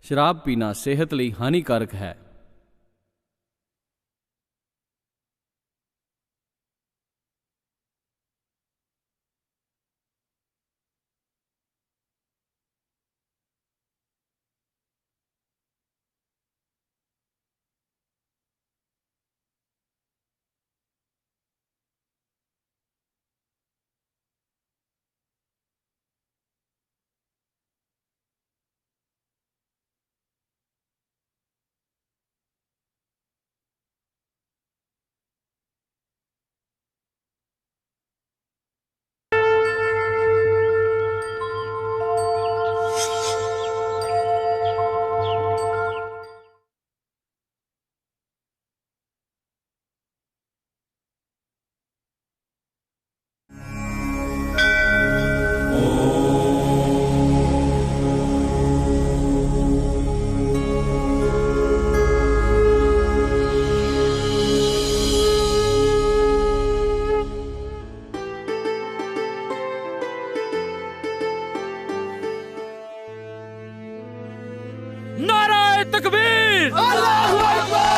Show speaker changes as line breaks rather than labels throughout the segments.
शराब पीना सेहत ਲਈ हानिकारक है।
नाराए तकबीर,
अल्लाहू अकबर।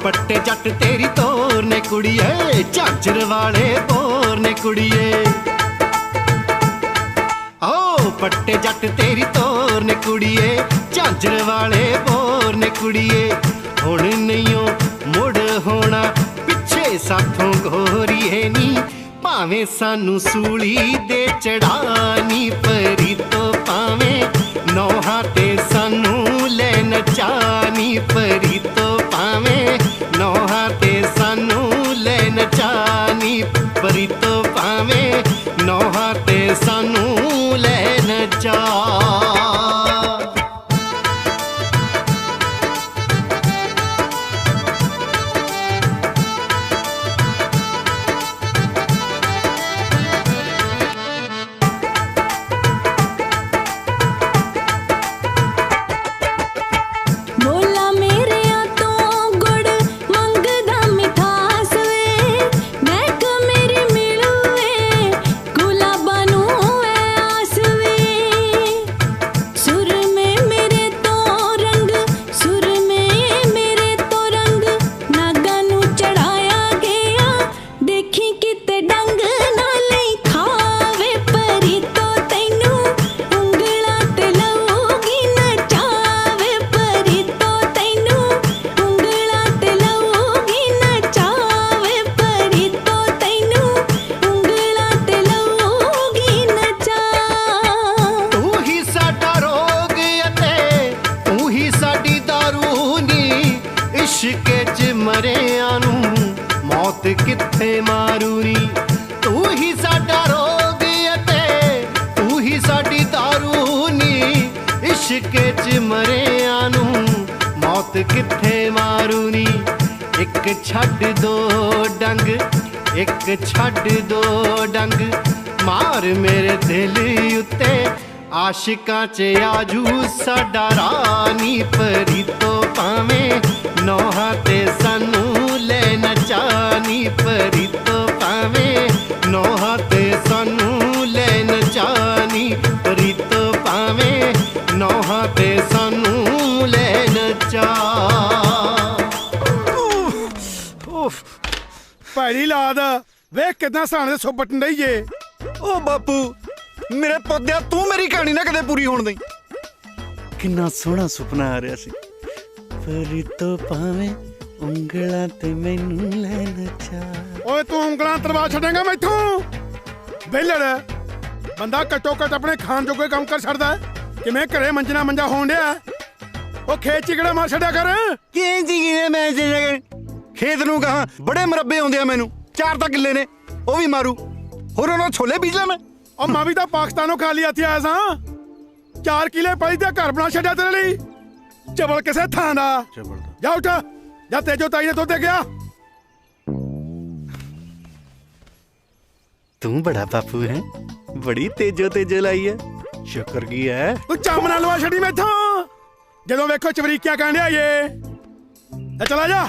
पट्टे जट तेरी तोर ने कुड़िए, झांझर वाले बोर ने कुड़िए। ओ पट्टे जट तेरी तोर ने कुड़िए, झांझर वाले बोर ने कुड़िए। हुण नहीं मुड़ होना पिछे साथों गोरीए नी, भावें सानू सूली दे चढ़ानी परी तो भावें नौहा ते सानू ले नचानी परी तो भावें नौहा ते सानू ले नचानी परी तो भावें नौहा ते सानू ले नचा। मौत किथे मारूनी, तू ही साडा रोग अते तू ही साडी दारूनी। इश्क च मरिया नू मौत किथे मारूनी। एक छड्ड दो डंग, एक छड्ड दो डंग, मार मेरे दिल उत्ते आशिकां च आजू साडा रानी परी तो भावें नौहा ते सानू ले नचानी परी तो भावें नौहा ते सानू ले नचानी परी तो भावें नौहा ते सानू ले नचा।
औलाद वेख कितना सराणे दे सो बटन रही जे।
ओ बापू मेरे पौधे तू मेरी कहानी ना कदे पूरी होण दई। किन्ना सोहना सुपना आ रहा सी, परी तो पावे ਉਂਗਲਾਂ ਤੇ ਮੈਨੂੰ ਲੈ ਨਚਾ।
ओए तू ਉਂਗਲਾਂ ਤਰਵਾ ਛੱਡੇਗਾ ਮੈਥੋਂ ਵੇਲੜ ਬੰਦਾ ਘੱਟੋ ਘੱਟ ਆਪਣੇ ਖਾਣ ਜੋਗੇ ਕੰਮ ਕਰ ਛੱਡਦਾ ਕਿਵੇਂ ਘਰੇ ਮੰਜਣਾ ਮੰਜਾ ਹੋਣ ਡਿਆ। ਉਹ ਖੇਤ ਚ ਕਿਹੜਾ ਮਾਰ ਛੱਡਿਆ ਕਰ।
ਕਿਵੇਂ ਜੀ ਕਿਵੇਂ ਮੈਂ ਖੇਤ ਨੂੰ ਕਹਾਂ ਬੜੇ ਮਰੱਬੇ ਆਉਂਦੇ ਆ ਮੈਨੂੰ, 4 ਤਾਂ ਕਿੱਲੇ ਨੇ ਉਹ ਵੀ ਮਾਰੂ, ਹੋਰ ਉਹਨਾਂ ਛੋਲੇ ਬੀਜ ਲਾਂ ਮੈਂ।
ਉਹ ਮੈਂ ਵੀ ਤਾਂ ਪਾਕਿਸਤਾਨੋਂ ਖਾਲੀ ਹੱਥ ਆਇਆ ਸਾਂ, 4 ਕਿੱਲੇ ਪਈ ਤੇ ਘਰ ਬਣਾ ਛੱਡਿਆ ਤੇਰੇ ਲਈ ਚਵਲ ਕਿਸੇ ਥਾਂ ਦਾ। ਜਾ ਉੱਠ ਜਾ ਤੇਜੋ ਤਾਈ ਨੇ ਦੁੱਧ ਦੇ ਗਿਆ।
तू बड़ा बापू है, बड़ी तेजो तेजो लाई है, शुक्र की है।
ਤੂੰ ਚੰਮ ਨਾ ਲਵਾ ਛੱਡੀ ਮੈਥੋਂ, ਜਦੋਂ ਵੇਖੋ ਚਵਰੀਕਿਆ ਕਰਨ ਡਿਆ ਜੇ। ਚਲਾ ਜਾ,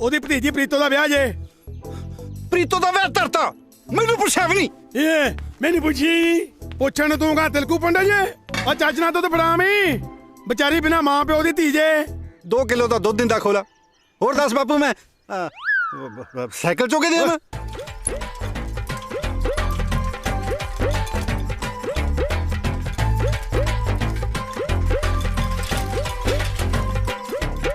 ਉਹਦੀ ਭਤੀਜੀ ਪ੍ਰੀਤੋ ਦਾ ਵਿਆਹ ਜੇ।
ਪ੍ਰੀਤੋ ਦਾ ਵਿਆਹ ਧਰਤਾ, ਮੈਨੂੰ ਪੁੱਛਿਆ ਵੀ ਨਹੀਂ।
ਇਹ ਮੈਨੂੰ ਪੁੱਛੀ, ਪੁੱਛਣ ਨੂੰ ਤੂੰ ਕਾ ਤਿਲਕੂ ਪੰਡਾ ਜੇ। ਉਹ ਚੱਜ ਨਾਲ ਦੁੱਧ ਫੜਾਵੀਂ, ਵਿਚਾਰੀ ਬਿਨਾ ਮਾਂ ਪਿਓ ਦੀ ਧੀ ਜੇ।
2 ਕਿਲੋ ਦਾ ਦੁੱਧ ਦਿੰਦਾ ਖੋਲਾ। ਹੋਰ ਦੱਸ ਬਾਪੂ ਮੈਂ ਸਾਈਕਲ ਚੋਕੇ ਦੇ ਮੈਂ।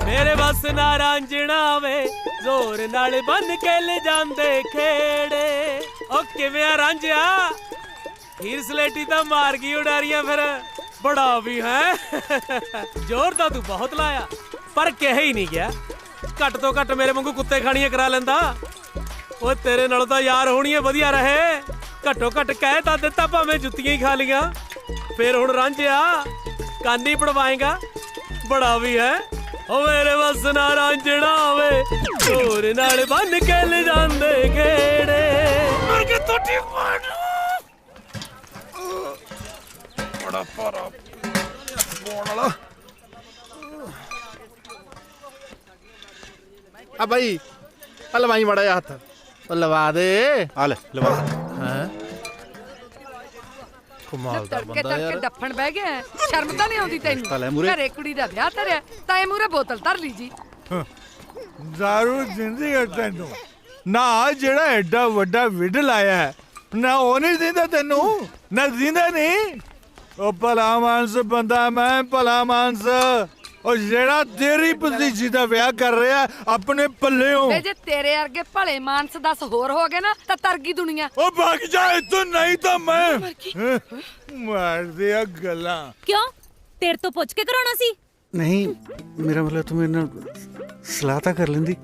ਮੇਰੇ ਬਸ ਨਾ ਰਾਂਝਣਾ ਵੇ ਜ਼ੋਰ ਨਾਲ ਬੰਨ ਕੇ ਲੈ ਜਾਂਦੇ ਖੇੜੇ। ਉਹ ਕਿਵੇਂ ਆ ਰਾਂਝਿਆ, ਹੀਰ ਸਲੇਟੀ ਤਾਂ ਮਾਰ ਗਈ ਉਡਾਰੀਆਂ ਫਿਰ, ਬੜਾ ਵੀ ਹੈ ਜ਼ੋਰ ਤਾਂ ਤੂੰ ਬਹੁਤ ਲਾਇਆ ਪਰ ਕਿਹਾ ਹੀ ਨਹੀਂ ਗਿਆ। ਘੱਟ ਤੋਂ ਘੱਟ ਮੇਰੇ ਵਾਂਗੂ ਕੁੱਤੇ ਖਾਣੀਆਂ ਕਰਾ ਲੈਂਦਾ। ਉਹ ਤੇਰੇ ਨਾਲ ਤਾਂ ਯਾਰ ਹੋਣੀਆਂ ਵਧੀਆ ਰਹੇ, ਘੱਟੋ ਘੱਟ ਕਹਿ ਤਾਂ ਦਿੱਤਾ ਭਾਵੇਂ ਜੁੱਤੀਆਂ ਹੀ ਖਾ ਲੀਆਂ। ਫਿਰ ਹੁਣ ਰਾਂਝਿਆ ਕੰਨ ਹੀ ਪੜਵਾਏਗਾ, ਬੜਾ ਵੀ ਹੈ। ਉਹ ਮੇਰੇ ਬਸ ਨਾ ਰਾਂਝਣਾ ਵੇ ਜ਼ੋਰ ਨਾਲ ਬੰਨ ਕੇ ਲੈ ਜਾਂਦੇ ਖੇੜੇ। ਮਰ ਕੇ ਟੋਟੀ ਮਾਰ
ਬੜਾ ਭਾਰਾ ਬੋਣ ਵਾਲਾ। ਆ ਬਾਈ ਆ ਲਵਾਈ ਮੜਾ ਜਾ ਹੱਥ, ਉਹ ਲਵਾ ਦੇ।
ਆ ਲੈ ਲਵਾ।
ਹੈ ਕਮਾਲ ਦਾ
ਤੜਕੇ
ਬੰਦਾ ਯਾਰ।
ਡੱਫਣ ਬਹਿ ਗਿਆ, ਸ਼ਰਮ ਤਾਂ ਨਹੀਂ ਆਉਂਦੀ
ਲੈ
ਤੈਨੂੰ।
ਮੂਹਰੇ।
ਘਰੇ ਕੁੜੀ ਦਾ ਵਿਆਹ ਧਰਿਆ ਤਾਂ ਇਹ ਮੂਰੇ ਬੋਤਲ ਧਰ ਲਈ ਜੀ।
ਦਾਰੂ ਦਿੰਦੀ ਹੈ ਤੈਨੂੰ ਨਾ, ਜਿਹੜਾ ਐਡਾ ਵੱਡਾ ਵਿਡਲ ਆਇਆ ਹੈ, ਨਾ ਉਹ ਨਹੀਂ ਦਿੰਦਾ ਤੈਨੂੰ, ਨਾ ਦਿੰਦਾ ਨਹੀਂ। ਉਹ ਭਲਾ ਮਾਨਸ ਬੰਦਾ ਮੈਂ, ਭਲਾ ਮਾਨਸ। ਉਹ ਜਿਹੜਾ ਤੇਰੀ ਭਤੀਜੀ ਦਾ ਵਿਆਹ ਕਰ ਰਿਹਾ ਆਪਣੇ ਪੱਲਿਓਂ।
ਵੇ ਜੇ ਤੇਰੇ ਵਰਗੇ ਭਲੇ ਮਾਨਸ 10 ਹੋਰ ਹੋ ਗਏ ਨਾ ਤਾਂ ਤਰਗੀ ਦੁਨੀਆ।
ਉਹ ਭੱਗ ਜਾ ਇੱਥੋਂ, ਨਹੀਂ ਤਾਂ ਮੈਂ ਮਾਰਦੇ ਆ ਗੱਲਾਂ।
ਕਿਉਂ ਤੇਰੇ ਤੋਂ ਪੁੱਛ ਕੇ ਕਰਾਉਣਾ ਸੀ?
ਨਹੀਂ ਮੇਰਾ ਮਤਲਬ ਤੂੰ ਮੇਰੇ ਨਾਲ ਸਲਾਹ ਤਾਂ ਕਰ ਲੈਂਦੀ।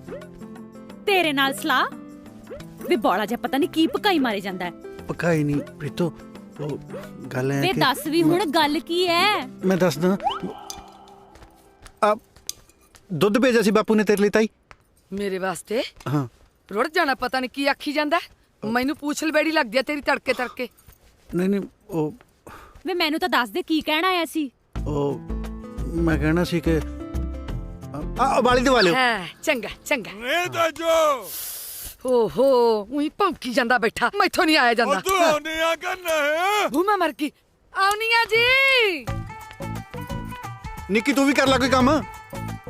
ਤੇਰੇ ਨਾਲ ਸਲਾਹ ਵੀ ਬੋਲਾ ਜਿਹਾ ਪਤਾ ਨਹੀਂ ਕੀ ਪਕਾਈ ਮਾਰੇ ਜਾਂਦਾ ਹੈ।
ਪਕਾਈ ਨਹੀਂ ਪ੍ਰੀਤੋ, ਉਹ ਗੱਲ ਹੈ
ਵੇ
ਕਿ
ਦੱਸ ਵੀ ਹੁਣ ਗੱਲ ਕੀ ਹੈ?
ਮੈਂ ਦੱਸਦਾ। ਆ ਦੁੱਧ ਭੇਜਿਆ ਸੀ ਬਾਪੂ ਨੇ ਤੇਰੇ ਲਈ ਤਾਈ।
ਮੇਰੇ ਵਾਸਤੇ
ਹਾਂ
ਰੁੜ ਜਾਣਾ, ਪਤਾ ਨਹੀਂ ਕੀ ਆਖੀ ਜਾਂਦਾ। ਮੈਨੂੰ ਪੂਛ ਲਬੇੜੀ ਲੱਗਦੀ ਆ ਤੇਰੀ ਤੜਕੇ ਤੜਕੇ।
ਨਹੀਂ ਨਹੀਂ ਉਹ
ਵੇ ਮੈਨੂੰ ਤਾਂ ਦੱਸ ਦੇ ਕੀ ਕਹਿਣਾ ਆਇਆ ਸੀ।
ਉਹ ਮੈਂ ਕਹਿਣਾ ਸੀ ਕਿ ਆ ਵਾਲੀ ਦੇ ਵਾਲਿਓ।
ਹਾਂ ਚੰਗਾ ਚੰਗਾ।
ਇਹ ਤਾਂ ਜੋ
ਓਹੋ ਉਹੀ ਭੌਂਕੀ ਜਾਂਦਾ ਬੈਠਾ, ਮੈਥੋਂ ਨਹੀਂ ਆਇਆ ਜਾਂਦਾ।
ਤੂੰ ਆਉਣੀ ਆ ਕਰਨਾ ਹੈ।
ਮੈਂ ਮਰ ਗਈ। ਆਉਣੀ ਆ ਜੀ।
ਨਿੱਕੀ ਤੂੰ ਵੀ ਕਰ ਲੈ ਕੋਈ ਕੰਮ।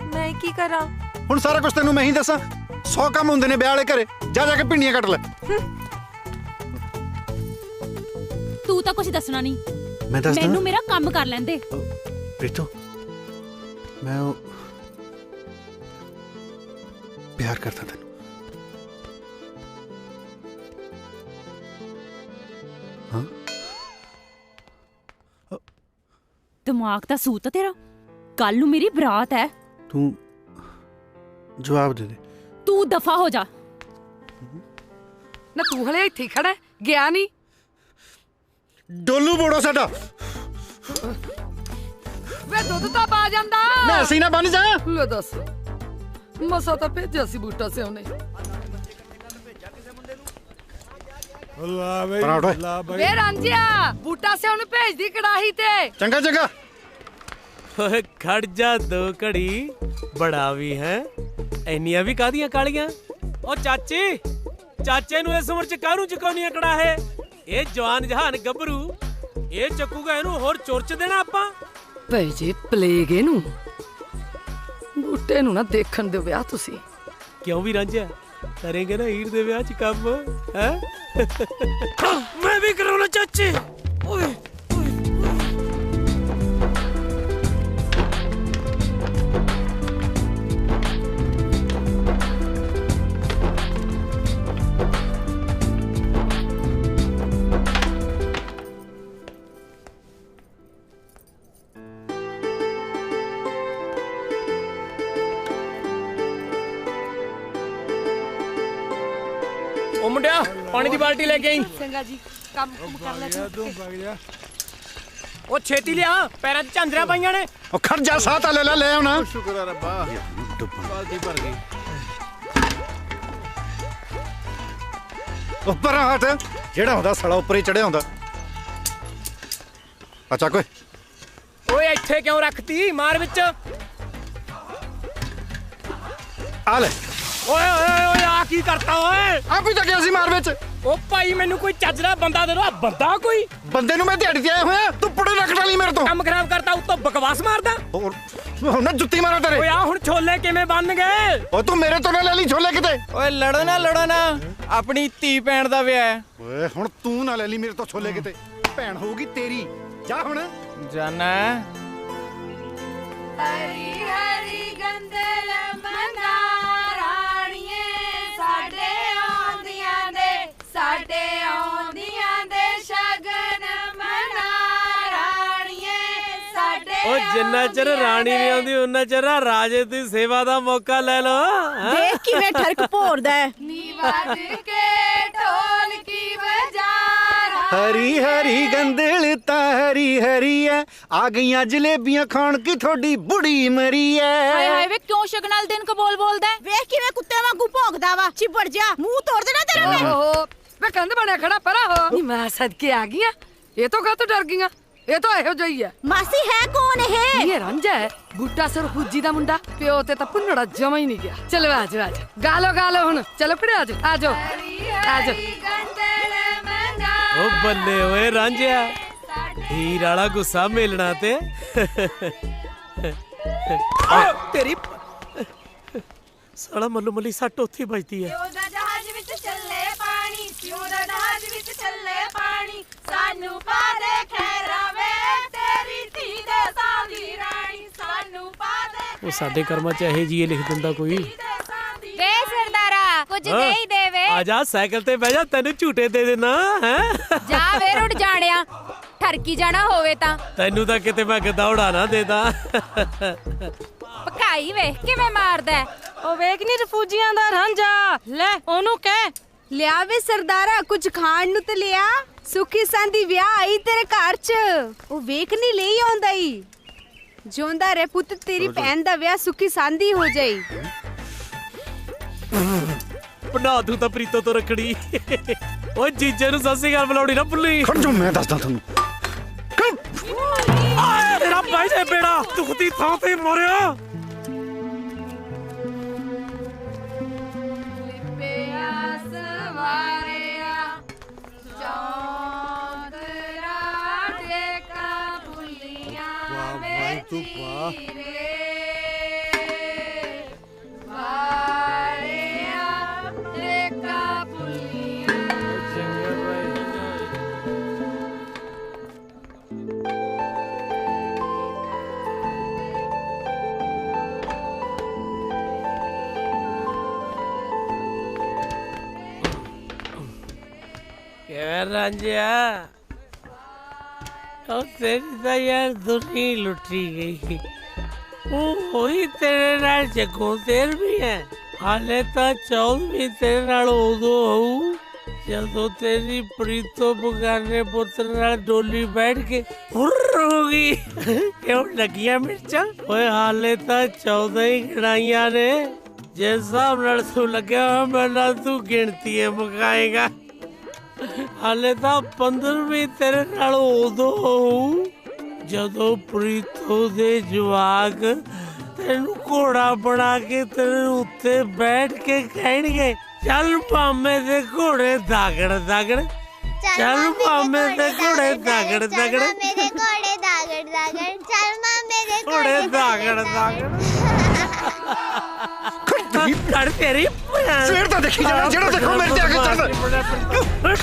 ਮੈਂ ਕੀ ਕਰਾਂ?
ਹੁਣ ਸਾਰਾ ਕੁਝ ਤੈਨੂੰ ਮੈਂ ਹੀ ਦੱਸਾਂ? 100 ਕੰਮ ਹੁੰਦੇ ਨੇ ਵਿਆਹ ਵਾਲੇ ਘਰੇ, ਜਾ ਜਾ ਕੇ ਪਿੰਡੀਆਂ ਕੱਟ ਲੈ।
ਤੂੰ ਤਾਂ ਕੁਝ ਦੱਸਣਾ ਨਹੀਂ,
ਮੈਂ ਦੱਸਦਾ।
ਮੈਨੂੰ ਮੇਰਾ ਕੰਮ ਕਰ ਲੈਂਦੇ।
ਪ੍ਰੀਤੋ ਮੈਂ ਉਹ ਪਿਆਰ ਕਰਦਾ ਤੈਨੂੰ। ਹਾਂ
ਦਿਮਾਗ ਦਾ ਸੂਤ ਤੇਰਾ। ਕੱਲ ਨੂੰ ਮੇਰੀ ਬਰਾਤ ਹੈ।
ਤੂੰ ਜਵਾਬ ਦੇ ਦੇ।
ਤੂੰ ਦਫਾ ਹੋ ਜਾ।
ਨਾ ਤੂੰ ਹਲੇ ਇੱਥੇ ਖੜਾ ਗਿਆ ਨਹੀਂ।
ਡੋਲੂ ਬੋੜੋ ਸਾਡਾ।
ਵੇ ਦੁੱਧ ਤਾਂ ਪਾ ਜਾਂਦਾ।
ਮੈਂ ਅਸੀਂ ਨਾ ਬਣ ਜਾ।
ਲੈ ਦੱਸ, ਮਸਾ ਤਾਂ ਭੇਜਿਆ ਸੀ ਬੂਟਾ ਸਿਓ ਨੇ।
ਲਾ ਬਈ ਲਾ ਬਈ।
ਵੇ ਰਾਂਝਿਆ ਬੂਟਾ ਸਿਓ ਨੂੰ ਭੇਜਦੀ ਕੜਾਹੀ ਤੇ।
ਚੰਗਾ ਚੰਗਾ।
ਓਏ ਖੜ ਜਾ 2 ਘੜੀ, ਬੜਾ ਵੀ ਹੈ। ਇੰਨੀਆਂ ਵੀ ਕਾਹਦੀਆਂ ਕਾਲੀਆਂ। ਉਹ ਚਾਚੇ ਨੂੰ ਇਸ ਉਮਰ ਚ ਕਾਹਨੂੰ ਚੁਕਾਉਣੀਆਂ ਕੜਾਹੇ? ਇਹ ਜਵਾਨ ਜਹਾਨ ਗੱਭਰੂ, ਇਹ ਚੱਕੂਗਾ ਇਹਨੂੰ ਹੋਰ ਚੁਰਚ ਦੇਣਾ ਆਪਾਂ।
ਭਈ ਜੇ ਪਲੇਗ ਇਹਨੂੰ। ਬੂਟੇ ਨੂੰ ਨਾ ਦੇਖਣ ਦਿਓ ਵਿਆਹ ਤੁਸੀਂ।
ਕਿਉਂ ਵੀ ਰਾਂਝਿਆ, करेंगे ना हीर दे ब्याह च काम है। मैं भी करूँगा चाचे। ओए ओ मुंडिया पानी दी बाल्टी लेके आई।
चंगा जी काम कर ले
तू भाग जा।
ओ छेती लिया पैरां च झांजरा पाईयां ने।
ਉਹ ਖੜ ਜਾ ਸਾਹ ਤਾਂ ਲੈ ਆਉਣਾ
शुक्र है रब्बा बाल्टी भर गई।
ਉੱਪਰ ਹਟ ਜਿਹੜਾ ਹੁੰਦਾ ਸੜਾ ਉੱਪਰ ਹੀ ਚੜਿਆ ਹੁੰਦਾ ਅੱਛਾ ਕੋਈ
ओए ਇੱਥੇ ਕਿਉਂ ਰੱਖਤੀ ਮਾਰ ਵਿੱਚ।
ਆ ਲੈ
ਓਏ ਓਏ ਓਏ ਆ ਕੀ ਕਰਤਾ ਓਏ।
ਆਪ ਹੀ ਤਾਂ ਗਿਆ ਸੀ ਮਾਰ ਵਿੱਚ
ਉਹ ਭਾਈ ਮੈਨੂੰ ਕੋਈ ਚੱਜ ਦਾ ਬੰਦਾ ਦੇ ਦੋ। ਬੰਦਾ ਕੋਈ
ਬੰਦੇ ਨੂੰ ਮੈਂ ਦਿਹਾੜੀ ਤੇ ਆਇਆ ਹੋਇਆ ਤੂੰ ਪੁੜੇ ਰੱਖਣਾ ਲਈ ਮੇਰੇ ਤੋਂ
ਕੰਮ ਖਰਾਬ ਕਰਤਾ ਉੱਤੋਂ ਬਕਵਾਸ ਮਾਰਦਾ।
ਹੁਣ ਨਾ ਜੁੱਤੀ ਮਾਰਾਂ ਤੇਰੇ
ਓਏ ਆ ਹੁਣ ਛੋਲੇ ਕਿਵੇਂ ਬਣ ਗਏ।
ਓ ਤੂੰ ਮੇਰੇ ਤੋਂ ਨਾ ਲੈ ਲਈ ਛੋਲੇ ਕਿਤੇ
ਓਏ ਲੜੋ ਨਾ ਆਪਣੀ ਧੀ ਭੈਣ ਦਾ ਵਿਆਹ ਹੈ।
ਓਏ ਹੁਣ ਤੂੰ ਨਾ ਲੈ ਲਈ ਮੇਰੇ ਤੋਂ ਛੋਲੇ ਕਿਤੇ ਭੈਣ ਹੋਊਗੀ ਤੇਰੀ ਜਾ ਹੁਣ
ਜਾਨਾ
ਹਰੀ ਹਰੀ ਗੰਦਲ ਮੰਨਾ ਰਾਣੀਏ ਸਾਡੇ ਆਉਂਦੀਆਂ ਦੇ ਸ਼ਗਨ ਮਨਾ ਰਾਣੀਏ ਸਾਡੇ।
ਉਹ ਜਿੰਨਾ ਚਿਰ ਰਾਣੀ ਨਹੀਂ ਆਉਂਦੀ ਉਹਨਾਂ ਚਿਰ ਰਾਜੇ ਦੀ ਸੇਵਾ ਦਾ ਮੌਕਾ ਲੈ ਲਓ।
ਦੇਖ ਕਿਵੇਂ ਠਰਕ ਭੋਰਦਾ ਹੈ।
ਨੀ ਵੱਜ ਕੇ ਢੋਲਕੀ ਵਜਾ
ਹਰੀ ਹਰੀ ਗੰਦਲ ਤਾਂ ਹਰੀ ਹਰੀ ਐ ਆ ਗਈਆਂ ਜਲੇਬੀਆਂ ਖਾਣ ਕੀ ਤੁਹਾਡੀ ਬੁੜੀ ਮਰੀ ਐ।
ਹਾਏ ਹਾਏ ਵੇ ਕਿਉਂ ਸ਼ਗਨਾਲ ਦਿਨ ਕੋ ਬੋਲਦਾ ਹੈ। ਵੇਖ ਕਿਵੇਂ ਕੁੱਤੇ ਵਾਂਗੂ ਭੌਂਕਦਾ ਵਾ। ਚਿਪੜ ਜਾ ਮੂੰਹ ਤੋੜ ਦੇਣਾ ਤੇਰਾ ਮੈਂ।
ਓਹੋ ਵੇ ਕੰਧ ਬਣਿਆ ਖੜਾ ਪਰਾ ਹੋ। ਨੀ ਮੈਂ ਸਦਕੇ ਆ ਗਈਆਂ ਇਹ ਤੋਂ ਕਾਹਤੋਂ ਡਰ ਗਈਆਂ। ਇਹ ਤਾਂ ਇਹੋ ਜਿਹੀ ਹੈ।
ਮਾਸੀ ਹੈ ਕੌਣ ਇਹ।
ਇਹ ਰਾਂਝਾ ਹੈ ਬੂਟਾ ਸਰ ਫੁੱਜੀ ਦਾ ਮੁੰਡਾ ਪਿਓ ਤੇ ਤਾਂ ਭੁੰਨੜਾ ਜਮਾ ਹੀ ਨਹੀਂ ਗਿਆ। ਚਲੋ ਆਜੋ ਗਾਲੋ ਹੁਣ ਚਲੋ ਫੜੇ ਆਜੋ
ਗੰਦਲ ਮੰਨਾ
ਉਹ ਬੱਲੇ ਓਏ ਰਾਂਝਿਆ ਹੀਰ ਵਾਲਾ ਗੁੱਸਾ ਮੇਲਣਾ ਤੇ ਤੇਰੀ ਸਾਲਾ ਮੱਲੂ ਮੱਲੀ ਸੱਟ ਉੱਥੇ ਵੱਜਦੀ ਹੈ।
ਸਿਉ ਦਾ ਜਹਾਜ਼ ਵਿੱਚ ਚੱਲੇ ਪਾਣੀ ਸਿਉ ਦਾ ਜਹਾਜ਼ ਵਿੱਚ ਚੱਲੇ ਪਾਣੀ ਸਾਨੂੰ ਪਾ ਦੇ ਖੈਰਾਂ ਵੇ ਤੇਰੀ ਧੀ ਦੇ ਸਾਦੀ ਰਾਣੀ ਸਾਨੂੰ ਪਾ ਦੇ।
ਉਹ ਸਾਡੇ ਕਰਮਾਂ ਚ ਇਹ ਜੀ ਲਿਖ ਦਿੰਦਾ ਕੋਈ।
ਵੇ ਸਰਦਾਰਾ ਕੁਝ ਦੇ ਹੀ ਦੇਵੇ।
ਆ ਜਾ ਸਾਈਕਲ ਤੇ ਬਹਿ ਜਾ ਤੈਨੂੰ ਝੂਟੇ ਦੇ ਦੇਣਾ ਹੈ।
ਜਾ ਵੇ ਰੁੜ ਜਾਣਿਆ ਠਰਕੀ ਜਾਣਾ ਹੋਵੇ ਤਾਂ
ਤੈਨੂੰ ਤਾਂ ਕਿਤੇ ਮੈਂ ਗਦੌੜਾ ਨਾ ਦੇਦਾ।
ਪਕਾਈ ਵੇਖ ਕਿਵੇਂ ਮਾਰਦਾ।
ਉਹ ਵੇਖ ਨੀ ਰਫੂਜੀਆਂ ਦਾ ਰਾਂਝਾ ਲੈ ਉਹਨੂੰ ਕਹਿ
ਲਿਆ ਵੇ ਸਰਦਾਰਾ ਕੁਝ ਖਾਣ ਨੂੰ ਤੇ ਲਿਆ ਸੁਖੀ ਸੰਦੀ ਵਿਆਹ ਆਈ ਤੇਰੇ ਘਰ ਚ। ਉਹ ਵੇਖ ਨਹੀਂ ਲਈ ਆਉਂਦਾ ਈ ਜਿਉਂਦਾ ਰੇ ਪੁੱਤ ਤੇਰੀ ਭੈਣ ਦਾ ਵਿਆਹ ਸੁਖੀ ਸੰਦੀ ਹੋ ਜਾਈ।
ਬਣਾ ਦੂ ਤਾਂ ਪ੍ਰੀਤੋ ਤੋਂ ਰੱਖੜੀ। ਓਏ ਜੀਜੇ ਨੂੰ ਸੱਸੀ ਗੱਲ ਬੁਲਾਉਣੀ ਨਾ ਭੁੱਲੀ।
ਖੜ ਜਾ ਮੈਂ ਦੱਸਦਾ ਤੁਹਾਨੂੰ
ਤੇਰਾ ਭਾਈ ਦੇ ਬੇੜਾ ਦੁਖਦੀ ਥਾਂ ਤੇ ਮਰਿਆ।
तू वाह
रांझिया तेरी तो यार दुनिया लुटी गई। वही तेरे नाल जगों तेर भी है हाले तो चौथ भी तेरे नाल उदो होऊ जदों तेरी प्रीतो बगाने पुत्र नाल डोली बैठ के हुर्र होगी। क्यों लगिया मिर्चा ओए हाले तो 14 ही गिनाइया ने जिस हिसाब नाल तू लग्या मेरा तू गिनती मुकाएगा। हाले तो 15ਵੀਂ तेरे नाल उदो होऊ जदों प्रीतो दे जवाक तेनू घोड़ा बना के तेरे उत्ते बैठ के कहणगे चल मामे दे घोड़े दागड़ दागड़ चल मामे दे घोड़े दागड़ दागड़
मेरे घोड़े दागड़ दागड़ चल मामे दे
घोड़े दागड़ दागड़। कर तेरी
शेर तो देखी जाना जेड़ा देखो मेरे ते आके चढ़दा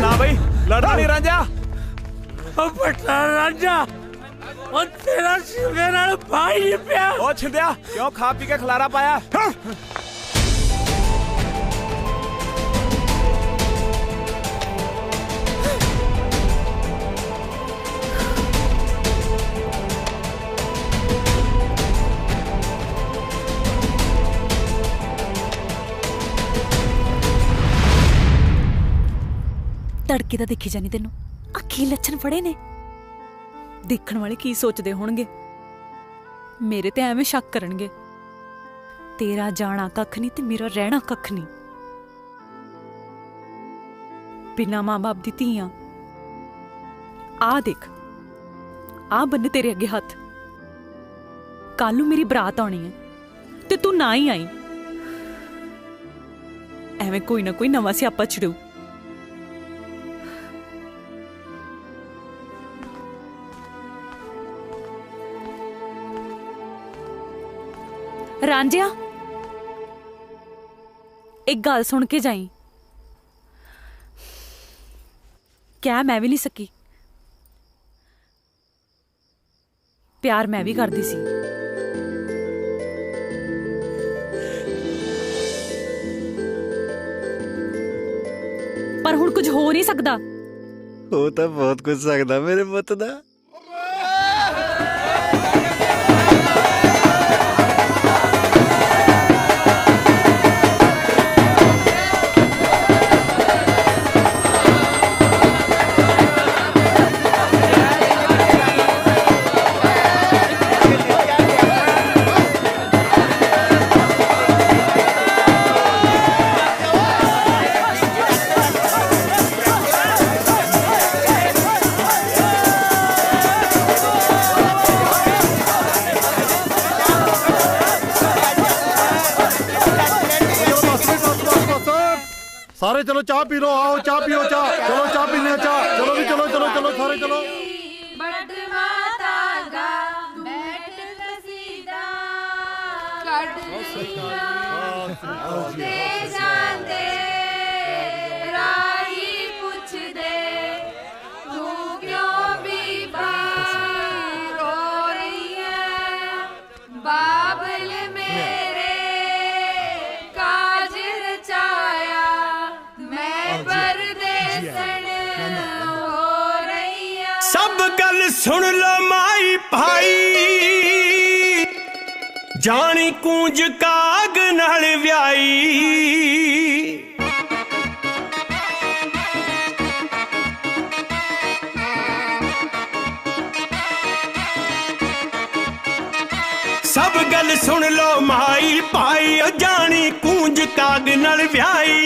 ना भाई लड़ना नहीं रांझा
बड़ा रांझा और तेरा शिवे नाल भाई नहीं पिया
ओ छिंदिया क्यों खा पी के खलारा पाया
तड़के दा देखी जानी तेनू अखी लच्छन फड़े ने देखण वाले की सोचदे होणगे मेरे ते एवें शक करनगे तेरा जाना कख नहीं ते मेरा रहना कख नहीं बिना मां बाप दी धीआं आ देख आ बन्ने तेरे अगे हथ कल मेरी बरात आनी है ते तू ना ही आई एवें कोई ना कोई नवा स्यापा छड़ू रांझिया एक गल सुन के जाई क्या मैं भी नहीं सकी प्यार मैं भी करदी सी पर हुण कुछ हो नहीं सकदा
हो तो बहुत कुछ सकदा मेरे पुत दा
सारे चलो चाह पी लो आओ चाह पियो चाह चलो चाह पीने चाह चलो भी चलो चलो चलो सारे चलो
सब गल सुन लो माई भाई जानी कूंज काग नाल व्याई सब गल सुन लो माई भाई जानी कूंज काग नाल व्याई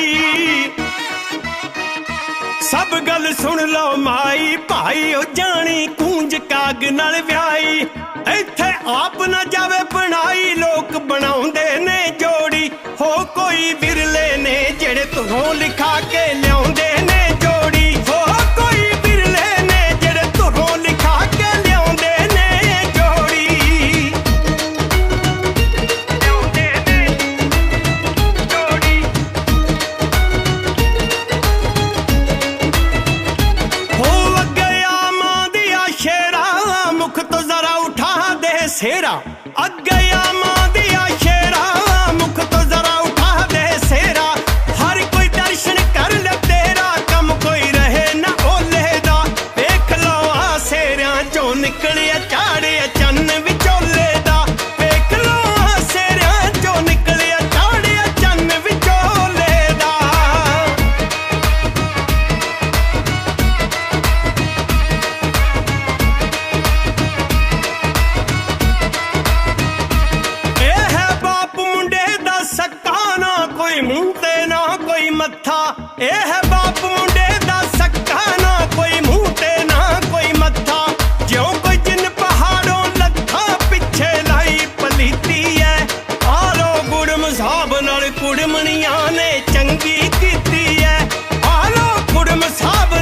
सब गल सुन लो माई भाई जानी कूंज काग नाल व्याई इत्थे आप न जावे बनाई लोक बनाउंदे ने जोड़ी हो कोई बिरले ने जेड़े तुहों लिखा के लियाउंदे ने जोड़ी हो कोई बिरले ने जेड़े तुहों लिखा के लियाउंदे ने जोड़ी लियाउंदे ने जोड़ी हो गया मां दिया शेरा मुख तो जरा उठा दे सेरा अगया मां दिया शेरा मुख तो जरा उठा दे सेरा हर कोई दर्शन कर ले तेरा कम कोई रहे ना ओले दा देख लो आ सेरियां चों निकलिया चाड़े चन्न विचोले दा देख लो आ सेरियां चों निकलिया चाड़े चन्न विचोले दा मुंह ते ना कोई मत्था ए है बाप मुंडे दा सक्का ना कोई मुंह ते ना कोई मत्था ज्यों कोई जिन पहाड़ों लत्था पिछे लाई पलीती है आलो गुड़म साहब नाल कुड़मणियां ने चंगी कीती है आलो गुड़म साहब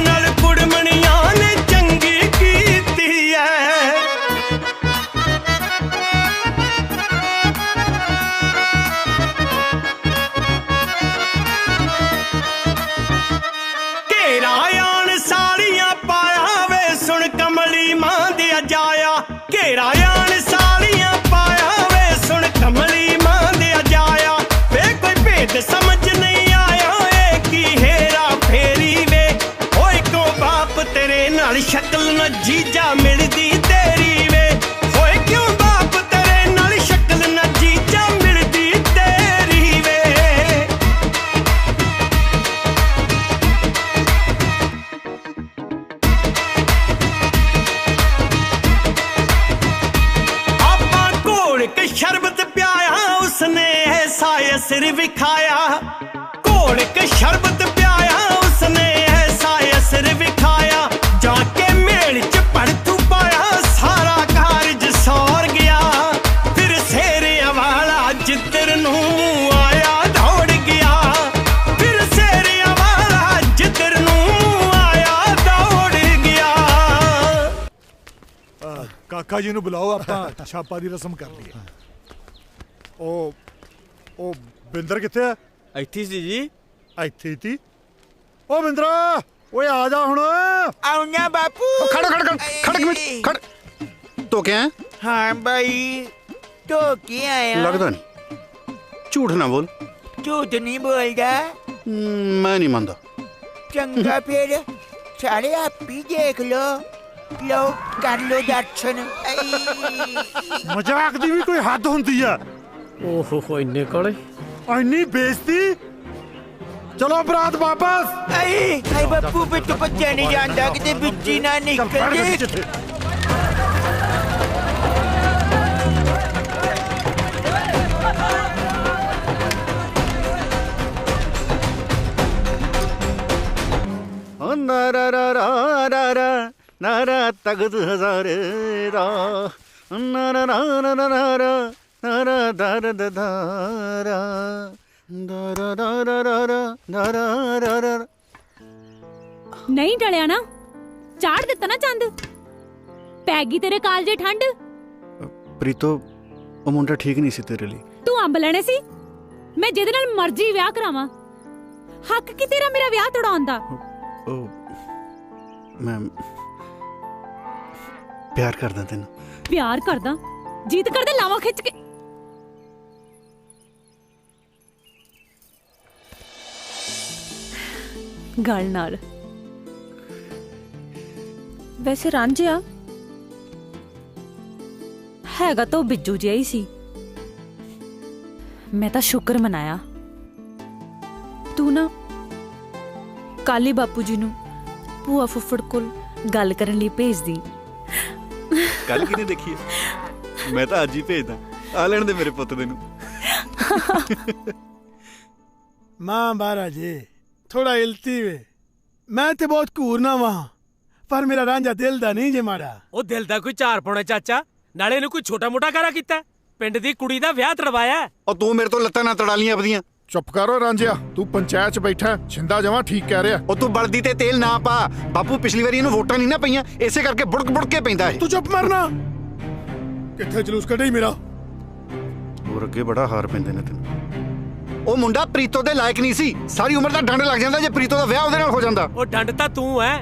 विखाया घोल के शरबत प्याया उसने ऐसा असर विखाया जाके मेल च पड़तू पाया सारा कारज सौर गया फिर शेरिया वाला जिधर नू आया दौड़ गया फिर शेरिया वाला जिधर नू आया दौड़ गया।
काका जी ਨੂੰ ਬੁਲਾਓ ਆਪਾਂ ਛਾਪਾ ਦੀ ਰਸਮ ਕਰ ਲਈਏ। ਉਹ ਬਿੰਦਰ ਕਿੱਥੇ ਆ?
ਇੱਥੇ ਸੀ ਜੀ।
ਇੱਥੇ ਸੀ? ਓ ਬਿੰਦਰਾ ਓਏ ਆ ਜਾ ਹੁਣ।
ਆਉਣਾ ਬਾਪੂ।
खड़ तो क्या है?
हाँ भाई तो क्या आया?
लगता नहीं झूठ ना बोल।
झूठ नहीं बोलता।
मैं नहीं मानता।
चंगा फिर सारे आप ही देख लो लो कर लो दर्शन।
मजाक दी भी कोई हद होंदी है।
ਓਹੋ ਇੰਨੇ ਕੋਲੇ
ਇੰਨੀ ਬੇਇੱਜ਼ਤੀ। चलो बरात वापस।
हाय बापू पे तो बच्चा नहीं जानता कि बिच्ची ना निकल दे।
नारा रा रा रा रा नारा तगद हजारे रा नारा रा रा रा रा नारा दार दारा दारा दारा दारा दारा दारा।
नहीं डलिया ना चाड़ दिता ना चंद पैगी तेरे कालजे ठंड।
प्रीतो ਉਹ ਮੁੰਡਾ ਠੀਕ ਨਹੀਂ ਸੀ ਤੇਰੇ ਲਈ।
ਤੂੰ ਅੰਬ ਲੈਣੇ ਸੀ ਮੈਂ ਜਿਹਦੇ ਨਾਲ ਮਰਜ਼ੀ ਵਿਆਹ ਕਰਾਵਾਂ ਹੱਕ ਕੀ ਤੇਰਾ ਮੇਰਾ ਵਿਆਹ ਤੜਾਉਣ ਦਾ।
ਮੈਂ ਪਿਆਰ ਕਰਦਾ ਤੈਨੂੰ।
ਪਿਆਰ ਕਰਦਾ ਜੀਤ ਕਰਦੇ ਲਾਵਾਂ ਖਿੱਚ ਕੇ। ਗੱਲ ਨਾਲ ਵੈਸੇ ਰਾਂਝਿਆ ਹੈਗਾ ਤਾਂ ਬਿੱਜੂ ਜਿਹਾ ਹੀ ਸੀ। ਮੈਂ ਤਾਂ ਸ਼ੁਕਰ ਮਨਾਇਆ ਤੂੰ ਨਾ ਕਾਲੀ ਬਾਪੂ ਜੀ ਨੂੰ ਭੂਆ ਫੁੱਫੜ ਕੋਲ ਗੱਲ ਕਰਨ ਲਈ ਭੇਜਦੀ।
ਕੱਲ ਕਿਨੇ ਦੇਖੀ? ਮੈਂ ਤਾਂ ਅੱਜ ਹੀ ਭੇਜਦਾ। ਆ ਲੈਣ ਦੇ ਮੇਰੇ ਪੁੱਤ ਦੇ ਨੂੰ।
ਮਾਂ ਬਾਰਾ ਜੀ ਥੋੜਾ ਇਲਤੀ ਵੇ ਮੈਂ ਤੇ ਬਹੁਤ ਘੂਰਨਾ ਵਾਂ ਪਰ ਮੇਰਾ ਰਾਂਝਾ ਦਿਲ ਦਾ ਨਹੀਂ ਜੇ ਮਾੜਾ।
ਉਹ ਦਿਲ ਦਾ ਕੋਈ ਝਾਰ ਪਾਉਣਾ ਚਾਚਾ ਨਾਲੇ ਇਹਨੂੰ ਕੋਈ ਛੋਟਾ ਮੋਟਾ ਕਾਰਾ ਕੀਤਾ ਪਿੰਡ ਦੀ ਕੁੜੀ ਦਾ ਵਿਆਹ ਤੜਵਾਇਆ।
ਉਹ ਤੂੰ ਮੇਰੇ ਤੋਂ ਲੱਤਾਂ ਨਾ ਤੜਾ ਲੀਆਂ ਆਪਦੀਆਂ।
ਚੁੱਪ ਕਰੋ ਰਾਂਝਿਆ ਤੂੰ ਪੰਚਾਇਤ 'ਚ ਬੈਠਾ ਛਿੰਦਾ ਜਮਾ ਠੀਕ ਕਹਿ ਰਿਹਾ।
ਉਹ ਤੂੰ ਬਲਦੀ ਤੇ ਤੇਲ ਨਾ ਪਾ। ਬਾਪੂ ਪਿਛਲੀ ਵਾਰੀ ਇਹਨੂੰ ਵੋਟਾਂ ਨਹੀਂ ਨਾ ਪਈਆਂ ਇਸੇ ਕਰਕੇ ਬੁੜਕ ਬੁੜਕ ਕੇ ਪੈਂਦਾ ਇਹ।
ਤੂੰ ਚੁੱਪ ਮਰਨਾ ਕਿੱਥੇ ਜਲੂਸ ਕੱਢੀ ਮੇਰਾ।
ਹੋਰ ਅੱਗੇ ਬੜਾ ਹਾਰ ਪੈਂਦੇ ਨੇ ਤੈਨੂੰ। ਉਹ ਮੁੰਡਾ ਪ੍ਰੀਤੋ ਦੇ ਲਾਇਕ ਨਹੀਂ ਸੀ। ਸਾਰੀ ਉਮਰ ਦਾ ਡੰਡ ਲੱਗ ਜਾਂਦਾ ਜੇ ਪ੍ਰੀਤੋ ਦਾ ਵਿਆਹ ਉਹਦੇ ਨਾਲ ਹੋ ਜਾਂਦਾ।
ਉਹ ਡੰਡ ਤਾਂ ਤੂੰ ਐ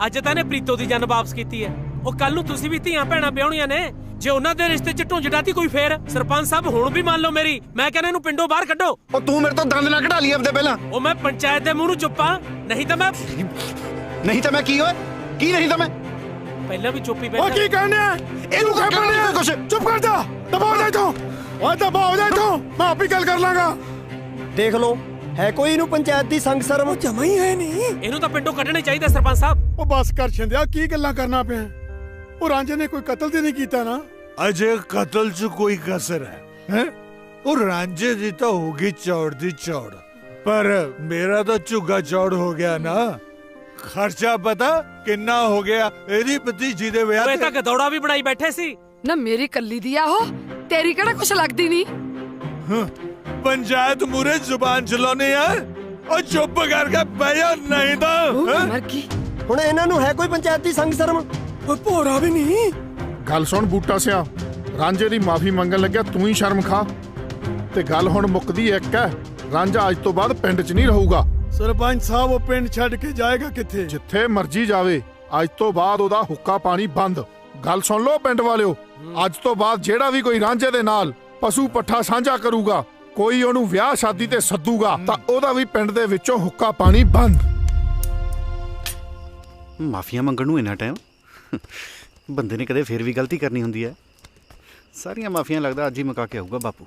ਅੱਜ ਤਾਂ ਨੇ ਪ੍ਰੀਤੋ ਦੀ ਜਾਨ ਵਾਪਸ ਕੀਤੀ ਐ। ਉਹ ਕੱਲ ਨੂੰ ਤੁਸੀਂ ਵੀ ਧੀਆਂ ਭੈਣਾਂ ਵਿਆਹੁਣੀਆਂ ਨੇ ਜੇ ਉਹਨਾਂ ਦੇ ਰਿਸ਼ਤੇ 'ਚ ਢੁੰਝ ਡਾਤੀ ਕੋਈ ਫੇਰ। ਸਰਪੰਚ ਸਾਹਿਬ ਹੁਣ ਵੀ ਮੰਨ ਲਓ ਮੇਰੀ ਮੈਂ ਕਹਿੰਦਾ ਇਹਨੂੰ ਪਿੰਡੋਂ ਬਾਹਰ ਕੱਢੋ।
ਉਹ ਤੂੰ ਮੇਰੇ ਤੋਂ ਦੰਦ ਨਾ ਕਢਾ ਲਈ ਆਪਦੇ ਪਹਿਲਾਂ।
ਉਹ ਮੈਂ ਪੰਚਾਇਤ ਦੇ ਮੂੰਹ ਨੂੰ ਚੁੱਪਾਂ ਨਹੀਂ ਤਾਂ ਮੈਂ ਕੀ
ਓਏ ਕੀ ਨਹੀਂ ਤਾਂ ਮੈਂ
ਪਹਿਲਾਂ ਵੀ ਚੁੱਪ ਹੀ
ਉਹ ਕੀ ਕਹਿੰਦੇ ਆ ਇਹਨੂੰ ਕਹਿ ਬੰਦੇ ਕੁਛ ਚੁੱਪ ਕਰ ਜਾ ਦਬਾ ਜਾ ਤੂੰ। ਓਏ ਦਬਾ ਹੋ ਜਾ ਤੂੰ ਮੈਂ ਆਪੀ ਗੱਲ ਕਰ ਲਾਂਗਾ।
ਦੇਖ ਲਓ ਹੈ ਕੋਈ ਇਹਨੂੰ ਪੰਚਾਇਤ ਦੀ ਸੰਗ ਸ਼ਰਮ ਜਮਾ ਹੀ ਹੈ ਨਹੀਂ।
ਇਹਨੂੰ ਤਾਂ ਪਿੰਡੋਂ ਕੱਢਣਾ ਚਾਹੀਦਾ ਸਰਪੰਚ ਸਾਹਿਬ।
ਉਹ ਬਸ ਕਰ ਛਿੰਦਿਆ ਕੀ ਗੱਲਾਂ ਕਰਨਾ ਪਿਆ। ਉਹ ਰਾਂਝੇ ਨੇ ਕੋਈ ਕਤਲ ਤੇ ਨਹੀਂ ਕੀਤਾ ਨਾ।
ਅਜੇ ਕਤਲ 'ਚ ਕੋਈ ਕਸਰ ਹੈ ਉਹ ਰਾਂਝੇ ਦੀ ਤਾਂ ਹੋ ਗਈ ਚੌੜ ਦੀ ਚੌੜ ਪਰ ਮੇਰਾ ਤਾਂ ਝੁੱਗਾ ਚੌੜ ਹੋ ਗਿਆ ਨਾ। ਖਰਚਾ ਪਤਾ ਕਿੰਨਾ ਹੋ ਗਿਆ ਇਹਦੀ ਭਤੀਜੀ ਦੇ ਵਿਆਹ
ਤੇ। ਤੱਕ ਦੌੜਾ ਵੀ ਬਣਾਈ ਬੈਠੇ ਸੀ
ਨਾ ਮੇਰੀ ਕੱਲੀ ਦੀ ਆ ਉਹ ਤੇਰੀ ਕਿਹੜਾ ਕੁਛ ਲੱਗਦੀ ਨਹੀਂ।
ਪੰਚਾਇਤ ਮੂਰੇ ਜ਼ੁਬਾਨ ਚਲਾਉਣੀ ਆ ਉਹ ਚੁੱਪ ਕਰਕੇ ਬਹਿ ਨਹੀਂ ਤਾਂ
ਮਰ ਗਈ।
ਹੁਣ ਇਹਨਾਂ ਨੂੰ ਹੈ ਕੋਈ ਪੰਚਾਇਤ ਦੀ ਸੰਗ ਸ਼ਰਮ।
ਓਏ ਭੋਰਾ ਵੀ ਨਹੀਂ।
ਗੱਲ ਸੁਣ ਬੂਟਾ ਸਿਆ ਰਾਂਝੇ ਦੀ ਮਾਫੀ ਮੰਗਣ ਲੱਗਿਆ ਤੂੰ ਹੀ ਸ਼ਰਮ ਖਾ। ਤੇ ਗੱਲ ਹੁਣ ਮੁੱਕਦੀ ਇੱਕ ਹੈ ਰਾਂਝਾ ਅੱਜ ਤੋਂ ਬਾਅਦ ਪਿੰਡ 'ਚ ਨਹੀਂ ਰਹੂਗਾ।
ਸਰਪੰਚ ਸਾਹਿਬ ਉਹ ਪਿੰਡ ਛੱਡ ਕੇ ਜਾਏਗਾ ਕਿੱਥੇ?
ਜਿੱਥੇ ਮਰਜ਼ੀ ਜਾਵੇ ਅੱਜ ਤੋਂ ਬਾਅਦ ਉਹਦਾ ਹੁੱਕਾ ਪਾਣੀ ਬੰਦ। ਗੱਲ ਸੁਣ ਲਓ ਪਿੰਡ ਵਾਲਿਓ ਅੱਜ ਤੋਂ ਬਾਅਦ ਜਿਹੜਾ ਵੀ ਕੋਈ ਰਾਂਝੇ ਦੇ ਨਾਲ ਪਸ਼ੂ ਪੱਠਾ ਸਾਂਝਾ ਕਰੂਗਾ ਕੋਈ ਉਹਨੂੰ ਵਿਆਹ ਸ਼ਾਦੀ ਤੇ ਸੱਦੂਗਾ ਤਾਂ ਉਹਦਾ ਵੀ ਪਿੰਡ ਦੇ ਵਿੱਚੋਂ ਹੁੱਕਾ ਪਾਣੀ ਬੰਦ।
ਮਾਫੀਆਂ ਮੰਗਣ ਨੂੰ ਇੰਨਾ ਟਾਈਮ ਬੰਦੇ ਨੇ ਕਦੇ ਫੇਰ ਵੀ ਗਲਤੀ ਕਰਨੀ ਹੁੰਦੀ ਹੈ। ਸਾਰੀਆਂ ਮਾਫੀਆਂ ਲੱਗਦਾ ਅੱਜ ਹੀ ਮੁਕਾ ਕੇ ਆਊਗਾ ਬਾਪੂ।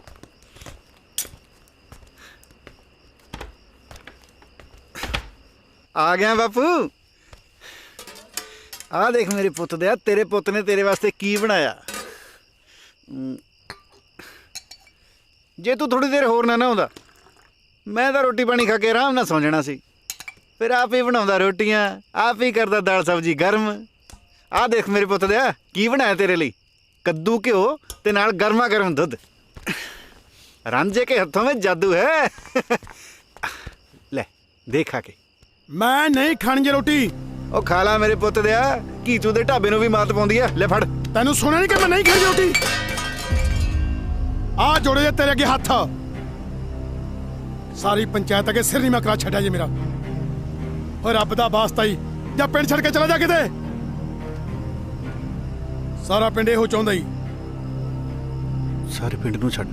ਆ ਗਿਆ ਬਾਪੂ। ਆ ਦੇਖ ਮੇਰੇ ਪੁੱਤ ਦੇ ਤੇਰੇ ਪੁੱਤ ਨੇ ਤੇਰੇ ਵਾਸਤੇ ਕੀ ਬਣਾਇਆ। ਜੇ ਤੂੰ ਥੋੜੀ ਦੇਰ ਹੋਰ ਨਾ ਆਉਂਦਾ मैं तो रोटी पानी खा के आराम नाल सौ जाना सी, फिर आप ही बनाउंदा रोटियां, आप ही करदा दाल सब्जी गर्म। आ देख मेरे पुत्त दिया की बनाया तेरे लिए, कद्दू घ्यो ते नाल गर्मा गर्म दुध। रांझे के हथों में जादू है। ले देख खा के।
मैं नहीं खानी जे रोटी।
ओ खा ला मेरे पुत्त दिया, घीचू दे ढाबे नूं भी मात पाउंदी है। ले फड़।
तेनू सुनिया नहीं कि मैं नहीं खानी रोटी? आ जोड़े जे तेरे अगे हाथ, सारी पंचायत अगे सिर नहीं मैं करा छड्या जे मेरा। और रब दा वास्ता ही जा पिंड छड़ के चला जा किते। सारा पिंड इहो चाहुंदा ही।
सारे पिंड नूं छड्ड,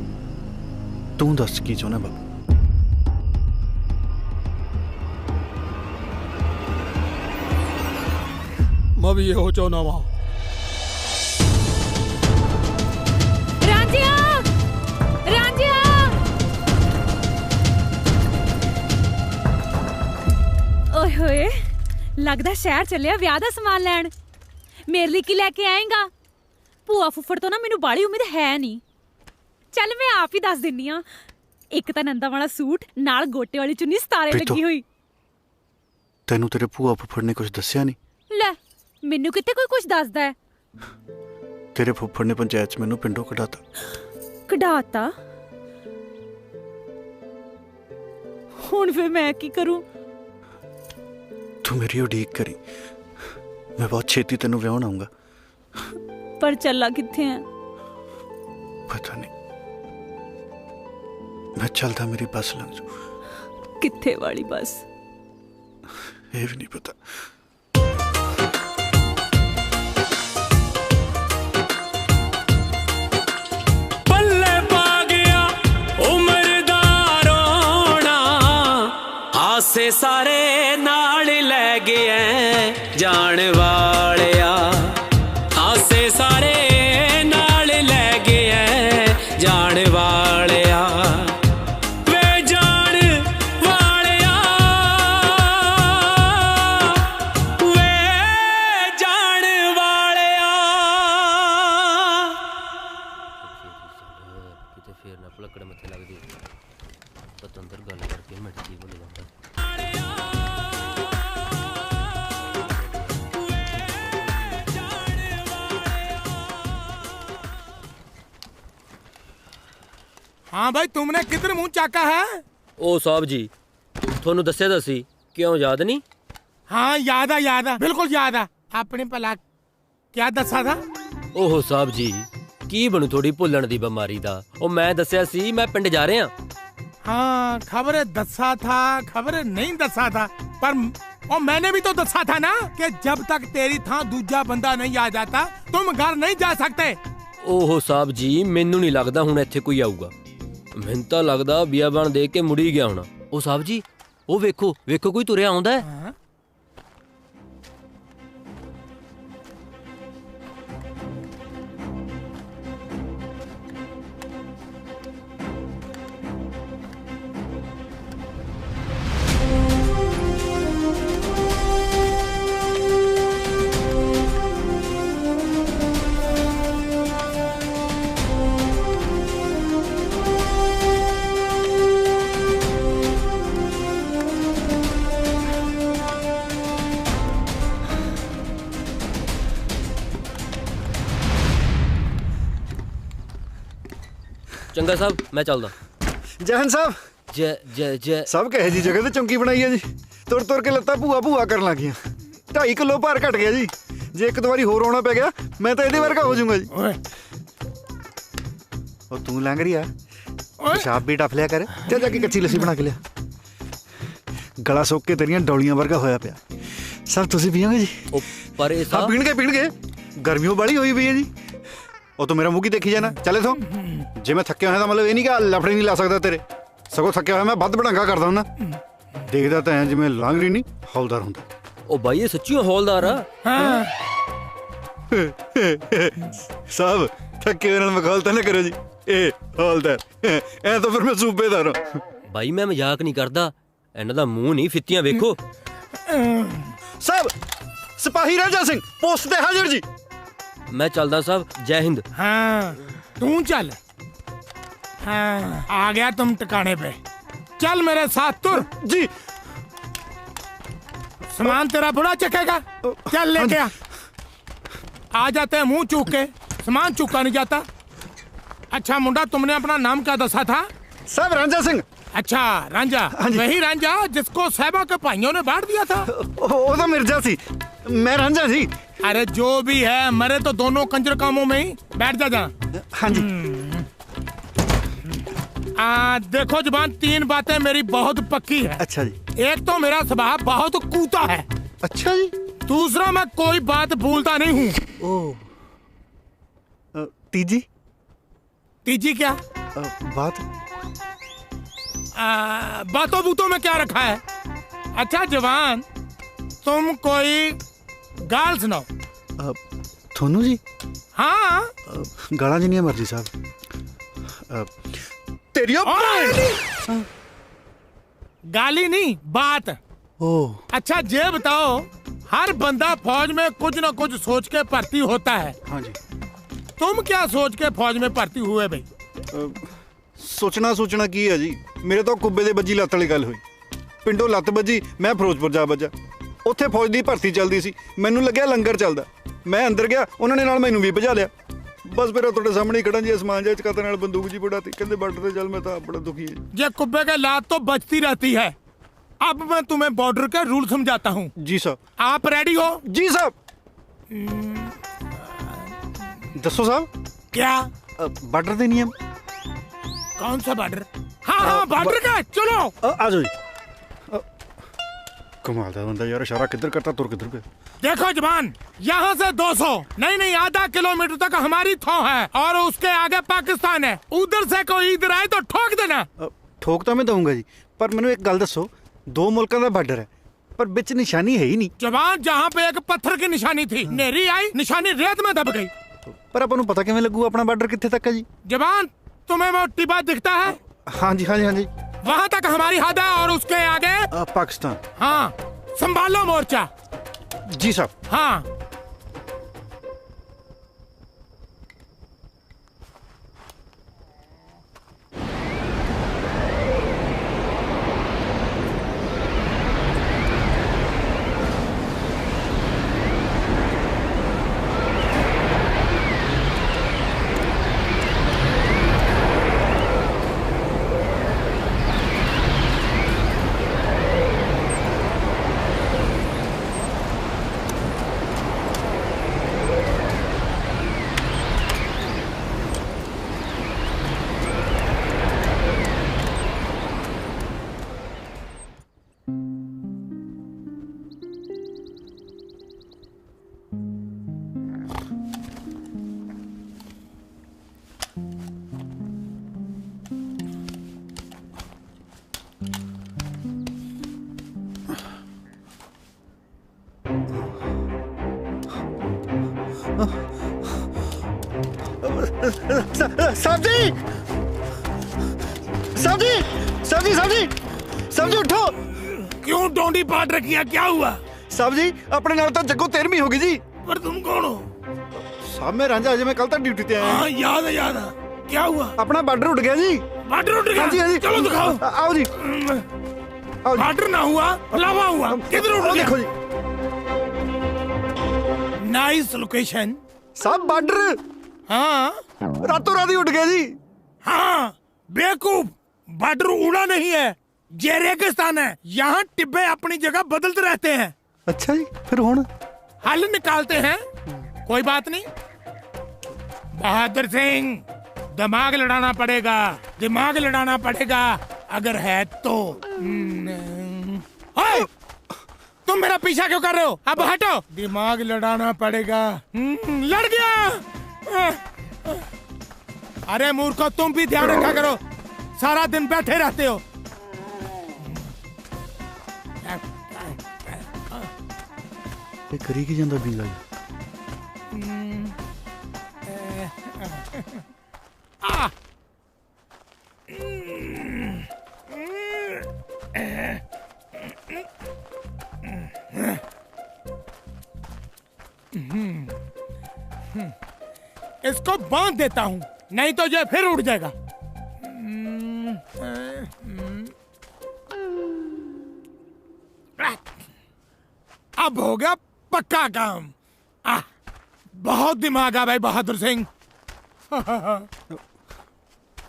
तू दस की चाहुंदा बाबू?
मैं भी इहो चाहुंदा वां।
रांझिया, रांझिया। ओए होए, लगदा शहर चलिया विआह दा समान लैण। मेरे लिए की लैके आएगा? भूआ फुफड़ तो ना मैनू बाड़ी उम्मीद है नहीं। चल मैं आप ही दस दिन्नी आ। एक तां नंदा वाला सूट नाल गोटे वाली चुन्नी सितारे लगी हुई।
तेनू तेरे भूआ फुफड़ ने कुछ दस्सिया नहीं?
ले मैनू किते कोई कुछ दसदा है?
तेरे फुफड़ ने पंचायत च मैनू पिंडों कढाता।
कढाता? हुण फिर मैं की करूं?
तू मेरी उड़ीक करी, मैं बहुत छेती तेनू विआहण आऊंगा।
पर चला किथे है?
पता नहीं, मैं चलता मेरी बस लंघ जू।
किथे वाली बस?
ये भी नहीं पता।
पल्ले पा गया उम्र दा रोना, हासे सारे नाल ले गए जान वालिया। हासे सारे नाल ले गए जान वालिया। वे जान वालिया, वे जान वालिया।
किते फेर ना पलकड़ मथे लगदी, पतंदर गल करके मिट जी बोले जांदा।
हाँ भाई, तुमने किधर मुंह चाका है?
ओ साहब जी, थोनू दस्सिया दा सी, क्यों याद नहीं?
हाँ याद आ, बिल्कुल याद आ। आपने भला क्या दसा था?
ओहो साहब जी, की बनू थोड़ी भुल्लण दी बीमारी दा। ओ मैं दस्सिया सी मैं पिंड जा रहा।
हाँ खबर दसा था, खबर नहीं दसा था, पर मैंने भी तो दसा था ना कि जब तक तेरी थां दूजा बंदा नहीं आ जाता तुम घर नहीं जा सकते।
ओहो साहब जी, मैनू नहीं लगदा हुण इत्थे कोई आऊगा। मैनू तां लगदा बियाबान दे के मुड़ी गया होना। ओ साहब जी, ओ वेखो वेखो कोई तुरिया आउंदा है। चंगा साहब, मैं चलदा।
जहन साहब।
जय जय जय।
सब कहे जी जगह ते चौंकी बनाई है जी। तुर तुर के लत्ता भूआ भूआ कर लग गया। 2.5 किलो भार घट गया जी। जे एक बारी होर आना पै गया मैं तो ਇਹਦੇ ਵਰਗਾ ਹੋ ਜਾਊਂਗਾ जी। और तू लंघ रही है, पेशाब भी टफ लिया कर। चल जाके कच्ची लस्सी बना के लिया। गला सोक के तेरियां डौलियां वर्गा होया पिया। सब तुसी पियोगे जी?
पर ये
सब पीणगे गर्मियों वाली हुई पई है जी। और तू मेरा मुंह की देखी जाना। चले तो जे मैं थक्या होया तो मतलब ये नहीं कि लफड़े नहीं ला सकता तेरे, सगों थक्या होया मैं बद भड़ंगा करदा हुंदा। देखदा तां है जिवें लांगरी नहीं हौलदार हुंदा।
ओ भाई ये सच्ची हौलदार आ।
साहब थके हुए मखौल ना करो जी। ए हौलदार ऐ तो फिर मैं सूबेदार हां।
भाई मैं मजाक नहीं करदा, इन्हां दा मुंह नहीं फित्तियां वेखो।
साहब सिपाही राजा सिंह पोस्ट ते हाजिर जी।
मैं चलदा साहब, जय हिंद।
हाँ तू चल। हाँ आ गया तुम टिकाने पे। चल मेरे साथ तुर।
जी।
सामान तेरा बुरा चखेगा, चल लेके आ जाते हैं मुंह चूक के, सामान चूका नहीं जाता। अच्छा मुंडा, तुमने अपना नाम क्या दसा था?
साहब रांझा सिंह।
अच्छा रांझा, वही रांझा जिसको साहिबा के भाइयों ने बांट दिया था?
वो तो मिर्जा सी, मैं रांझा जी।
अरे जो भी है, मरे तो दोनों कंजर कामों में ही। बैठ जा जहाँ।
हाँ जी।
देखो जुबान, 3 बातें मेरी बहुत पक्की है।
अच्छा जी।
एक तो मेरा स्वभाव बहुत कूता है।
अच्छा जी।
दूसरा, मैं कोई बात भूलता नहीं हूँ।
ओह। तीजी?
तीजी क्या?
बात?
बातों बूतों में क्या रखा है? अच्छा जवान, तुम कोई गाल सुनाओ।
थोनू जी?
हाँ।
गाला जिन्नी मर्जी साहब। तेरी
गाली नहीं, बात।
ओह।
अच्छा ये बताओ, हर बंदा फौज में कुछ न कुछ सोच के भर्ती होता है।
हाँ जी।
तुम क्या सोच के फौज में भर्ती हुए भाई?
सोचना की है जी। मेरे तो कुब्बे दे बजी लत्त वाली गल हुई। पिंडों लत्त बजी, मैं फिरोजपुर जा बजा। उत्थे फौज दी भर्ती चलदी सी, मैनू लग्या लंगर चलदा। मैं अंदर गया, उन्होंने नाल मैनू भी भजा लिया। बस फिर तुहाडे सामने खड़ा जी, आसमान जा चकाते नाल बंदूक जी बढ़ाती, कहंदे बॉर्डर ते चल। मैं तो बड़ा दुखी है।
ये कुब्बे के लात तो बचती रहती है। अब मैं तुम्हें बॉर्डर के रूल समझाता हूँ।
जी साहब।
आप रेडी हो?
जी साहब। दसो साहब।
क्या?
बॉर्डर दे नियम।
कौन सा बॉर्डर? हाँ बॉर्डर का। चलो
आ जाओ जी। कमाल दा बंदा यार, इशारा किधर करता तुर किधर पे।
देखो जवान, यहाँ से 200 नहीं आधा किलोमीटर तक हमारी थौ है और उसके आगे पाकिस्तान है। उधर से कोई इधर आए तो ठोक देना।
ठोक तो मैं दूंगा जी, पर मैंने एक गल दसो, 2 मुल्कों का बॉर्डर है पर बिच निशानी है ही नहीं।
जवान, जहाँ पे एक पत्थर की निशानी थी, नेरी आई, निशानी रेत में दब गई।
पर अपन पता किवें लगू अपना बॉर्डर कित्थे तक है जी?
जवान, तुम्हें वो टिब्बा दिखता है?
हाँ जी हाँ जी हाँ जी।
वहाँ तक हमारी हद है और उसके आगे
पाकिस्तान।
हाँ, संभालो मोर्चा।
जी साहब।
हाँ।
साहब जी, साहब जी, साहब जी, साहब जी, साहब जी उठो।
क्यों डोंडी पाट रखी है, क्या हुआ?
साहब जी, अपने नाल तो जग्गो 13वीं होगी जी।
पर तुम कौन हो?
साहब मैं रांझा, अजय मैं कल तक ड्यूटी पे आया।
हाँ याद है। क्या हुआ?
अपना बॉर्डर उठ गया जी।
बॉर्डर उठ गया?
हाँ जी हाँ जी।
चलो दिखाओ।
आओ जी।
बॉर्डर ना हुआ, लावा हुआ। किधर उठ गया?
देखो जी।
Nice location.
साहब बॉर्डर।
हाँ,
रातों रात ही उठ गया जी।
हाँ बेवकूफ, बॉर्डर उड़ा नहीं है, ये रेगिस्तान है। यहाँ टिब्बे अपनी जगह बदलते रहते हैं।
अच्छा जी, फिर हुण
हल निकालते हैं। कोई बात नहीं बहादुर सिंह, दिमाग लड़ाना पड़ेगा, दिमाग लड़ाना पड़ेगा अगर है तो। तुम मेरा पीछा क्यों कर रहे हो? अब हटो। दिमाग लड़ाना पड़ेगा। लड़ गया। अरे मूर्खो, तुम भी ध्यान रखा करो, सारा दिन बैठे रहते हो।
करी की जांदा बीला जी।
इसको बांध देता हूँ, नहीं तो ये फिर उड़ जाएगा। अब हो गया पक्का काम। बहुत दिमाग है भाई बहादुर सिंह।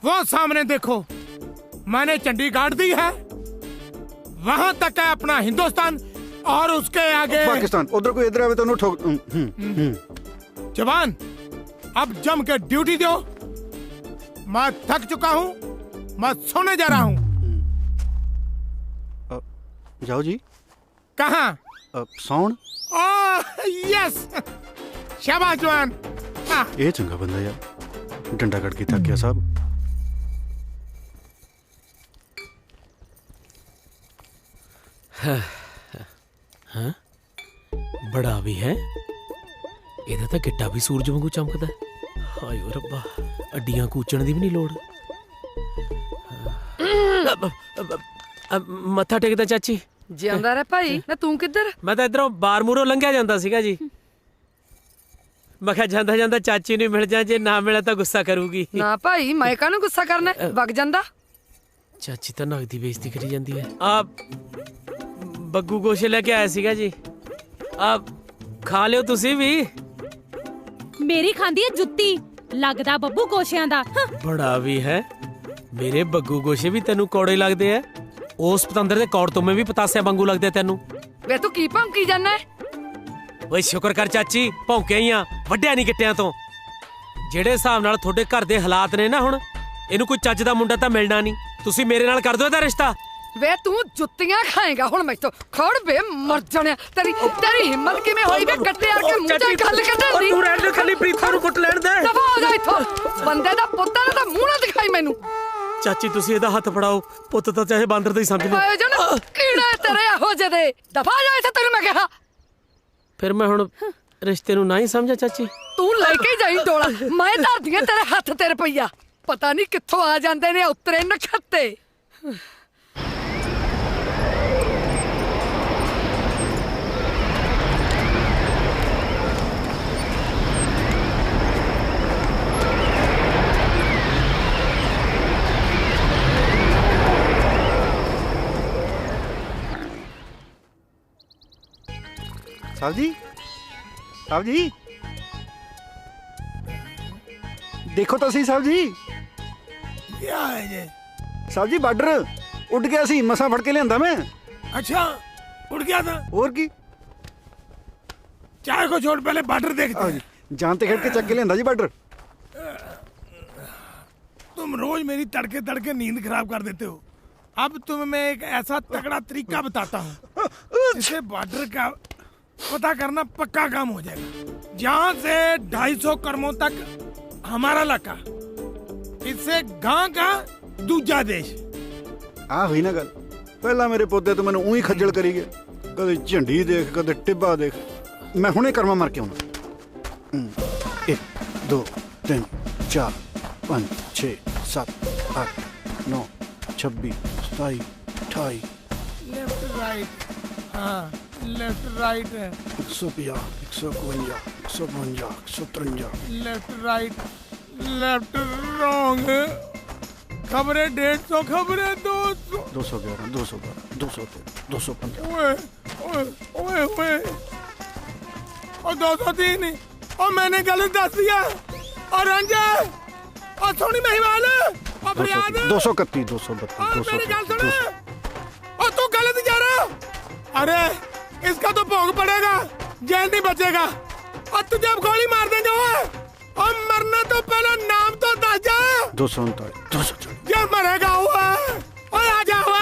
वो सामने देखो, मैंने चंडी गाड़ दी है, वहां तक है अपना हिंदुस्तान और उसके आगे
पाकिस्तान। उधर कोई इधर आवे तो ठोक।
जवान अब जम के ड्यूटी दो। मैं थक चुका हूँ, मैं सोने जा रहा हूँ।
जाओ जी।
कहाँ?
सौन।
यस, शाबाश जवान।
ये चंगा बंदा यार, डंडा कट के थक गया साहब।
हाँ? बड़ा भी है, ਇਹਦਾ ਤਾਂ ਗਿੱਟਾ ਵੀ ਸੂਰਜ ਵਾਂਗੂ ਚਮਕਦਾ। ਹਾਏ ਓ ਰੱਬਾ, ਅੱਡੀਆਂ ਕੂਚਣ ਦੀ ਵੀ ਨਹੀਂ ਲੋੜ। ਮੱਥਾ ਟੇਕਦਾ ਚਾਚੀ।
ਜਿਉਂਦਾ ਰਹਿ ਭਾਈ। ਨਾ ਤੂੰ ਕਿੱਧਰ?
ਮੈਂ ਤਾਂ ਇਧਰੋਂ ਬਾਰ ਮੂਰੋਂ ਲੰਘਿਆ ਜਾਂਦਾ ਸੀਗਾ ਜੀ। ਮੈਂ ਕਿਹਾ ਜਾਂਦਾ ਜਾਂਦਾ ਚਾਚੀ ਨੂੰ ਮਿਲ ਜਾ, ਜੇ ਨਾ ਮਿਲਿਆ ਤਾਂ ਗੁੱਸਾ ਕਰੂਗੀ।
ਨਾ ਭਾਈ, ਮੈਂ ਕਾਹਨੂੰ ਗੁੱਸਾ ਕਰਨਾ, ਵਗ ਜਾਂਦਾ।
ਚਾਚੀ ਤਾਂ ਨਗਦੀ ਬੇਇੱਜ਼ਤੀ ਕਰੀ ਜਾਂਦੀ ਹੈ। ਆ ਬੱਗੂ ਗੋਸ਼ੇ ਲੈ ਕੇ ਆਇਆ ਸੀਗਾ ਜੀ, ਆ ਖਾ ਲਿਓ ਤੁਸੀਂ ਵੀ।
ਮੇਰੀ ਖਾਂਦੀ ਹੈ ਜੁੱਤੀ, ਲੱਗਦਾ ਬੱਬੂ ਗੋਸ਼ਿਆਂ ਦਾ।
ਬੜਾ ਵੀ ਹੈ, ਮੇਰੇ ਬੱਗੂ ਗੋਸ਼ੇ ਵੀ ਤੈਨੂੰ ਕੌੜੇ ਲੱਗਦੇ ਐ। ਉਸ ਪਤੰਦਰ ਦੇ ਕੌੜ ਤੋਂ ਮੈਂ ਵੀ ਪਤਾਸਿਆਂ ਵਾਂਗੂ ਲੱਗਦੇ ਤੈਨੂੰ।
ਵੇ ਤੂੰ ਕੀ ਭੌਂਕੀ ਜਾਂਦਾ?
ਓਏ ਸ਼ੁਕਰ ਕਰ ਚਾਚੀ, ਭੌਂਕਿਆ ਹੀ ਆ, ਵੱਡਿਆ ਨਹੀਂ ਗਿੱਟਿਆਂ ਤੋਂ। ਜਿਹੜੇ ਹਿਸਾਬ ਨਾਲ ਤੁਹਾਡੇ ਘਰ ਦੇ ਹਾਲਾਤ ਨੇ ਨਾ, ਹੁਣ ਇਹਨੂੰ ਕੋਈ ਚੱਜ ਦਾ ਮੁੰਡਾ ਤਾਂ ਮਿਲਣਾ ਨਹੀਂ। ਤੁਸੀਂ ਮੇਰੇ ਨਾਲ ਕਰ ਦਿਓ ਇਹਦਾ ਰਿਸ਼ਤਾ।
ਵੇ ਤੂੰ ਜੁੱਤੀਆਂ ਖਾਏਗਾ ਹੁਣ ਮੈਥੋਂ। ਖੜ ਵੇ ਮਰ ਜਾਣਿਆ, ਤੇਰੀ ਹਿੰਮਤ ਕਿਵੇਂ ਹੋਈ ਵੇ ਕੱਟੇ ਆ ਕੇ ਮੂੰਹ ਚੋਂ ਗੱਲ ਕੱਢਣ ਦੀ?
ਤੂੰ ਰਹਿਣ ਦੇ, ਖਾਲੀ ਪ੍ਰੀਤਾਂ ਨੂੰ ਕੁੱਟ ਲੈਣ ਦੇ।
ਦਫਾ ਹੋ ਜਾ ਇੱਥੋਂ, ਬੰਦੇ ਦਾ ਪੁੱਤ ਨਾ ਤਾਂ ਮੂੰਹ ਨਾ ਦਿਖਾਈ ਮੈਨੂੰ।
ਚਾਚੀ ਤੁਸੀਂ ਇਹਦਾ ਹੱਥ ਫੜਾਓ, ਪੁੱਤ ਤਾਂ ਚਾਹੇ ਬਾਂਦਰ ਦਾ ਹੀ ਸਮਝ ਲਓ।
ਆਏ ਜਨ ਕੀੜਾ ਤੇਰੇ ਇਹੋ ਜਿਹੇ ਦੇ, ਦਫਾ ਹੋ ਜਾ ਇੱਥੇ, ਤੈਨੂੰ ਮੈਂ ਕਿਹਾ।
ਫਿਰ ਮੈਂ ਹੁਣ ਰਿਸ਼ਤੇ ਨੂੰ ਨਾ ਹੀ ਸਮਝਾ ਚਾਚੀ?
ਤੂੰ ਲੈ ਕੇ ਜਾਈ ਡੋਲਾ, ਮੈਂ ਧਰਦੀਆਂ ਤੇਰੇ ਹੱਥ ਤੇ ਰੁਪਈਆ। ਪਤਾ ਨਹੀਂ ਕਿੱਥੋਂ ਆ ਜਾਂਦੇ ਨੇ ਉਤਰੇ ਨਖੱਤੇ।
साहब जी, साहब जी देखो तो सही साहब जी।
क्या है ये?
साहब जी बार्डर उड़ गया सी, मसा फड़ के लियांदा मैं।
अच्छा, उड़ गया था?
और की
चाय को छोड़, पहले बार्डर देखते हैं।
जानते खेड़ के चक के लियांदा जी बार्डर।
तुम रोज मेरी तड़के तड़के नींद खराब कर देते हो। अब तुम्हें मैं एक ऐसा तगड़ा तरीका बताता हूँ जिससे बार्डर का पता करना पक्का काम हो जाएगा। जहाँ से 250 करमों तक हमारा इलाका, इससे गांव का दूजा देश।
आ हुई ना गल, पहला मेरे पोते तो मैंने ऊही खज्जल करी गया, कदे झंडी देख कदे टिब्बा देख। मैं हुणे कर्मा मार के आउणा। 1 2 3 4 5 6 7 8 9 26 27 28।
लेफ्ट राइट, हाँ लेफ्ट राइट है।
150 152 152 153।
Left right, left wrong. खबरें 150, खबरें 200।
211 212 213 215।
ओए ओए ओए ओए, और 203। और मैंने गलत दस दिया। और रंजन, और सोनी महिवाल, और फरियाद
231 232
मेरी गल सुन, और तू गलत जा रहा। अरे इसका तो भोग पड़ेगा, जेल नहीं बचेगा। और तुझे अब गोली मार देंगे और मरना तो पहले नाम तो दस जा।
239 240।
ये मरेगा हुआ, और आ जा हुआ,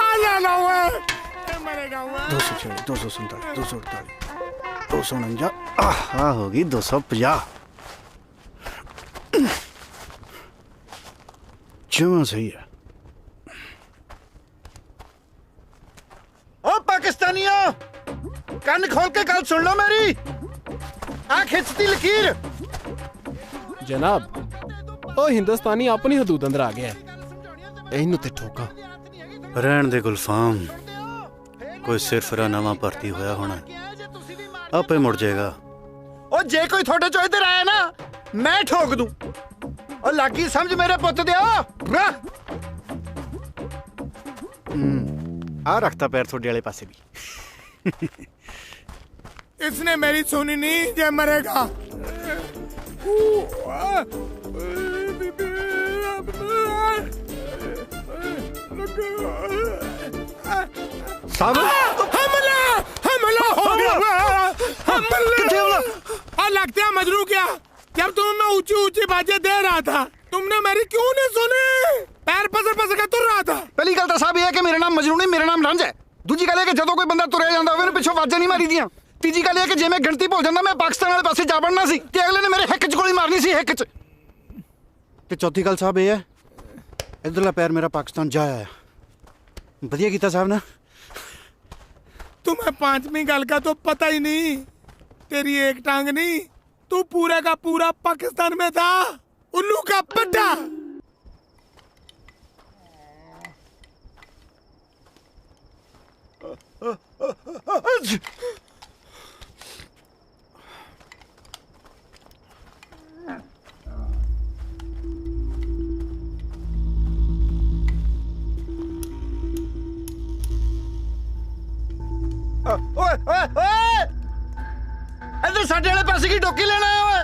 आ जाना हुआ, ये मरेगा हुआ।
246 247 248 249। हाँ होगी 250। जमा सही है। ओ पाकिस्तानियों, कान खोल के गल सुन लो मेरी। आ खिंचती लकीर।
जनाब, ओ हिंदुस्तानी अपनी हदूद अंदर आ गया है, इन्हू ते ठोका।
रहन दे गुलफाम, कोई सिरफरा नवा भर्ती होया होना, आपे मुड़ जाएगा। ओ जे कोई थोड़े चो इधर आया ना, मैं ठोक दूं। और लागी समझ मेरे पुत दे। आ रखता पैर थोड़े वाले पासे भी।
इसने मेरी सुनी नहीं, ये मरेगा। हमला हमला हो गया। हमला लगता है मजनू क्या, जब तुमने ऊंची ऊंची बातें दे रहा था तुमने मेरी क्यों नहीं सुनी? पैर पसर पसर के तुर रहा था।
पहली गल तो साहब ये है कि मेरा नाम मजनू नहीं, मेरा नाम रंज है। दूजी गल है कि जदों कोई बंदा तुरया जांदा होवे पिछों वाजां नहीं मारी दियां। तीजी गल है कि जे मैं गिणती भुल जांदा मैं पाकिस्तान वाले पासे जा वड़ना सी ते अगले ने मेरे हिक च गोली मारनी सी, हिक च। ते चौथी गल साहब ये है इधरला पैर मेरा पाकिस्तान जा आया। बढ़िया कीता साहब ना।
तुम्हें पांचवी गल का तो पता ही नहीं। तेरी एक टांग नहीं, तू पूरा का पूरा पाकिस्तान में था। उल्लू का पट्टा।
इधर साडे वाले पासे की डोकी लेना है। ओए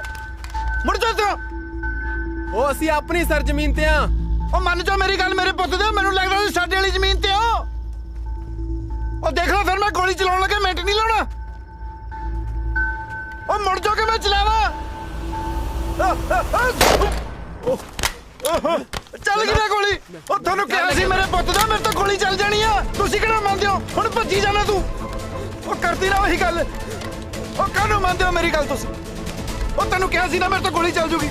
मुड़ जा तू।
ओ ਅਸੀਂ ਆਪਣੀ ਸਰ ਜ਼ਮੀਨ ਤੇ ਆ।
ओ मन जाओ मेरी गल मेरे पुੱਤ दे, ਮੈਨੂੰ ਲੱਗਦਾ ਤੁਸੀਂ ਸਾਡੇ ਵਾਲੀ ਜ਼ਮੀਨ ਤੇ ਹੋ। ओ देख लो फिर मैं गोली चलाने लगे मिनट नहीं लाना। ओ मुड़ जाओ कि मैं चलावा। ਚੱਲ ਗਈ ਨਾ ਗੋਲੀ। ਉਹ ਤੁਹਾਨੂੰ ਕਿਹਾ ਸੀ ਮੇਰੇ ਪੁੱਤ ਦਾ ਮੇਰੇ ਤੋਂ ਗੋਲੀ ਚੱਲ ਜਾਣੀ ਆ। ਤੁਸੀਂ ਕਿਹੜਾ ਮੰਨਦੇ ਹੋ? ਹੁਣ ਭੱਜੀ ਜਾਣਾ ਤੂੰ। ਉਹ ਕਰਦੀ ਨਾ ਉਹੀ ਗੱਲ। ਉਹ ਕਾਹਨੂੰ ਮੰਨਦੇ ਹੋ ਮੇਰੀ ਗੱਲ ਤੁਸੀਂ? ਉਹ ਤੈਨੂੰ ਕਿਹਾ ਸੀ ਨਾ ਮੇਰੇ ਤੋਂ ਗੋਲੀ ਚੱਲ ਜੂਗੀ।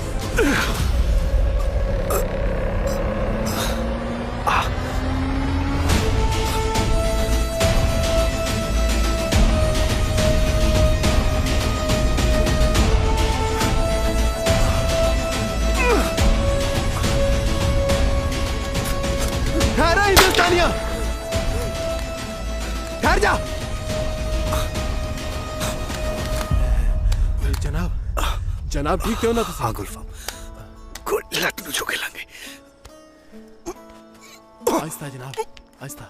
ठहरा हिंदुस्तानिया, ठहर जा। जनाब जनाब ठीक क्यों ना?
हाँ गुलफाम कोई लत नु चुके लांगे।
आहिस्ता जनाब आहिस्ता।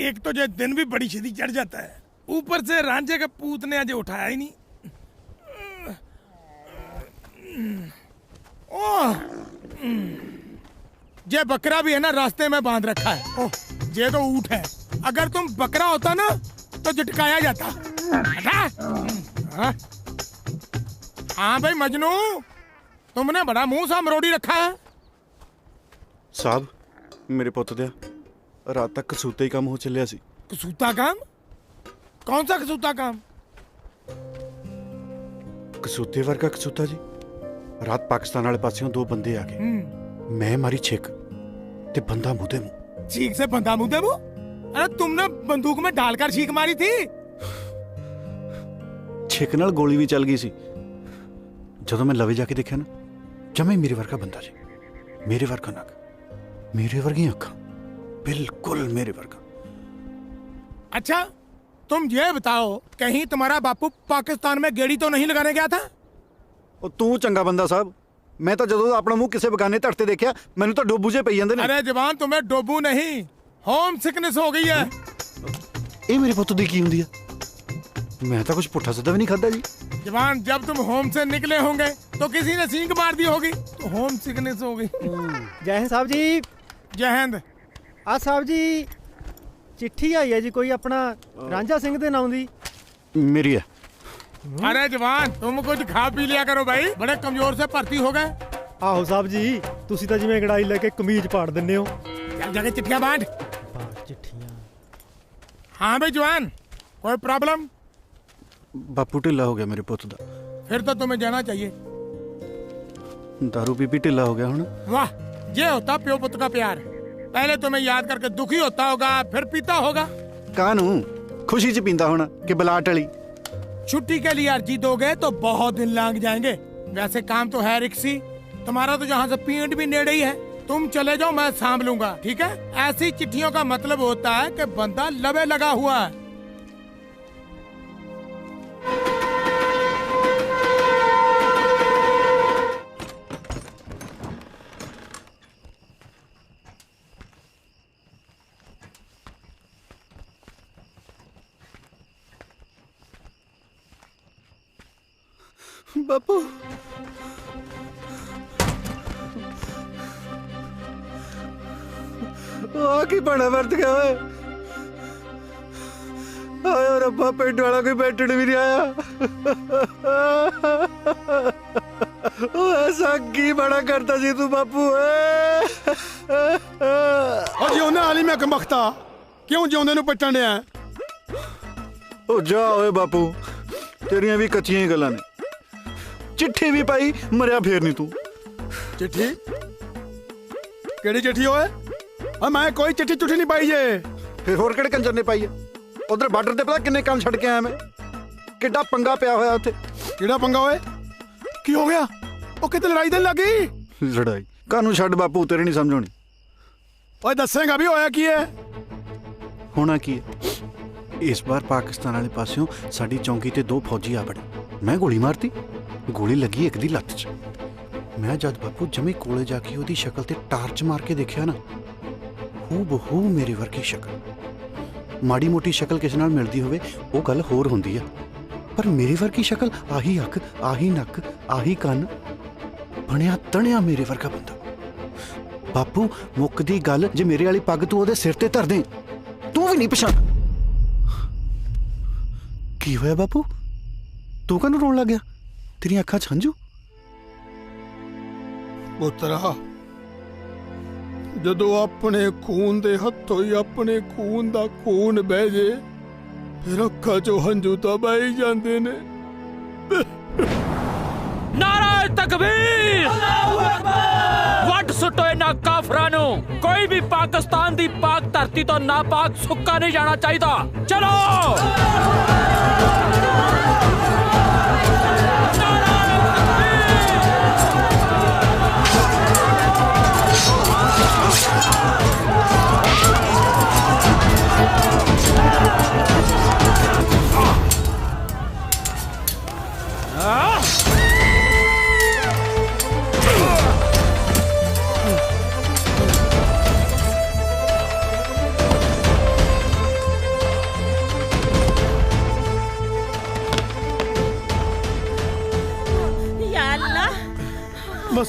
एक तो जो दिन भी बड़ी छेती चढ़ जाता है, ऊपर से रांझे के पूत ने आज उठाया ही नहीं। ओह, ये बकरा भी है ना रास्ते में बांध रखा है। ओह, ये तो ऊंट है। अगर तुम बकरा होता ना तो झटकाया जाता। हाँ? हाँ भाई मजनू, तुमने बड़ा मुंह सा मरोड़ी रखा है।
साहब मेरे पुੱਤ ਦਿਆ रात तक कसूते ही काम हो चलिया सी।
कसूता काम? कौन सा कसूता काम?
कसूते वर्गा कसूता जी। रात पाकिस्तान वाले पासियों दो बंदे आ गए। मैं मारी छिक ते बंदा मुंह दे मुंह।
छीक से बंदा मुंह दे मुंह? अरे तुमने बंदूक में डालकर छीक मारी थी।
छिक नाल गोली भी चल गई सी। जदों मैं लवे जाके देखा ना, जमे मेरे वर्गा बंदा जी, मेरे वर्गा नक, मेरे वर्गी अखा, बिल्कुल मेरे वर्गा।
अच्छा तुम ये बताओ, कहीं तुम्हारा बापू पाकिस्तान में गेड़ी तो नहीं लगाने गया था?
ਉਹ ਤੂੰ ਚੰਗਾ ਬੰਦਾ ਸਾਹਿਬ। मैं तो ਜਦੋਂ ਆਪਣਾ ਮੂੰਹ ਕਿਸੇ ਬਗਾਨੇ ਧੜ ਤੇ ਦੇਖਿਆ ਮੈਨੂੰ ਤਾਂ ਡੋਬੂ ਜੇ ਪਈ ਜਾਂਦੇ ਨੇ।
अरे जवान तुम्हें डोबू नहीं, होम सिकनेस हो गई है।
ਇਹ ਮੇਰੇ ਪੁੱਤ ਦੀ ਕੀ ਹੁੰਦੀ ਆ? मैं तो कुछ पुट्ठा सीधा भी नहीं खाता जी।
जवान जब तुम होम से निकले होंगे तो किसी ने सींग मार दी होगी तो होम सिकनेस हो गई।
जय हिंद साहब जी।
जय हिंद।
आ साहब जी चिट्ठी आई है जी कोई अपना रांझा सिंह दे नाम दी।
मेरी है।
अरे जवान तुम कुछ खा पी लिया करो भाई, बड़े कमजोर से भर्ती हो गए।
आहो साहब जी तुसी तो जिवें गड़ाई लेके कमीज पाड़ दिन्ने हो।
चल जाके चिट्ठियां बांट।
चिट्ठियां।
हाँ भाई जवान कोई प्रॉब्लम?
बापू ढिला हो गया मेरे पुत दा।
फिर तो तुम्हें जाना चाहिए।
दारू पी पी ढिला हो गया हुण।
वाह, ये होता प्यो पुत्र का प्यार। पहले तुम्हें याद करके दुखी होता होगा, फिर पीता होगा।
कानू खुशी च पींदा होना कि बलाट वाली।
छुट्टी के लिए अर्जी दोगे तो बहुत दिन लग जाएंगे। वैसे काम तो है रिक्सी, तुम्हारा तो जहाँ से पीएंट भी नेड़े ही है। तुम चले जाओ, मैं सांभ लूंगा, ठीक है? ऐसी चिट्ठियों का मतलब होता है कि बंदा लबे लगा हुआ है।
बापू की बड़ा वर्त गया है। आया रब्बा, पेट वाला कोई बैठने भी नहीं आया। ऐसा की बड़ा करता जी तू बापू
और जिਉਂਦੇ वाली मैं कमख्ता क्यों जिਉਂਦੇ ਨੂੰ ਪੱਟਣ ਡਿਆ?
ओ जा ओए बापू, तेरियां भी कच्चियां गल्लां ने। चिट्ठी भी पाई, मरिया फेर नहीं तू।
चिट्ठी केड़ी चिट्ठी होए? मैं कोई चिट्ठी चुट्ठी नहीं पाई जे।
फिर होर केड़े कंजर ने पाई है? उधर बार्डर ते पता किन्ने काम छड़ के आया मैं। किड्डा पंगा पिया होया उत्थे।
किहड़ा पंगा होए? की हो गया? ओ किते लड़ाई देन लगी?
लड़ाई कानू छड़ बापू, तेरे नहीं समझ आनी।
ओए दसेगा भी होया की है?
होना की है, इस बार पाकिस्तान वाले पासों साडी चौंकी ते दो फौजी आ बड़े। मैं गोली मारती, गोली लगी एक दी लत्त च। मैं जद बापू जमे कोले जाके ओदी शक्ल ते टार्च मार के देखिया ना, हूबहू मेरे वर्गी शक्ल। माड़ी मोटी शक्ल किसी नाल मिलदी होवे वो गल होर हुंदी है, पर मेरी वर्गी शक्ल, आही अख, आही नक, आही कन, बनिया तणिया मेरे वर्गा बंदा। बापू मुकदी गल, जे मेरे वाली पग तू ओदे सिर ते धर दे, तू भी नहीं पछाण। की होया बापू, तू कनू रोन लग गया? तेरी अखा च हंझू?
पुत्रा, जदों अपने खून दे हथों ही अपने खून दा खून बह जे, फिर अखा चो हंझू तो बह ही जांदे ने।
नारा तकबीर, वट सुटो इन्हां काफरां नूं। कोई भी पाकिस्तान दी पाक धरती तो नापाक सुक्का नहीं जाना चाहिए। चलो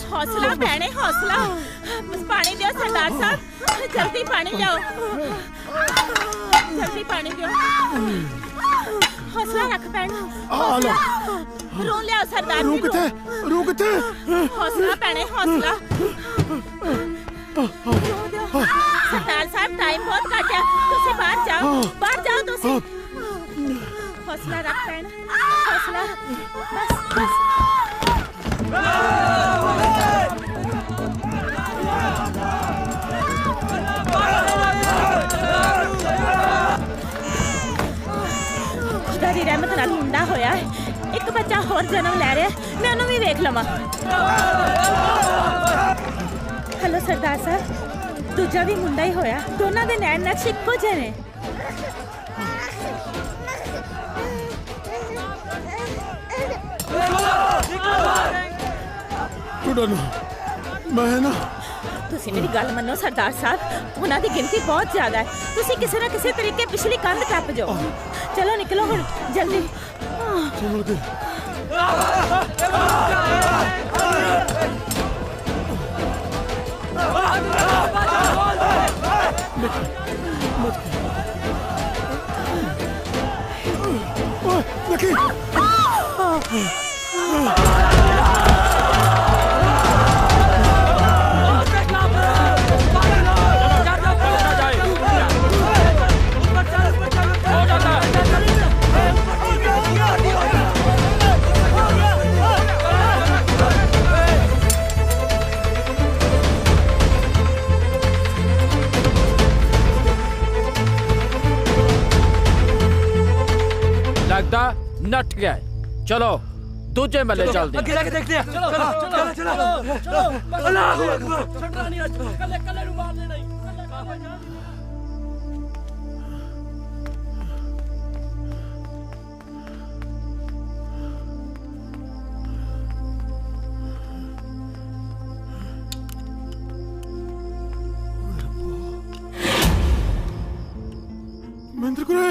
हौसला बहने, हौसला। बस पानी दियो सरदार साहब, जल्दी पानी लाओ, जल्दी पानी दियो। हौसला रख बहन, हौसला। रूम ले आओ सरदार।
रूम किथे? रूम किथे?
हौसला बहने, हौसला। सरदार साहब टाइम बहुत घट है, तुसी बाहर जाओ, बाहर जाओ तुसी। हौसला रख बहन, हौसला। बस बस। खुदा दी रहमत नाल मुंडा होया है, एक बच्चा होर जन्म ले रहा है, मैं उन्हें भी देख लवां। हेलो सरदार साहब, दूजा भी मुंडा ही होया, दोनों दे नैन नक्श इक्को जे ने।
मैं ना
तुसी मेरी गल मनो सरदार साहब, उन्हां दी गिनती बहुत ज्यादा है, तुसी किसी ना किसी तरीके पिछली कंध टप जाओ। चलो निकलो हुण जल्दी।
नट गया है। चलो दूजे महले चलते हैं।
आगे जाके देखते हैं। चलो चलो चलो चलो। अल्लाहू अकबर। छटरा नहीं आज कल्ले कल्ले नु मारने नहीं।
मिंद्र कुरे,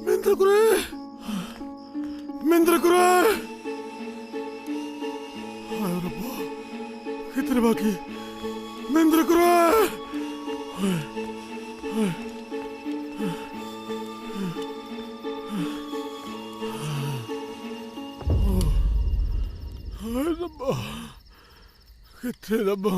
मिंद्र कुरे, मिंद्र कुरे। हाय रब्बा, कितने बाकी? मिंद्र कुरे। हाय रब्बा, कितने रब्बा।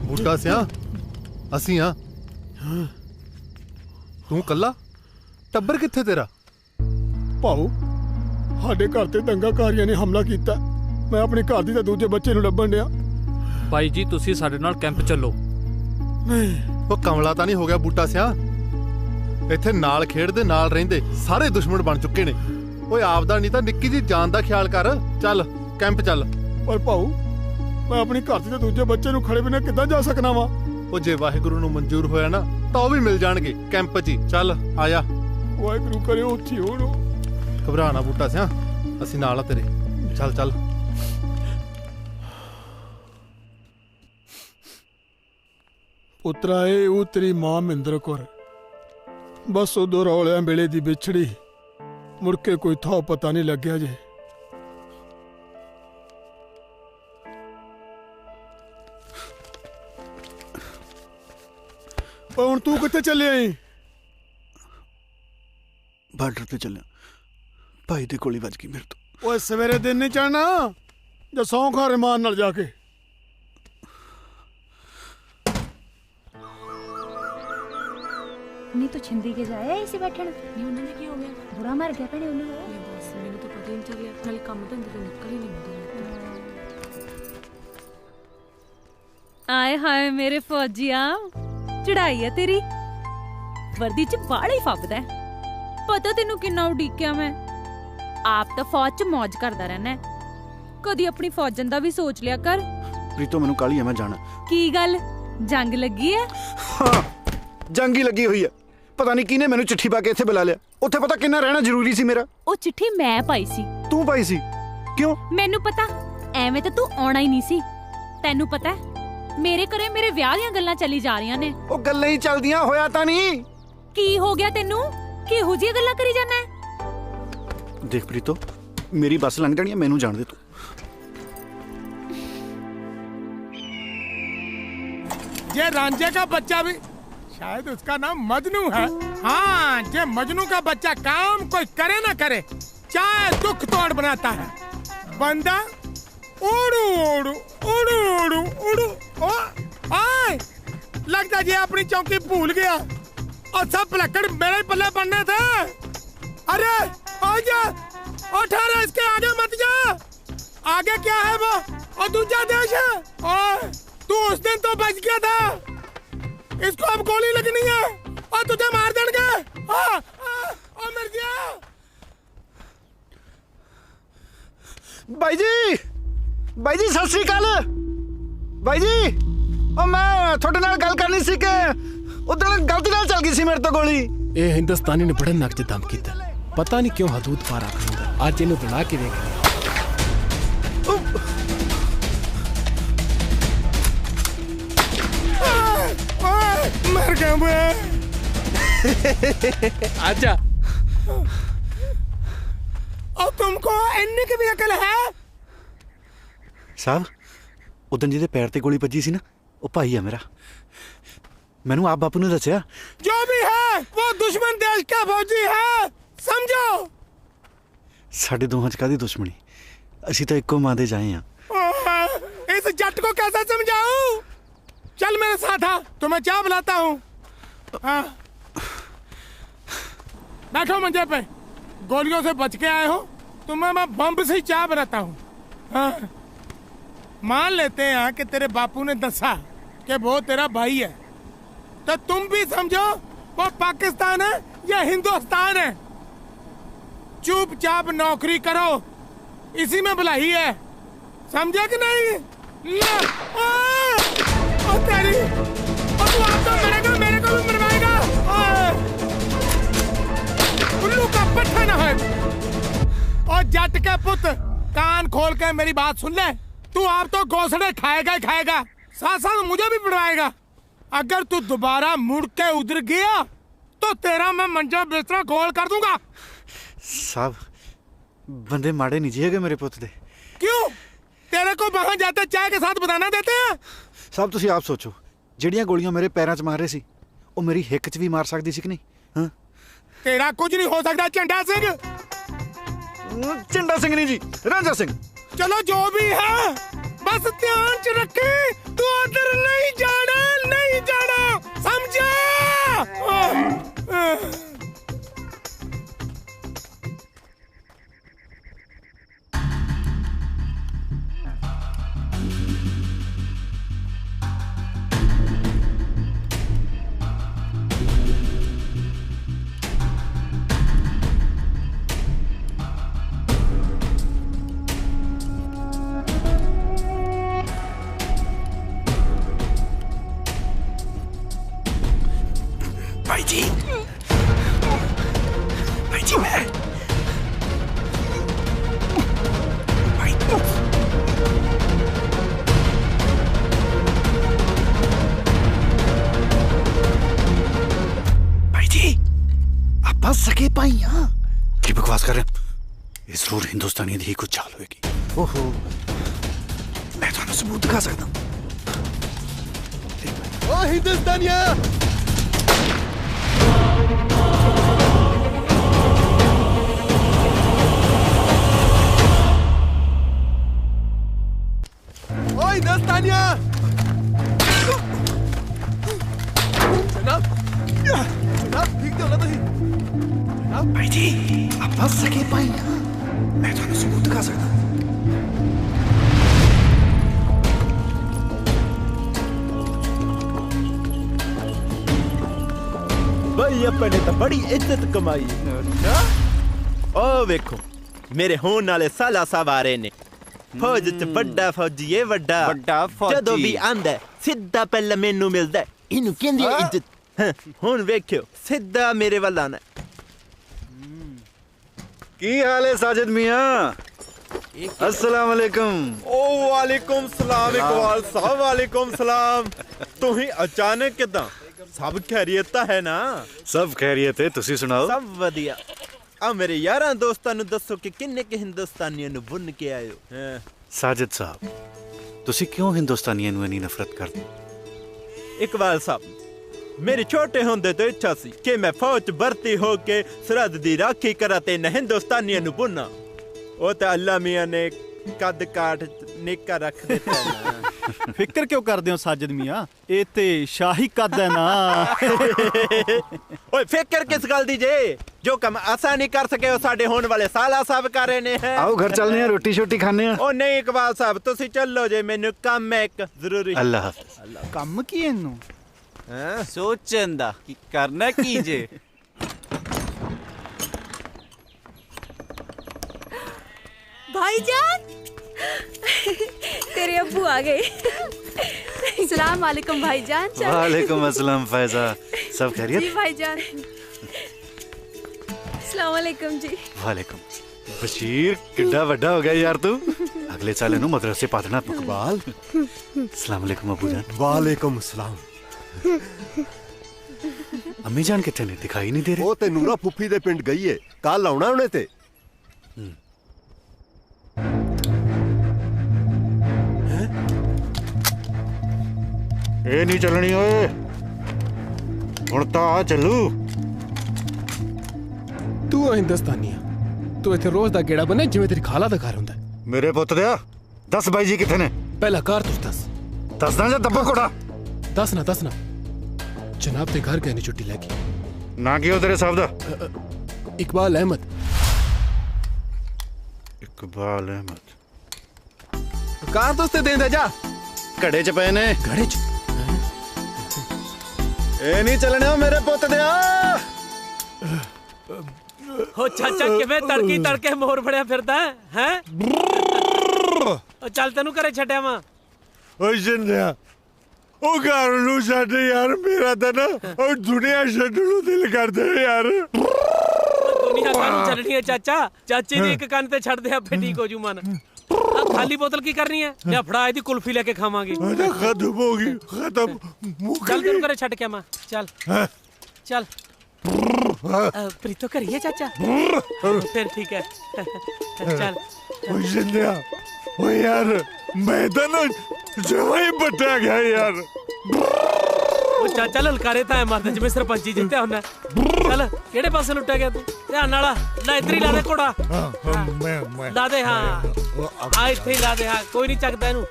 बूटा सिया असी हाँ तू कला टब्बर किथे तेरा?
भाऊ साडे घर ते दंगाकारियां ने हमला कीता। मैं अपने घर दी ते दूजे बच्चे नूं लभण डिया।
भाई जी तुसी साडे नाल कैंप चलो।
नहीं
वो कमला तां नहीं हो गया बूटा सिया? इत्थे नाल खेडदे नाल रहिंदे सारे दुश्मन बन चुके ने। ओए आपदा नहीं तां निक्की जी जान दा ख्याल कर। चल कैंप चल।
पर भाऊ मैं अपनी घर दी ते दूजे बच्चे नूं खड़े बिना किद्दां जा सकना वा?
ओ जे वाहिगुरू नूं मंजूर होया ना तां ओ भी मिल जाणगे कैंप च ही। चल आया।
वाहिगुरू करे उत्थे होण।
घबरा ना बूटा सिया असी नाल आ तेरे। चल चल।
पुत्रा ए ਉਹ ਤੇਰੀ ਮਾਂ ਮਹਿੰਦਰ ਕੌਰ। ਬਸ ਉਦੋਂ ਰੌਲਿਆਂ ਵੇਲੇ ਦੀ ਵਿਛੜੀ ਮੁੜ ਕੇ ਕੋਈ ਥਾਂ ਪਤਾ ਨਹੀਂ ਲੱਗਿਆ ਜੇ। ਹੁਣ ਤੂੰ ਕਿੱਥੇ ਚੱਲਿਆ ਏ?
ਬਾਰਡਰ ਤੇ ਚੱਲਿਆ। ਭਾਈ ਦੇ ਗੋਲੀ ਵੱਜ ਗਈ ਮੇਰੇ ਤੋਂ।
ਓਏ ਸਵੇਰੇ ਦਿਨ ਨਹੀਂ ਚੜਨਾ ਜਾਂ ਸੌਂ ਖਾ ਰਮਾਨ ਨਾਲ ਜਾ ਕੇ।
नहीं तो छिंदी के जाए इसे बैठन नहीं उन्होंने क्या हो गया बुरा मर गया भैने उन्होंने बस मैंने तो पता ही नहीं चलिया नाले काम तो अंदर निकल ही नहीं मुझे।
आए हाय मेरे फौजिया चढ़ाई है तेरी वर्दी च बाड़ा ही फबदा है। पता तेनू किन्ना उड़ीकिया मैं। आप तो फौज च मौज करदा रहना है। कदी अपनी फौजन दा भी सोच लिया कर।
प्रीतो मैनू काली है मैं जाना।
की गल जंग लगी है?
हाँ जंग ही लगी हुई है। पता नहीं किने मैनू चिट्ठी पा के इत्थे बुला लिया। उत्थे पता किन्ना रहना जरूरी सी मेरा।
ओ चिट्ठी मैं पाई सी।
तू पाई सी? क्यों?
मैनू पता एवें तो तू आना ही नहीं सी। तैनू पता है मेरे घरे मेरे ब्याह दियां गल्लां चली जा रही ने।
ओ गल्लां ही चलदियां होया तां नहीं।
की हो गया तेनू? किहो जी गल्लां करी जाना है?
देख प्रीतो मेरी बस लंघ जानी है मैनू जान दे तू।
ये रांझे का बच्चा भी शायद उसका नाम मजनू है। हाँ ये मजनू का बच्चा काम कोई करे ना करे चाहे दुख तोड़ बनाता है। बंदा उड़ू उड़ू उड़ू उड़ू उड़ू आए लगता ये अपनी चौकी भूल गया और सब पलक्कड़ मेरे पल्ले पड़ने थे। अरे आजा उठा इसके आगे मत जा। आगे क्या है वो और दूसरा देश है। और तू उस दिन तो बच गया था। इसको अब गोली लगनी है और तुझे मार देंगे। और मर गया।
भाई जी सत श्री अकाल। भाई जी ओ मैं थोड़े नाल गल करनी सी कि उधर गलती नाल चल गई सी मेरे तो गोली।
ए हिंदुस्तानी ने बड़ा नक च दम कीता। पता नहीं क्यों हदूद पार आखदा। आज इन्हें बुला के देख लिया।
मर गया मैं।
आजा।
और तुमको इन्ने की भी अकल है?
साहब उदन जी दे पैर ते गोली बजी सी ना वो भाई है मेरा। मैनू आप बापू ने दस्या।
जो भी है वो दुश्मन देश का फौजी है समझो।
साडे दोहां च कादी दुश्मनी? असी तो इक्को मां दे जाए हां।
इस जट को कैसे समझाऊं? चल मेरे साथ आ तुम्हें चाय बुलाता हूँ। बैठो मंजे पे। गोलियों से बच के आए हो तुम्हें मैं बम से ही चाय बनाता हूँ। मान लेते हैं कि तेरे बापू ने दसा कि वो तेरा भाई है, तो तुम भी समझो वो पाकिस्तान है या हिंदुस्तान है। चुपचाप नौकरी करो, इसी में भलाई है, समझा कि नहीं? ले ओ तेरी, ओ तू आप तो मरेगा, मेरे को भी मरवाएगा। उल्लू का पट्टा ना है। और जट के पुत, कान खोल के मेरी बात सुन ले। तू आप तो घोंसड़े खाएगा ही खाएगा, साथ साथ मुझे भी पड़वाएगा। अगर तू दोबारा मुड़ के उधर गया तो तेरा मैं मंजा बिस्तरा गोल कर दूंगा।
साहब बंदे माड़े नहीं जिएगे मेरे पुत दे।
क्यों? तेरे को वहां जाते चाय के साथ बताना देते हैं?
साहब तुसी आप सोचो, ਜਿਹੜੀਆਂ ਗੋਲੀਆਂ ਮੇਰੇ ਪੈਰਾਂ 'ਚ ਮਾਰ ਰਹੇ ਸੀ ਉਹ ਮੇਰੀ ਹਿੱਕ 'ਚ ਵੀ ਮਾਰ ਸਕਦੀ ਸੀ ਕਿ ਨਹੀਂ? ਹਾਂ
तेरा कुछ नहीं हो सकता झंडा सिंह।
झंडा सिंह नहीं जी, रांझा सिंह।
चलो जो भी है, बस ध्यान च रखे, तू उधर नहीं जाना, नहीं जाना, समझा?
भाई जी, भाई जी मैं भाई भाई जी आप बस सके पाई। हाँ की बकवास कर रहे हैं? ये जरूर हिंदुस्तानी दी कुछ चाल होगी। ओहो मैं थानू सबूत दिखा सकता हूँ।
ओ हिंदुस्तानिया, हिंदुस्तानिया। जनाब जनाब ठीक तो लगा ही। जनाब
भाई जी आप बस सके पाई। मैं थानू सबूत दिखा सकता हूँ।
भाई अपने तो बड़ी इज्जत कमाई। ओ वेखो मेरे होने वाले साला सवारे ने फौज च बड़ा फौजी, बड़ा जदों भी आंदा सीधा पहले मैनू मिलदा, इनू कहंदी इज्जत। हुण वेखियो सीधा मेरे वाल आना।
की हाल है साजिद मियां? अस्सलाम वालेकुम।
ओ वालेकुम सलाम इकबाल साहब, वालेकुम सलाम। तू ही अचानक किदां? सब खैरियत है ना?
सब खैरियत है, तुसी सुनाओ?
सब वधिया। आ मेरे यारां दोस्तां नू दसो कि किन्ने के हिंदुस्तानियां नू बुन के आए हो?
साजिद साहब तुसी क्यों हिंदुस्तानियां नू इन्नी नफरत करदे?
इकबाल साहब मेरी छोटे होंदे तो इच्छा सी कि मैं फौज च भर्ती होके सरहद दी राखी करा ते न हिंदुस्तानियां नू बुना। ओ ते अल्लाह मियां ने कद काठ निक्का रख दिता ना।
फिक्र क्यों करदे हो साजिद मियां? ए ते शाही कद है ना।
ओए फिक्र किस गल दी जे? जो कम असा नहीं कर सके वो साडे होने वाले साला साहब कर रहे ने।
आओ घर चलने हैं, रोटी शोटी खाने हैं।
ओ नहीं इकबाल साहब तुसी चलो जे, मैनू काम है एक जरूरी।
अल्लाह हाफिज।
काम की इन्नू
सोचन दा कि करना की जे।
भाईजान तेरे अब्बू आ गए। सलाम वालेकुम भाईजान।
वालेकुम अस्सलाम फैजा, सब खैरियत?
जी भाईजान। सलाम वालेकुम जी।
वालेकुम। बशीर किड्डा वड्डा हो गया यार तू। अगले साल इनू मदरसे पादना। इकबाल अस्सलाम वालेकुम अबू जान।
वालेकुम सलाम।
अम्मी जान किथे ने? दिखाई नहीं दे रहे।
वो ते नूरा फुफी दे पिंड गई है, कल आउणा उन्हें ते।
ए नहीं चलनी ओए, हुण तां आ चलू।
तू हिंदुस्तानिया, तू इत्थे रोज दा गेड़ा बने जिवें तेरी खाला दा घर हुंदा।
मेरे पुत्त दिया दस बाई जी किथे ने?
पहला घर तुस दस।
दसना जा दब्बा कोड़ा?
दसना दसना। जनाब ते घर गए ने छुट्टी लैके।
ना की हो तेरे साहब दा?
इकबाल अहमद।
इकबाल अहमद।
ਕਾਰ ਤੋਂ ਤੇ ਦੇਂਦਾ ਜਾ
ਘੜੇ ਚ ਪਏ ਨੇ।
ਘੜੇ ਚ
ਇਹ ਨਹੀਂ ਚੱਲਣਾ ਮੇਰੇ ਪੁੱਤ ਦਿਆ।
ਹੋ ਚਾਚਾ ਕਿਵੇਂ ਤੜਕੀ ਤੜਕੇ ਮੋਰ ਫੜਿਆ ਫਿਰਦਾ ਹੈ? ਚੱਲ ਤੈਨੂੰ ਘਰੇ ਛੱਡਿਆ ਵਾ।
ਓ ਜਿੰਦਿਆ ਉਹ ਘਰ ਨੂੰ ਛੱਡ ਯਾਰ, ਮੇਰਾ ਤਾਂ ਨਾ ਉਹ ਦੁਨੀਆ ਛੱਡਣ ਨੂੰ ਦਿਲ ਕਰਦਾ ਯਾਰ।
ਦੁਨੀਆ ਕਾਹਨੂੰ ਛੱਡਣੀ ਹੈ ਚਾਚਾ? ਚਾਚੇ ਦੀ ਇੱਕ ਕੰਨ ਤੇ ਛੱਡ ਦੇ ਆਪੇ ਠੀਕ ਹੋ ਜੂ ਮਨ। ਖਾਲੀ ਬੋਤਲ ਕੀ ਕਰਨੀ ਹੈ? ਲਿਆ ਫੜਾ ਇਹਦੀ ਕੁਲਫੀ ਲੈ ਕੇ ਖਾਵਾਂਗੇ।
ਖਤਮ ਹੋ ਗਈ, ਖਤਮ।
ਚੱਲ ਤੈਨੂੰ ਘਰੇ ਛੱਡ ਕੇ ਆਵਾਂ। ਚੱਲ ਚੱਲ। ਪ੍ਰੀਤੋ ਕਰੀਏ ਚਾਚਾ? ਫਿਰ ਠੀਕ ਹੈ ਚੱਲ।
ਓ ਜਿੰਦਿਆ ਓ ਯਾਰ ਮੈਂ ਤਾਂ ਨਾ ਜਮਾਂ ਹੀ ਪੱਟਿਆ ਗਿਆ ਯਾਰ।
ਉਹ ਚਾਚਾ ਲਲਕਾਰੇ ਤਾਂ ਮਰਦਾ ਜਿਵੇਂ ਸਰਪੰਚੀ ਜਿੱਤਿਆ ਹੁੰਦਾ। ਚੱਲ ਕਿਹੜੇ ਪਾਸੇ ਲੁੱਟਿਆ ਗਿਆ ਤੂੰ? ਧਿਆਨ ਨਾਲ ਲੈ, ਇੱਧਰ ਹੀ ਲਾ ਦੇ ਘੋੜਾ। ਲਾ ਦੇ, ਹਾਂ ਆ ਇੱਥੇ ਹੀ ਲਾ ਦੇ। ਹਾਂ ਕੋਈ ਨਹੀਂ ਚੱਕਦਾ ਇਹਨੂੰ।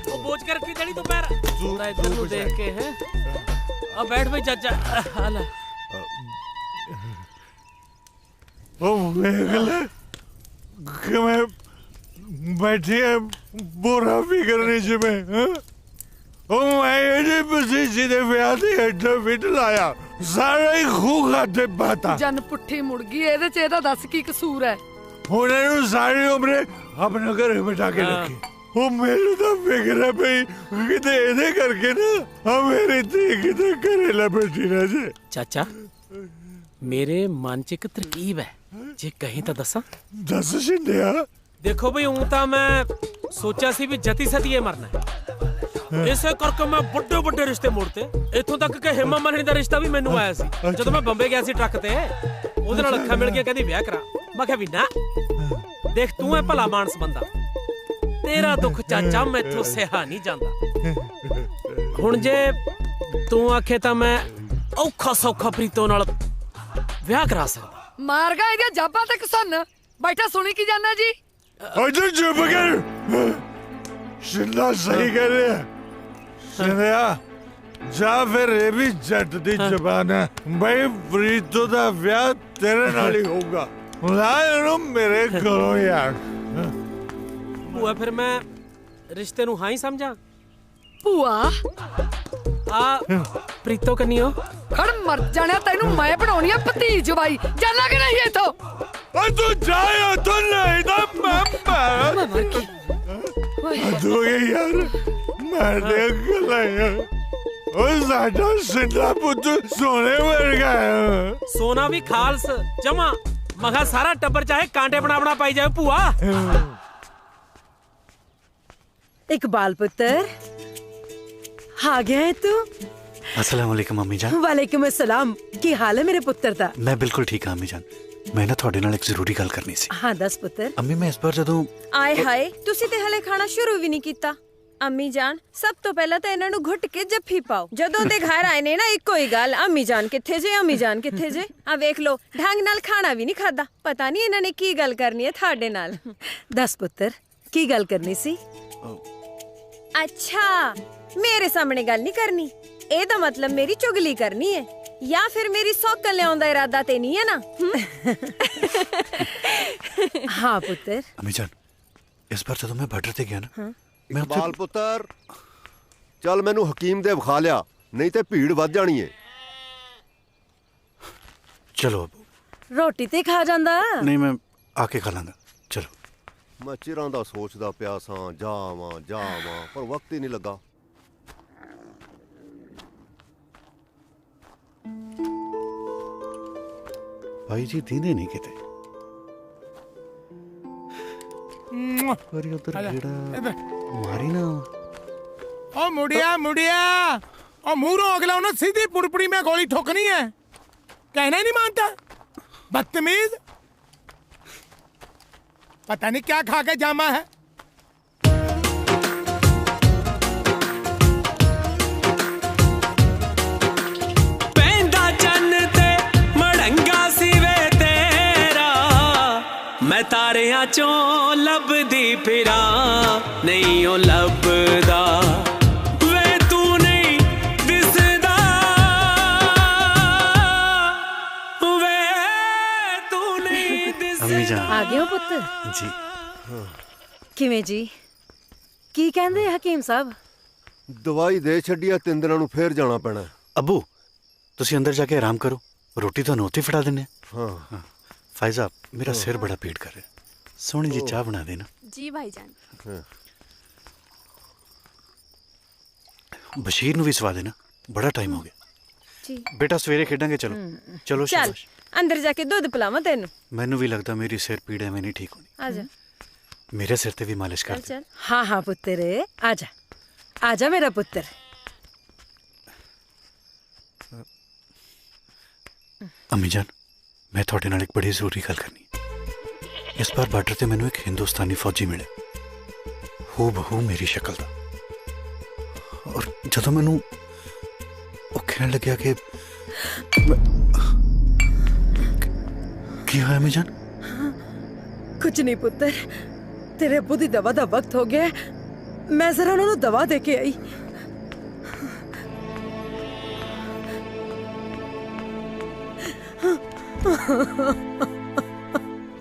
ਉਹ ਬੋਝ ਕੇ ਰੱਖੀ ਜਣੀ ਤੂੰ ਪੈਰ ਪੂਰਾ ਇੱਧਰ ਨੂੰ ਦੇਖ ਕੇ ਹੈ। ਆ ਬੈਠ ਬਈ ਚਾਚਾ। ਆ ਲੈ
ਉਹ ਵੇਖ ਲੈ ਕਿਵੇਂ ਬੈਠੀ ਹੈ ਬੋਰਾ ਫਿਕਰ ਜਿਵੇਂ। ਉਹ ਮੈਂ ਇਹਦੇ ਪਸੀਨੇ ਦੇ ਵਿਆਹ ਤੇ ਐਡਾ ਵਿਟ ਲਾਇਆ, ਸਾਰਾ ਹੀ ਖੂਹ ਖਾਤੇ ਪਾਤਾ।
ਜਨ ਪੁੱਠੀ ਮੁੜ ਗਈ ਇਹਦੇ ਚ। ਇਹਦਾ ਦੱਸ ਕੀ ਕਸੂਰ ਹੈ?
ਹੁਣ ਇਹਨੂੰ ਸਾਰੀ ਉਮਰ ਆਪਣੇ ਘਰੇ ਬਿਠਾ ਕੇ ਰੱਖੀ। ਉਹ ਮੈਨੂੰ ਤਾਂ ਫਿਕਰ ਹੈ ਬਈ ਕਿਤੇ ਇਹਦੇ ਕਰਕੇ ਨਾ ਆ ਮੇਰੀ ਧੀ ਕਿਤੇ ਘਰੇ ਲੈ ਬੈਠੀ ਰਹਿ ਜੇ।
ਚਾਚਾ ਮੇਰੇ ਮਨ 'ਚ ਇੱਕ ਤਰਕੀਬ ਹੈ, ਜੇ ਕਹੀਂ ਤਾਂ ਦੱਸਾਂ?
ਦੱਸ ਸਿੰਧਿਆ।
ਦੇਖੋ ਬਈ ਹੁਣ ਤਾਂ ਮੈਂ ਸੋਚਿਆ ਸੀ ਵੀ ਜਤੀ ਸਤੀਏ ਮਰਨਾ ਹੈ। ਇਸੇ ਕਰਕੇ ਮੈਂ ਵੱਡੇ ਵੱਡੇ ਰਿਸ਼ਤੇ ਮੋੜਤੇ। ਇੱਥੋਂ ਤੱਕ ਕਿ ਹੇਮਾ ਮਾਲਿਨੀ ਦਾ ਰਿਸ਼ਤਾ ਵੀ ਮੈਨੂੰ ਆਇਆ ਸੀ ਜਦੋਂ ਮੈਂ ਬੰਬੇ ਗਿਆ ਸੀ ਟਰੱਕ ਤੇ। ਉਹਦੇ ਨਾਲ ਅੱਖਾਂ ਮਿਲ ਕੇ ਕਹਿੰਦੀ ਵਿਆਹ ਕਰਾ। ਮੈਂ ਕਿਹਾ ਵੀ ਨਾ, ਦੇਖ ਤੂੰ ਹੈ ਭਲਾ ਮਾਨਸ ਬੰਦਾ, ਤੇਰਾ ਦੁੱਖ ਚਾਚਾ ਮੈਥੋਂ ਸਹਾ ਨਹੀਂ ਜਾਂਦਾ। ਹੁਣ ਜੇ ਤੂੰ ਆਖੇ ਤਾਂ ਮੈਂ ਔਖਾ ਸੌਖਾ ਪ੍ਰੀਤੋ ਨਾਲ ਵਿਆਹ ਕਰਾ ਸਕਦਾ।
ਮਾਰ ਗਾ ਇਹਦੀਆਂ ਜਾਬਾਂ ਤੇ ਕਿਸਨ ਬੈਠਾ ਸੁਣੀ ਕੀ ਜਾਂਦਾ ਜੀ?
ਅਜੇ ਚੁੱਪ ਕਰ। ਸਿੰਧਾ ਸਹੀ ਕਹਿ ਰਿਹਾ। ਸਿੰਧਿਆ ਜਾਂ ਫਿਰ ਇਹ ਵੀ ਜੱਟ ਦੀ ਜ਼ਬਾਨ ਹੈ ਬਈ ਪ੍ਰੀਤੋ ਦਾ ਵਿਆਹ ਤੇਰੇ ਨਾਲ ਹੀ ਹੋਊਗਾ। ਲਾ ਇਹਨੂੰ ਮੇਰੇ ਕੋਲੋਂ ਯਾਰ।
ਭੂਆ ਫਿਰ ਮੈਂ ਰਿਸ਼ਤੇ ਨੂੰ ਹਾਂ ਹੀ ਸਮਝਾਂ?
ਭੂਆ
ਆ ਪ੍ਰੀਤੋ ਕੰਨੀਓ
ਖੜ ਮਰ ਜਾਣਿਆ, ਤੈਨੂੰ ਮੈਂ ਬਣਾਉਣੀ ਆ ਭਤੀਜ ਬਾਈ। ਜਾਣਾ ਕਿ ਨਹੀਂ ਇੱਥੋਂ?
ਓਏ ਤੂੰ ਜਾਏ ਤੂੰ ਨਹੀਂ ਤਾਂ ਮੈਂ ਦੋਗੇ ਯਾਰ ਮੈਂ ਦੇ ਗਲਾ ਯਾਰ। ਓ ਸਾਡਾ ਸਿੰਧਾ ਪੁੱਤ ਸੋਨੇ ਵਰਗਾ ਹੈ।
ਸੋਨਾ ਵੀ ਖਾਲਸ ਜਮਾ। ਮਗਾ ਸਾਰਾ ਟੱਬਰ ਚਾਹੇ ਕਾਂਟੇ ਬਣਾ ਪਾਈ ਜਾਵੇ ਭੂਆ।
इकबाल पुत्र आ गया है तू?
अस्सलाम वालेकुम अम्मी जान।
वालेकुम अस्सलाम। की हाल है मेरे पुत्र दा?
मैं बिल्कुल ठीक हाँ अम्मी जान। मैं ना ਤੁਹਾਡੇ ਨਾਲ ਇੱਕ ਜ਼ਰੂਰੀ ਗੱਲ ਕਰਨੀ ਸੀ।
हाँ दस पुत्र।
ਅੰਮੀ ਮੈਂ ਇਸ ਵਾਰ ਜਦੋਂ
ਆਏ ਹਾਏ ਤੁਸੀਂ ਤੇ ਹਲੇ ਖਾਣਾ ਸ਼ੁਰੂ ਵੀ ਨਹੀਂ ਕੀਤਾ। ਅੰਮੀ ਜਾਨ ਸਭ ਤੋਂ ਪਹਿਲਾਂ ਤਾਂ ਇਹਨਾਂ ਨੂੰ ਘੁੱਟ ਕੇ ਜੱਫੀ ਪਾਓ। ਜਦੋਂ ਦੇ ਘਰ ਆਏ ਨੇ ਨਾ ਇੱਕੋ ਹੀ ਗੱਲ, ਅੰਮੀ ਜਾਨ ਕਿੱਥੇ ਜੇ, ਅੰਮੀ ਜਾਨ ਕਿੱਥੇ ਜੇ। ਆ ਵੇਖ ਲੋ ਢੰਗ ਨਾਲ ਖਾਣਾ ਵੀ ਨਹੀਂ ਖਾਦਾ। ਪਤਾ ਨਹੀਂ ਇਹਨਾਂ ਨੇ ਕੀ ਗੱਲ ਕਰਨੀ ਹੈ ਤੁਹਾਡੇ ਨਾਲ।
दस पुत्र की गल करनी सी?
अच्छा मेरे सामने गल नहीं करनी, ਇਹਦਾ मतलब मेरी चुगली करनी है या फिर मेरी सौकल लियाउण दा इरादा ते नहीं है ना?
हाँ पुत्र।
अम्मी जान इस बार ਜਦੋਂ ਮੈਂ ਬਾਰਡਰ ਤੇ ਗਿਆ ਨਾ
ਮੈਂ ਬਾਲ ਪੁੱਤਰ ਚੱਲ ਮੈਨੂੰ ਹਕੀਮ ਦੇ ਵਿਖਾ ਲਿਆ, ਨਹੀਂ ਤੇ ਭੀੜ ਵੱਧ ਜਾਣੀ ਏ।
ਚਲੋ
रोटी ते खा जांदा?
ਨਹੀਂ ਮੈਂ ਆ ਕੇ ਖਾ ਲਾਂਗਾ। ਚਲੋ
ਮੈਂ ਚਿਰਾਂ ਦਾ ਸੋਚਦਾ ਪਿਆ ਸਾਂ ਜਾਵਾਂ ਪਰ ਵਕਤ ਹੀ ਨਹੀਂ ਲੱਗਾ।
ਭਾਈ ਜੀ ਦੀਨੇ ਨਹੀਂ ਕਿਤੇ। ਉਧਰ ਕਿਹੜਾ ਮਾਰੀ ਨਾ।
ओ मुड़िया मुड़िया ओ मुंह अगला उन्हें सीधी पुड़पुड़ी में गोली ठोकनी है। कहना ही नहीं मानता, बदतमीज। पता नहीं क्या खा के जामा है।
ਪੈਂਦਾ ਚੰਨ ਤੇ ਮੜੰਗਾ ਸਿਵੇ ਤੇਰਾ, ਮੈਂ ਤਾਰਿਆਂ ਚੋਂ ਲੱਭਦੀ ਫਿਰਾਂ ਨਹੀਂ ਉਹ ਲੱਭਦਾ। ਵੇ ਤੂੰ ਨਹੀਂ ਦਿਸਦਾ, ਵੇ ਤੂੰ ਨਹੀਂ ਦਿਸਦਾ।
आ गए हो पुत्र?
जी।
ਕਿਵੇਂ ਜੀ? ਕੀ ਕਹਿੰਦੇ ਹਕੀਮ ਸਾਹਿਬ?
ਦਵਾਈ ਦੇ ਛੱਡੀ ਆ, 3 ਦਿਨਾਂ ਨੂੰ ਫੇਰ ਜਾਣਾ ਪੈਣਾ।
ਅੱਬੂ ਤੁਸੀਂ ਅੰਦਰ ਜਾ ਕੇ ਆਰਾਮ ਕਰੋ, ਰੋਟੀ ਤੁਹਾਨੂੰ ਉੱਥੇ ਫੜਾ ਦਿੰਨੇ
ਹਾਂ।
ਹਾਂ ਫਾਇਜ਼ਾ ਮੇਰਾ ਸਿਰ ਬੜਾ ਪੀੜ ਕਰ ਰਿਹਾ, ਸੋਹਣੀ ਜੀ ਚਾਹ ਬਣਾ ਦੇਣਾ।
ਜੀ ਭਾईजान।
ਬਸ਼ੀਰ ਨੂੰ ਵੀ ਸਵਾ ਦੇਣਾ, ਬੜਾ ਟਾਈਮ ਹੋ ਗਿਆ।
ਜੀ
ਬੇਟਾ ਸਵੇਰੇ ਖੇਡਾਂਗੇ, ਚਲੋ ਚਲੋ
ਚੱਲ
ਸ਼ਾਬਾਸ਼।
ਅੰਦਰ ਜਾ ਕੇ ਦੁੱਧ ਪਿਲਾਵਾਂ ਤੈਨੂੰ।
ਮੈਨੂੰ ਵੀ ਲੱਗਦਾ ਮੇਰੀ ਸਿਰ ਪੀੜ ਐਵੇਂ ਨਹੀਂ ਠੀਕ ਹੋਣੀ।
ਆ ਜਾ
ਮੇਰੇ ਸਿਰ ਤੇ ਵੀ ਮਾਲਿਸ਼ ਕਰ ਦੇ।
ਚੱਲ। हाँ हाँ पुत्र आजा मेरा पुत्र।
अम्मी जान मैं थोड़े नाल एक बड़ी जरूरी गल करनी है। इस बार बार्डर ते मैनू एक हिंदुस्तानी फौजी मिले, हू बहू मेरी शक्ल दा, और जदों मैनू वो कहन लग्या कि की होया अम्मी जान?
कुछ नहीं पुत्र, तेरे अब्बू दी दवा दा वक्त हो गया, मैं जरा उन्होंने दवा दे के आई।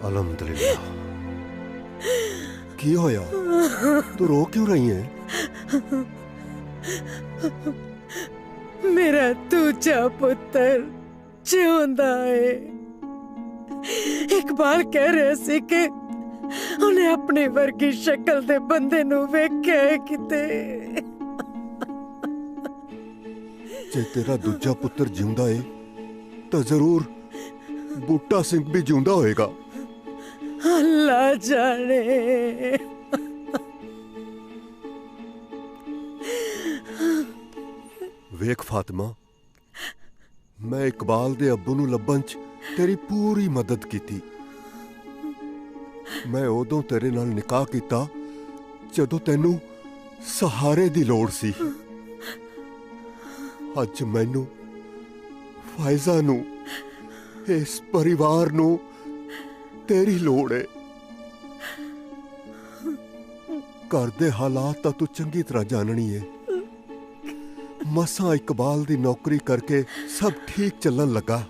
अलहमदुलिल्लाह। की होया? तू रो क्यों रही है?
मेरा दूजा पुत्र जिउंदा है। इकबाल कह रहे सी कि उन्हें अपनी वर्गी शक्ल दे बंदे नू वेख्या है किते।
जे तेरा दूजा पुत्र जिंदा है तो जरूर बूटा सिंह भी जिंदा होएगा।
अल्लाह जाने।
वेख फातिमा, मैं इकबाल दे अब्बू नू लब्बन च तेरी पूरी मदद कीती। मैं उदों तेरे नाल निकाह कीता जदों तैनू सहारे दी लोड़ सी। अज मैनू फायजा नू, इस परिवार नू तेरी लोड़ है। घर दे हालात तां तू चंगी तरह जाननी है। मसा इकबाल दी नौकरी करके सब ठीक चलन लगा।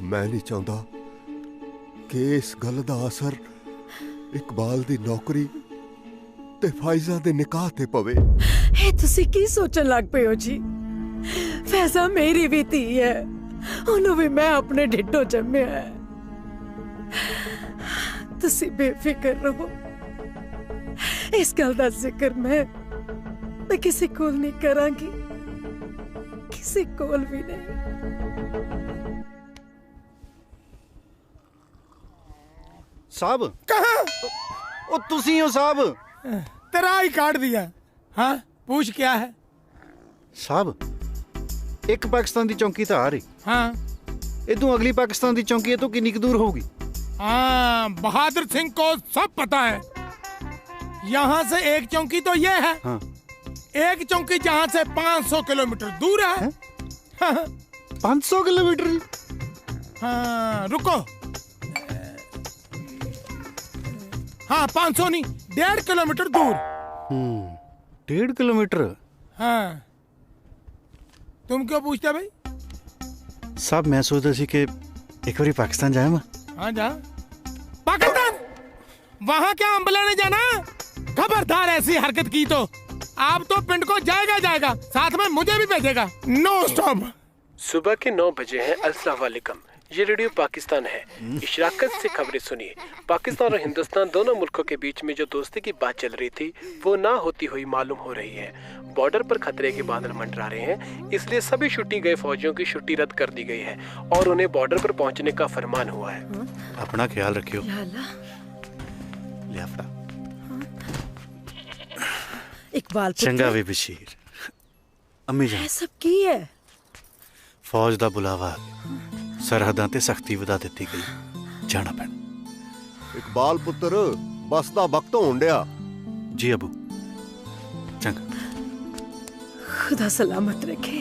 मैं नहीं चाहता कि इस गल दा असर इकबाल दी नौकरी ते फायजा दे निकाह ते पवे।
ए तुसी की सोचन लग पे हो जी? फैजा मेरी भी धी है, उन्हों भी मैं अपने ढिड्डों जम्मिया है। तुसी बेफिक्र रहो, इस गल दा जिक्र मैं किसी कोल नहीं करांगी, किसी कोल भी नहीं।
साहब कहाँ? ओ तुसी हो साहब?
तेरा ही काट दिया। हाँ पूछ क्या है?
साहब एक पाकिस्तान दी चौकी तो आ रही,
हाँ
इदों अगली पाकिस्तान दी चौकी है तो कितनी दूर होगी?
हाँ बहादुर सिंह को सब पता है। यहाँ से एक चौकी तो ये है,
हाँ।
एक चौकी जहाँ से 500 किलोमीटर दूर है।
500 किलोमीटर?
हाँ रुको, हाँ 500 नहीं, 1.5 किलोमीटर दूर।
1.5 किलोमीटर?
हाँ तुम क्यों पूछते भाई?
साहब मैं सोचता सी कि एक बार पाकिस्तान जाए मैं।
हाँ जा पाकिस्तान, वहाँ क्या अम्बला ने जाना? खबरदार ऐसी हरकत की तो आप तो पिंड को जाएगा, साथ में मुझे भी भेजेगा। No stop.
सुबह के 9 बजे हैं। अस्सलाम वालेकुम, ये रेडियो पाकिस्तान है। इशराकत से खबरें सुनिए। पाकिस्तान और हिंदुस्तान दोनों मुल्कों के बीच में जो दोस्ती की बात चल रही थी वो ना होती हुई मालूम हो रही है। बॉर्डर पर खतरे के बादल मंडरा रहे हैं, इसलिए सभी छुट्टी गए फौजियों की छुट्टी रद्द कर दी गई है और उन्हें बॉर्डर पर पहुंचने का फरमान हुआ है।
अपना ख्याल रखियो। लियाफा
इकबाल
चंगा वे बशीर। अम्मी जान
सब की है?
फौज दा बुलावा, सरहदां ते सख्ती वधा दित्ती गई, जाना पैना।
इकबाल पुत्र बस दा वक्त होण डिया।
जी अबू चंगा।
खुदा सलामत रखे।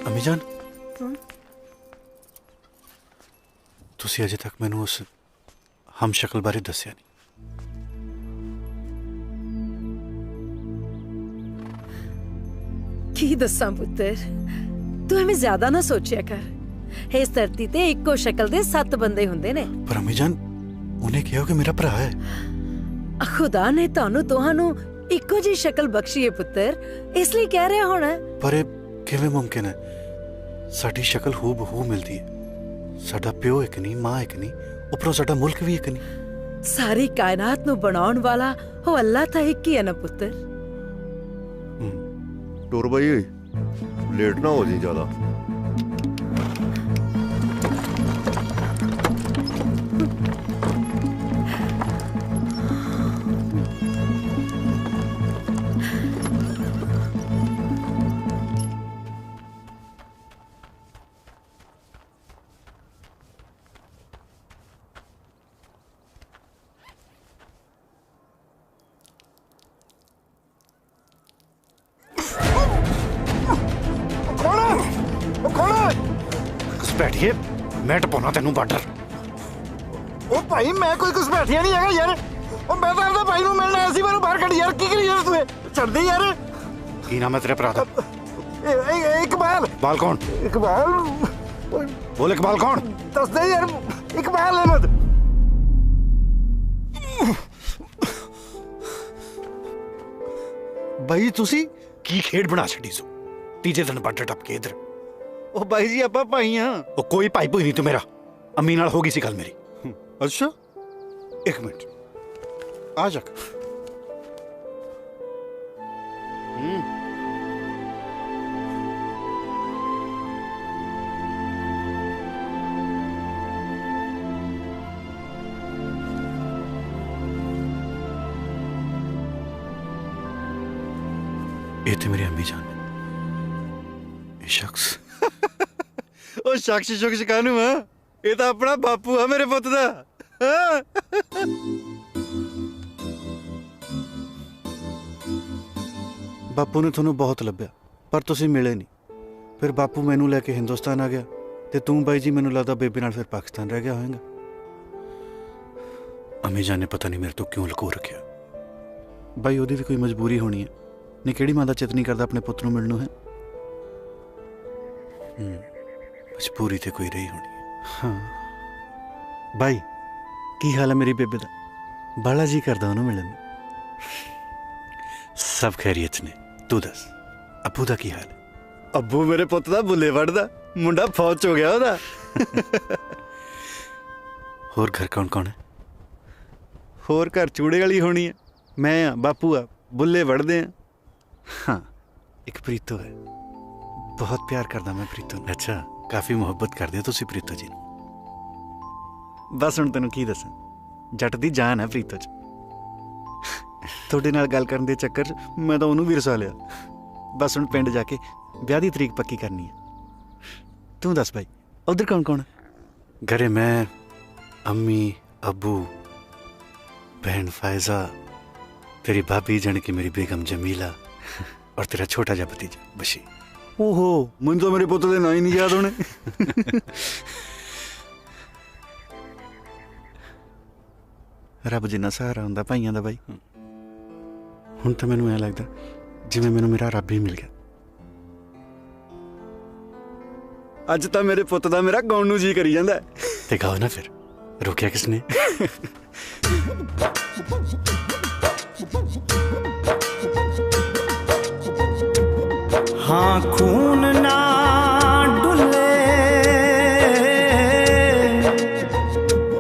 अम्मी जान तुसी अजे तक मैनू उस हम शक्ल बारे दस्या नहीं।
की दस्सां पुत्तर, ਤੂੰ ਐਵੇਂ ਜ਼ਿਆਦਾ ਨਾ ਸੋਚਿਆ ਕਰ। ਇਸ ਧਰਤੀ ਤੇ ਇੱਕੋ ਸ਼ਕਲ ਦੇ 7 ਬੰਦੇ ਹੁੰਦੇ ਨੇ।
ਪਰ ਅਮੀ ਜਾਨ ਉਹਨੇ ਕਿਹਾ ਕਿ ਮੇਰਾ ਭਰਾ ਹੈ।
ਖੁਦਾ ਨੇ ਤੁਹਾਨੂੰ ਦੋਹਾਂ ਨੂੰ ਇੱਕੋ ਜਿਹੀ ਸ਼ਕਲ ਬਖਸ਼ੀ ਹੈ ਪੁੱਤਰ, ਇਸ ਲਈ ਕਹਿ ਰਿਹਾ ਹੋਣਾ।
ਪਰ ਇਹ ਕਿਵੇਂ ਮੁਮਕਿਨ ਹੈ? ਸਾਡੀ ਸ਼ਕਲ ਹੂ ਬਹੂ ਮਿਲਦੀ ਹੈ। ਸਾਡਾ ਪਿਓ ਇੱਕ ਨਹੀਂ, ਮਾਂ ਇੱਕ ਨਹੀਂ, ਉੱਪਰੋਂ ਸਾਡਾ ਮੁਲਕ ਵੀ ਇੱਕ ਨਹੀਂ।
ਸਾਰੀ ਕਾਇਨਾਤ ਨੂੰ ਬਣਾਉਣ ਵਾਲਾ ਉਹ ਅੱਲਾਹ ਤਾਂ ਇੱਕ ਹੀ ਹੈ ਨਾ ਪੁੱਤਰ।
ਟੁਰ ਬਈ, ਲੇਟ ਨਾ ਹੋ ਜੀ ਜ਼ਿਆਦਾ।
बैठिए मैं टपाना तेनू बार्डर।
ओ भाई मैं कोई कुछ बैठिया नहीं है यार। ओ मैं तो अपने भाई नू मिलना आया सी, मैनू बाहर कढ़ यार। की करी यार तू? छड़ दे यार।
की नाम है तेरे भरा दा?
इकबाल।
बाल कौन?
इकबाल।
बोल इकबाल कौन?
दस दे यार। इकबाल अहमद।
भाई तुसी की खेड बना छड़ी सो? तीजे दिन बार्डर टप के इधर।
ओ भाई जी ਆਪਾਂ ਭਾਈ ਆ।
ਉਹ ਕੋਈ ਭਾਈ ਭੂਈ ਨਹੀਂ ਤੂੰ ਮੇਰਾ। ਅੰਮੀ ਨਾਲ ਹੋ ਗਈ ਸੀ ਗੱਲ ਮੇਰੀ।
ਅੱਛਾ
ਇੱਕ ਮਿੰਟ ਆ ਜਾ। ਇਹ ਤੇ ਮੇਰੀ ਅੰਮੀ ਜਾਨ ਨੇ। ਇਹ ਸ਼ਖਸ
ਉਹ ਸ਼ਖਸ ਕਾਹਨੂੰ ਆ? ਇਹ ਤਾਂ ਆਪਣਾ ਬਾਪੂ ਆ ਮੇਰੇ ਪੁੱਤ ਦਾ।
ਬਾਪੂ ਨੇ ਤੁਹਾਨੂੰ ਬਹੁਤ ਲੱਭਿਆ ਪਰ ਤੁਸੀਂ ਮਿਲੇ ਨਹੀਂ। ਫਿਰ ਬਾਪੂ ਮੈਨੂੰ ਲੈ ਕੇ ਹਿੰਦੁਸਤਾਨ ਆ ਗਿਆ ਤੇ ਤੂੰ ਬਾਈ ਜੀ ਮੈਨੂੰ ਲੱਗਦਾ ਬੇਬੀ ਨਾਲ ਫਿਰ ਪਾਕਿਸਤਾਨ ਰਹਿ ਗਿਆ ਹੋਵੇਗਾ। ਅਮੀ ਜਾਨ ਨੇ ਪਤਾ ਨਹੀਂ ਮੇਰੇ ਤੋਂ ਕਿਉਂ ਲੁਕੋ ਰੱਖਿਆ। ਬਾਈ ਉਹਦੀ ਵੀ ਕੋਈ ਮਜਬੂਰੀ ਹੋਣੀ ਹੈ। ਨਹੀਂ ਕਿਹੜੀ ਮਾਂ ਦਾ ਚਿੱਤ ਨਹੀਂ ਕਰਦਾ ਆਪਣੇ ਪੁੱਤ ਨੂੰ ਮਿਲਣ ਨੂੰ ਹੈ। ਮਜਬੂਰੀ ਤੇ ਕੋਈ ਰਹੀ ਹੋਣੀ ਹੈ। ਹਾਂ ਬਾਈ ਕੀ ਹਾਲ ਹੈ ਮੇਰੀ ਬੇਬੇ ਦਾ? ਬਾਲਾ ਜੀ ਕਰਦਾ ਉਹਨੂੰ ਮਿਲਣ ਨੂੰ। ਸਭ ਖੈਰੀਅਤ ਨੇ। ਤੂੰ ਦੱਸ ਅੱਬੂ ਦਾ ਕੀ ਹਾਲ ਹੈ?
ਅੱਬੂ ਮੇਰੇ ਪੁੱਤ ਦਾ ਬੁੱਲੇ ਵੜਦਾ। ਮੁੰਡਾ ਫੌਜ ਚ ਹੋ ਗਿਆ ਉਹਦਾ।
ਹੋਰ ਘਰ ਕੌਣ ਕੌਣ ਹੈ?
ਹੋਰ ਘਰ ਚੂੜੇ ਵਾਲੀ ਹੋਣੀ ਹੈ। ਮੈਂ ਆ, ਬਾਪੂ ਆ, ਬੁੱਲੇ ਵੜਦੇ ਆ।
ਹਾਂ ਇੱਕ ਪ੍ਰੀਤੋ ਹੈ। ਬਹੁਤ ਪਿਆਰ ਕਰਦਾ ਮੈਂ ਪ੍ਰੀਤੋ ਨੂੰ। ਅੱਛਾ ਕਾਫੀ ਮੁਹੱਬਤ ਕਰਦੇ ਹੋ ਤੁਸੀਂ ਪ੍ਰੀਤੋ ਜੀ ਨੂੰ। ਬਸ ਹੁਣ ਤੈਨੂੰ ਕੀ ਦੱਸਾਂ, ਜੱਟ ਦੀ ਜਾਨ ਹੈ ਪ੍ਰੀਤੋ ਚ। ਤੁਹਾਡੇ ਨਾਲ ਗੱਲ ਕਰਨ ਦੇ ਚੱਕਰ 'ਚ ਮੈਂ ਤਾਂ ਉਹਨੂੰ ਵੀ ਰਸਾ ਲਿਆ। ਬਸ ਹੁਣ ਪਿੰਡ ਜਾ ਕੇ ਵਿਆਹ ਦੀ ਤਰੀਕ ਪੱਕੀ ਕਰਨੀ ਹੈ। ਤੂੰ ਦੱਸ ਭਾਈ ਉਧਰ ਕੌਣ ਕੌਣ? ਘਰੇ ਮੈਂ, अम्मी, अबू, बहन फायजा, तेरी भाभी जाने की मेरी बेगम जमीला और तेरा छोटा जा भतीजा बशी।
ओहो, मुझे तो मेरे पुत्र दे ना ही नहीं याद होने।
रब जिन्ना सहारा हुंदा भाइयां दा बाई। हुण तां मैनूं ऐ लगदा जिवें मैनूं मेरा रब ही मिल गया।
अज तां मेरे पुत दा मेरा गाउण नूं जी करी जांदा है।
ते गाओ ना फिर, रोकिया किसने?
हाँ खून ना डुले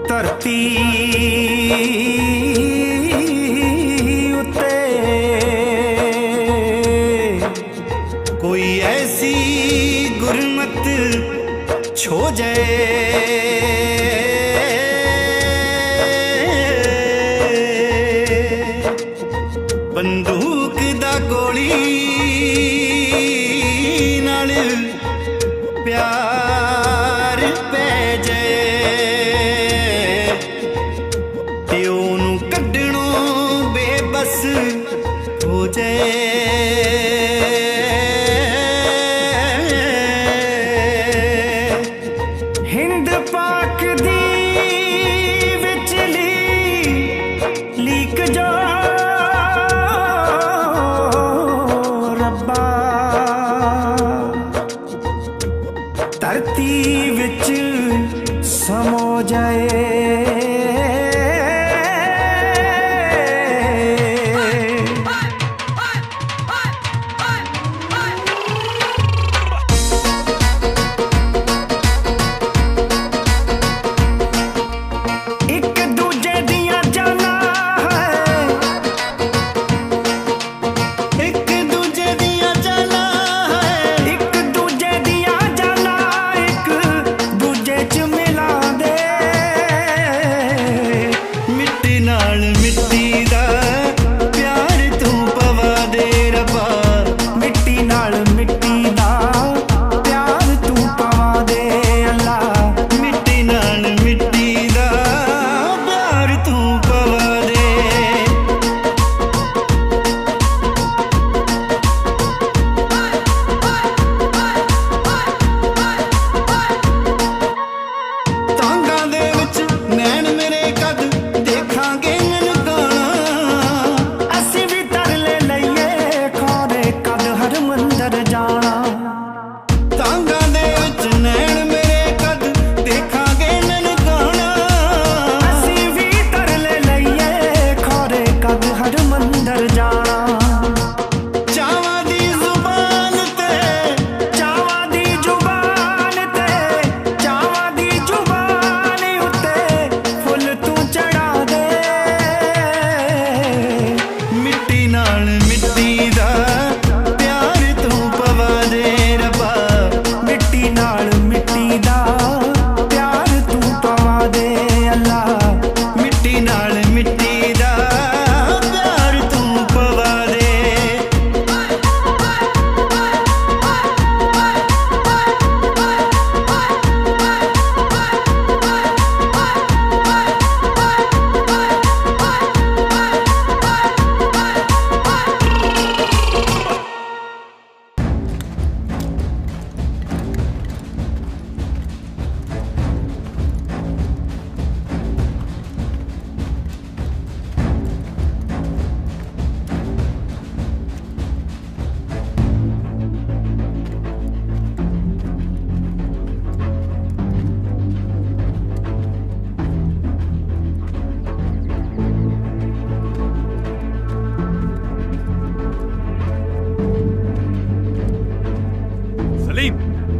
धरती उते, कोई ऐसी गुरमत छो जाए बंदूक दा गोली नाल प्यार पै जाए ते ओनू कड्ढणों बेबस हो जाए। हिंद पाक विच समो जाए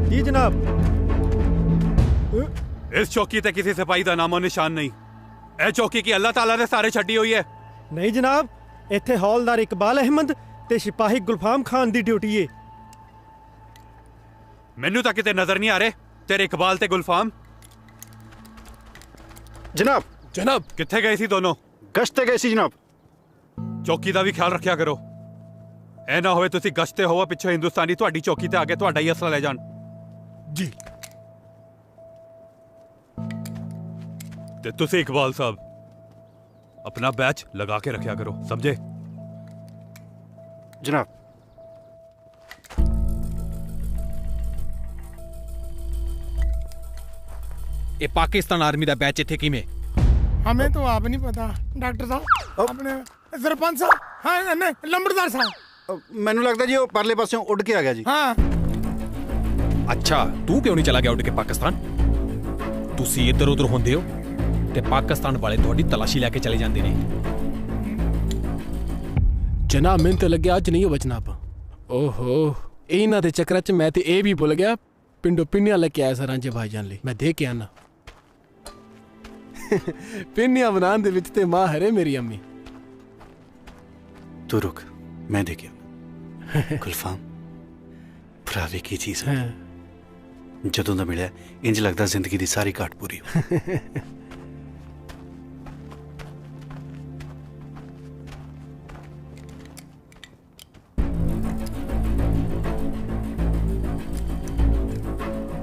जी जनाब।
इस चौकी ते किसी सिपाही का नामो निशान नहीं। ए चौकी की अल्लाह ताला ने सारे छड्डी हुई है।
नहीं जनाब, इत्थे हौलदार इकबाल अहमद ते सिपाही गुलफाम खान दी ड्यूटी है।
मैनू तो किते नजर नहीं आ रहे तेरे इकबाल ते गुलफाम।
जनाब
जनाब किथे गए सी दोनों?
गश्त गए सी जनाब।
चौकी का भी ख्याल रखा करो, ए ना होवे तुसी गश्ते होवो पिछे हिंदुस्तानी तुहाडी चौकी ते आके तुहाडा ही असला ले जान।
जी।
ते तुसी इकबाल साहब अपना बैच लगा के रखा करो, समझे?
जनाब।
ये पाकिस्तान आर्मी दा बैच इत्थे किवें?
हमें तो आप नहीं पता डॉक्टर साहब। अपने सरपंच साहब, हाँ नहीं लंबड़दार साहब।
मैनू लगता जी वो परले पासों उड़ के आ गया जी।
हाँ।
अच्छा तू क्यों नहीं चला गया उड़ के पाकिस्तान? तुसी इधर उधर होंदे हो ते पाकिस्तान वाले थोड़ी तलाशी लेके चले जाते ने।
जनाब मैंने तो लगे अज नहीं हो जनाब। ओहो इन्हां दे चक्कर च मैं ते ए भी भुल गया पिंडो पिन्नियां लेके आया सर रांझे भाईजान ले। मैं दे के आना पिन्नियां बनाने दे विच ते माहिर है मेरी अम्मी।
तू रुक मैं दे के गुलफाम भरावे की चीज है। जदों दा मिलिया इंज लगदा जिंदगी दी सारी घाट पूरी हो।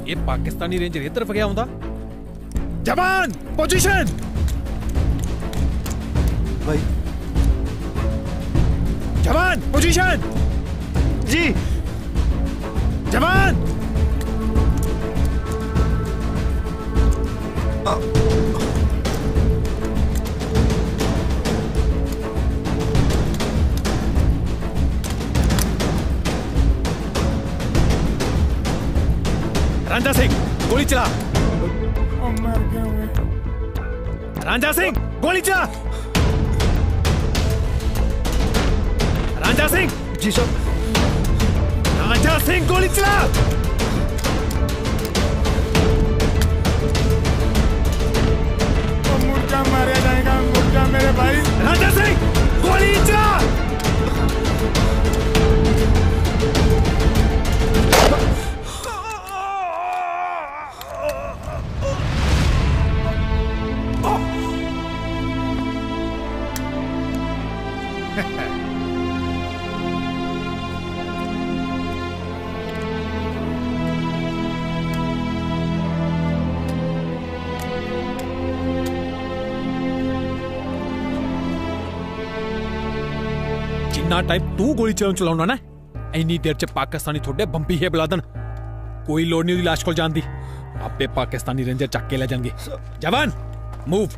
ये पाकिस्तानी रेंजर इस तरफ गया होंदा।
जवान पोजीशन।
भाई
जवान पोजीशन।
जी
जवान।
रांझा सिंह गोली चला।
मर गए।
रांझा सिंह गोली चला। रांझा सिंह।
जी साहब।
रांझा सिंह गोली चला।
मुर्गा मारा जाएगा, मुर्गा मेरे भाई।
रांझा सिंह गोली चला। जिन्ना टाइम तू गोली चलाउना ना इन्नी देर च पाकिस्तानी थोड़े बंबी है बुला देन। कोई लोड़ नहीं लाश को जान दी, आपे पाकिस्तानी रेंजर चक के ले जाएंगे। जवान मूव।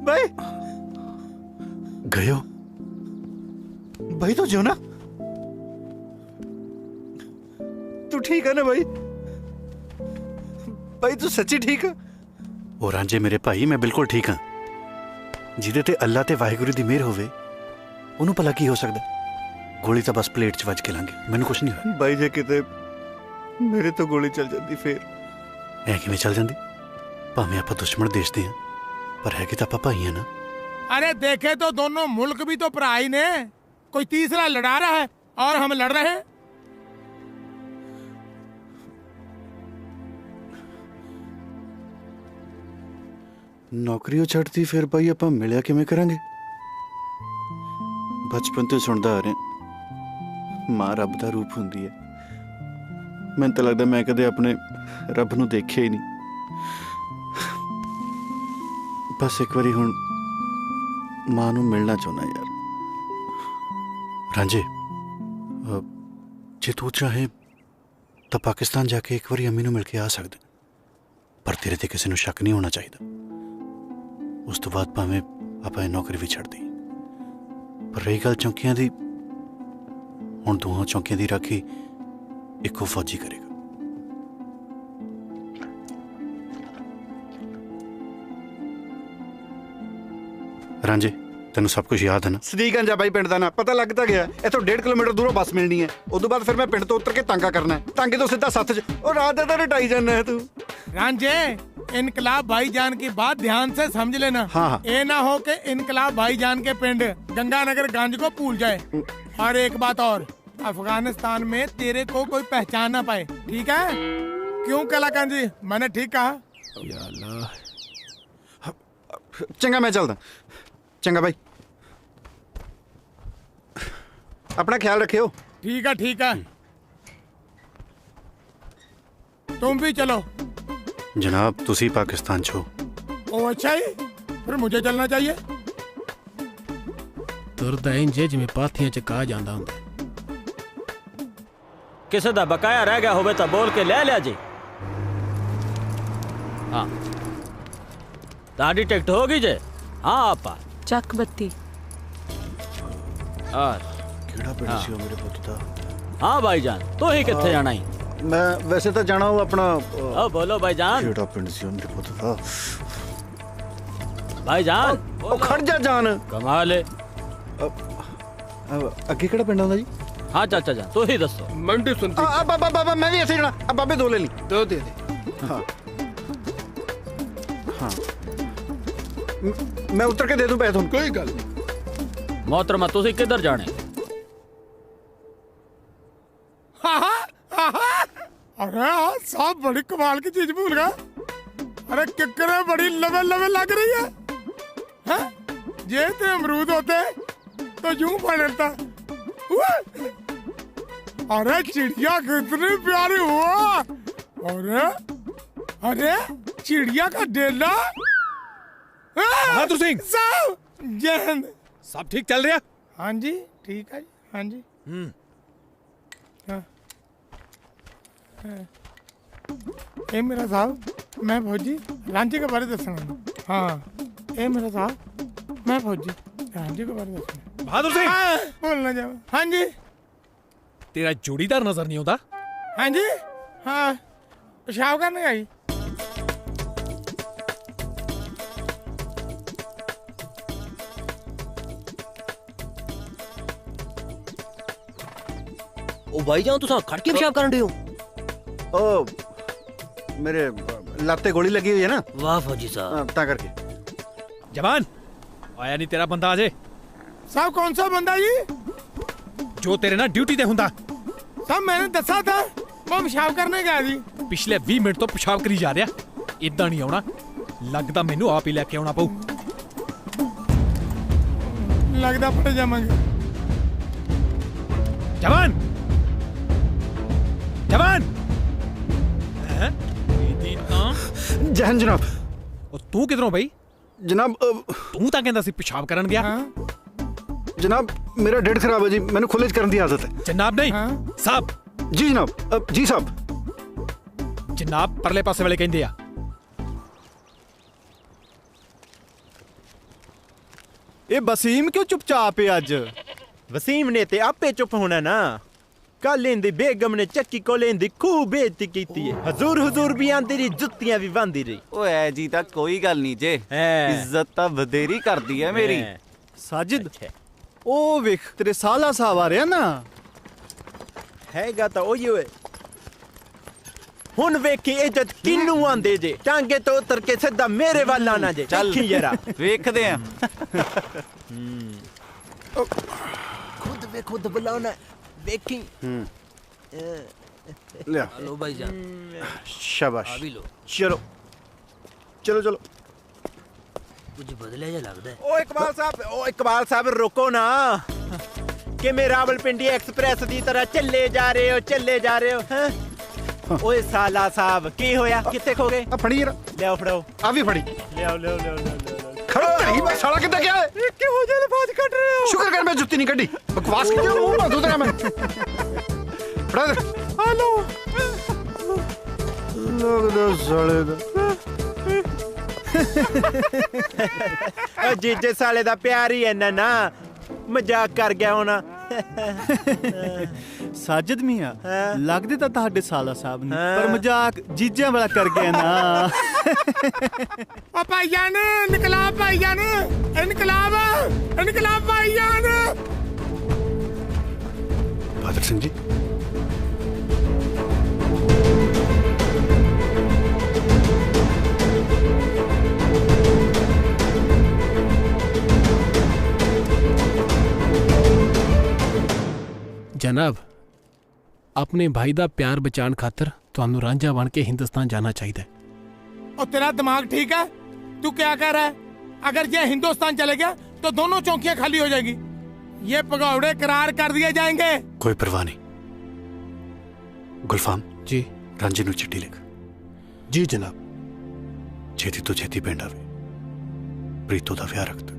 भाई गयो भाई, तो जो ना तू ठीक है ना भाई? भाई तू सच्ची ठीक है? ओ रांझे मेरे भाई, मैं बिल्कुल ठीक हाँ। जिदे ते अल्लाह ते वाहिगुरू दी मेहर होवे ओनू भला की हो सकदा। गोली तो बस प्लेट च वज के लांगे, मैनू कुछ नहीं होया। भाई जे किते मेरे तो गोली चल जाती फिर? ऐ किवें चल जांदी? भावें आपां दुश्मन देश दे हां, पर है कि तां आपां भाई हां ना।
अरे देखे तो दोनों मुल्क भी तो पराई ने, कोई तीसरा लड़ा रहा है और हम लड़ रहे हैं।
नौकरी छड्डती फिर भाई आप मिलिया किवें करांगे? बचपन तो सुनदा आ रहे मां रब दा रूप हुंदी है। मैनूं तां लगदा मैं कदे अपने रब नूं देखिया ही नहीं। बस एक बारी हुण मां नूं मिलना चाहुंदा यार। रांझे जे तू चाहे तो पाकिस्तान जाके एक बारी अम्मी नूं मिल के आ सकदे, पर तेरे ते किसी नूं शक नहीं होना चाहिए। उस तो बाद भावें आपां नौकरी भी छड्ड दी। पर रही गल चौंकियां दी, हुण दोहां चौंकियां दी राखी इक्को फौजी करेगा। रांझे तेन सब कुछ याद है ना? सदीकगंज भाई पिंड दा ना पता लगता गया। इथों 1.5 किलोमीटर दूरों बस मिलनी है, उस बाद फिर मैं पिंड तो उतर के तांगा करना है, तांगे तो सीधा सत्थ च। और रात दा रटाई जाना है तू।
रांझे इनकलाब भाईजान की बात ध्यान से समझ लेना।
हाँ।
ये ना हो के इनकलाब भाईजान के पिंड गंगानगर गंज को भूल जाए। और एक बात और, अफगानिस्तान में तेरे को कोई पहचान ना पाए, ठीक है? क्यों कलाकांत जी, मैंने ठीक कहा?
चंगा मैं चलदा। चंगा भाई, अपना ख्याल रखियो।
ठीक है ठीक है, तुम भी चलो।
जनाब तुसी पाकिस्तान छो।
ओ अच्छा ही, फिर मुझे चलना चाहिए।
तुरदा इंजे जिवें पाथियां च कहा जांदा हुंदा।
किसे दा बकाया रह गया होवे तो बोल के ले लिया जी। हाँ ताड़ी टिकट होगी जे? हाँ आपा
ਚੱਕ ਬੱਤੀ।
ਕਿਹੜਾ ਪਿੰਡ ਸੀ ਮੇਰੇ ਪੁੱਤ ਦਾ?
हाँ भाईजान तू ही किथे जाना ही?
मैं वैसे तो जाना हूँ अपना।
ओ बोलो भाईजान।
ਕਿਹੜਾ ਪਿੰਡ ਸੀ ਮੇਰੇ ਪੁੱਤ ਦਾ?
भाईजान
ਉਹ ਖੜ ਜਾ ਜਾਨ।
कमाल है।
ਅੱਗੇ ਕਿਹੜਾ ਪਿੰਡ ਆਉਂਦਾ ਜੀ?
हाँ चाचा जान तू ही दसो।
मंडी सुनती। बाबा मैं भी ऐसे जाना। अब बाबे दो ले ली। दो दे दे। हाँ हाँ मैं उतर के दे दूं पैसे तुम। कोई गल नहीं।
मोहतरमा तुसी किधर जाने?
अरे साहब बड़ी कमाल की चीज भूल गए। अरे किकरे बड़ी लवे लवे लग रही है, हैं? ये तो अमरूद होते तो यूं पड़ता। अरे चिड़िया कितनी प्यारी हुआ। अरे अरे चिड़िया का डेला।
बहादुर सिंह
साहब जय हिंद।
सब ठीक चल रहा?
हाँ जी ठीक है जी। हाँ जी। हाँ। ए मेरा साहब मैं फौजी रांची के बारे दसूंगा। हाँ ए मेरा साहब मैं फौजी रांची के बारे दसूंगा।
बहादुर सिंह
बोलना जाओ। हाँ जी।
तेरा जोड़ीदार नजर नहीं होता?
हाँ जी। हाँ पेशाब करने आई।
ओ भाईजान तुसा खड़ के पेशाब करन रहे हो?
ओ मेरे लाते गोली लगी हुई है ना।
वाह फौजी साहब।
ता करके
जवान आया नहीं तेरा बंदा अजे?
साहब कौन सा बंदा जी?
जो तेरे ना ड्यूटी ते हुंदा।
साहब मैंने दसा था मैं पेशाब करने गया जी।
पिछले 20 मिनट तो पेशाब करी जा रहा, इदा नहीं आना, लगता मैनू आप ही लेके आना पऊ।
लगता पड़ जावांगे।
जवान जवान
जहन जनाब।
तू किधरों भाई?
जनाब
तू तां कहंदा सी पेशाब करन गया।
जनाब मेरा डेढ़ खराब है जी, मैंने खुले च करन दी आदत है।
जनाब नहीं साहब।
जी जनाब। जी साहब।
जनाब परले पासे वाले कहंदे आ।
ए वसीम क्यों चुपचाप है अज? वसीम ने ते आपे चुप होना ना। कल इंदी बेगम ने चक्की को लेंदी खूब बेइज्जती कीती है। हजूर हुजूर भी आंदी रही, जुत्तियां भी बांधी रही।
ओए ऐ जी ता कोई गल नहीं जे, इज्जत ता बधेरी कर दी है मेरी।
साजिद ओ वेख तेरे साला साहब आ रहे ना।
हैगा ता ओही होए। हुन वेखी इज्जत किन्नू आंदे जे, टांगे तो उतर के सीधा मेरे वाल आना जे।
चल
जरा
वेखदे हैं।
खुद वे खुद बुलाना वेखी।
ले
लो भाईजान।
शाबाश।
अभी लो।
चलो चलो चलो।
कुछ बदले जा लगदा है।
ओ इकबाल साहब रुको ना कि मैं रावलपिंडी एक्सप्रेस दी तरह चले जा रहे हो हैं? ओए साला साहब की होया, किथे खो गए?
फड़ी जरा।
ले आओ फड़ाओ।
आ भी फड़ी।
ले आओ।
खड़ो तेरी मैं साला कितना क्या है?
क्यों हो जाए बात कट रहे हो?
शुक्र कर मैं जुत्ती नहीं कड्डी। बकवास क्यों मुंह में दूध रहा मैं। फड़ा दे।
हेलो
लोग दो साले दा।
ओ जीजे साले दा प्यार ही है ना, मजाक कर गया होना।
साजिद मियां लगदे ਤਾਂ ਤੁਹਾਡੇ ਸਾਲਾ ਸਾਹਿਬ ਨੇ, ਪਰ ਮਜ਼ਾਕ ਜੀਜਿਆਂ ਵਾਲਾ ਕਰ ਗਿਆ ਨਾ।
ओ भाईजान इनकलाब भाईजान इनकलाब भाईजान।
बहादुर सिंह जी
जनाब अपने भाई दा प्यार बचाने खातर ਤੁਹਾਨੂੰ ਰਾਂਝਾ बन के हिंदुस्तान जाना चाहिए।
और तेरा दिमाग ठीक है? तू क्या कह रहा है? अगर ये हिंदुस्तान चले गया तो दोनों चौकियां खाली हो जाएगी। ये पगौड़े करार कर दिए जाएंगे।
कोई परवाह नहीं। गुलफाम
जी
रांझी नू चिट्ठी लिख।
जी जनाब।
छेती तो छेती पिंड आवे, प्रीतो दा विआह रख दे।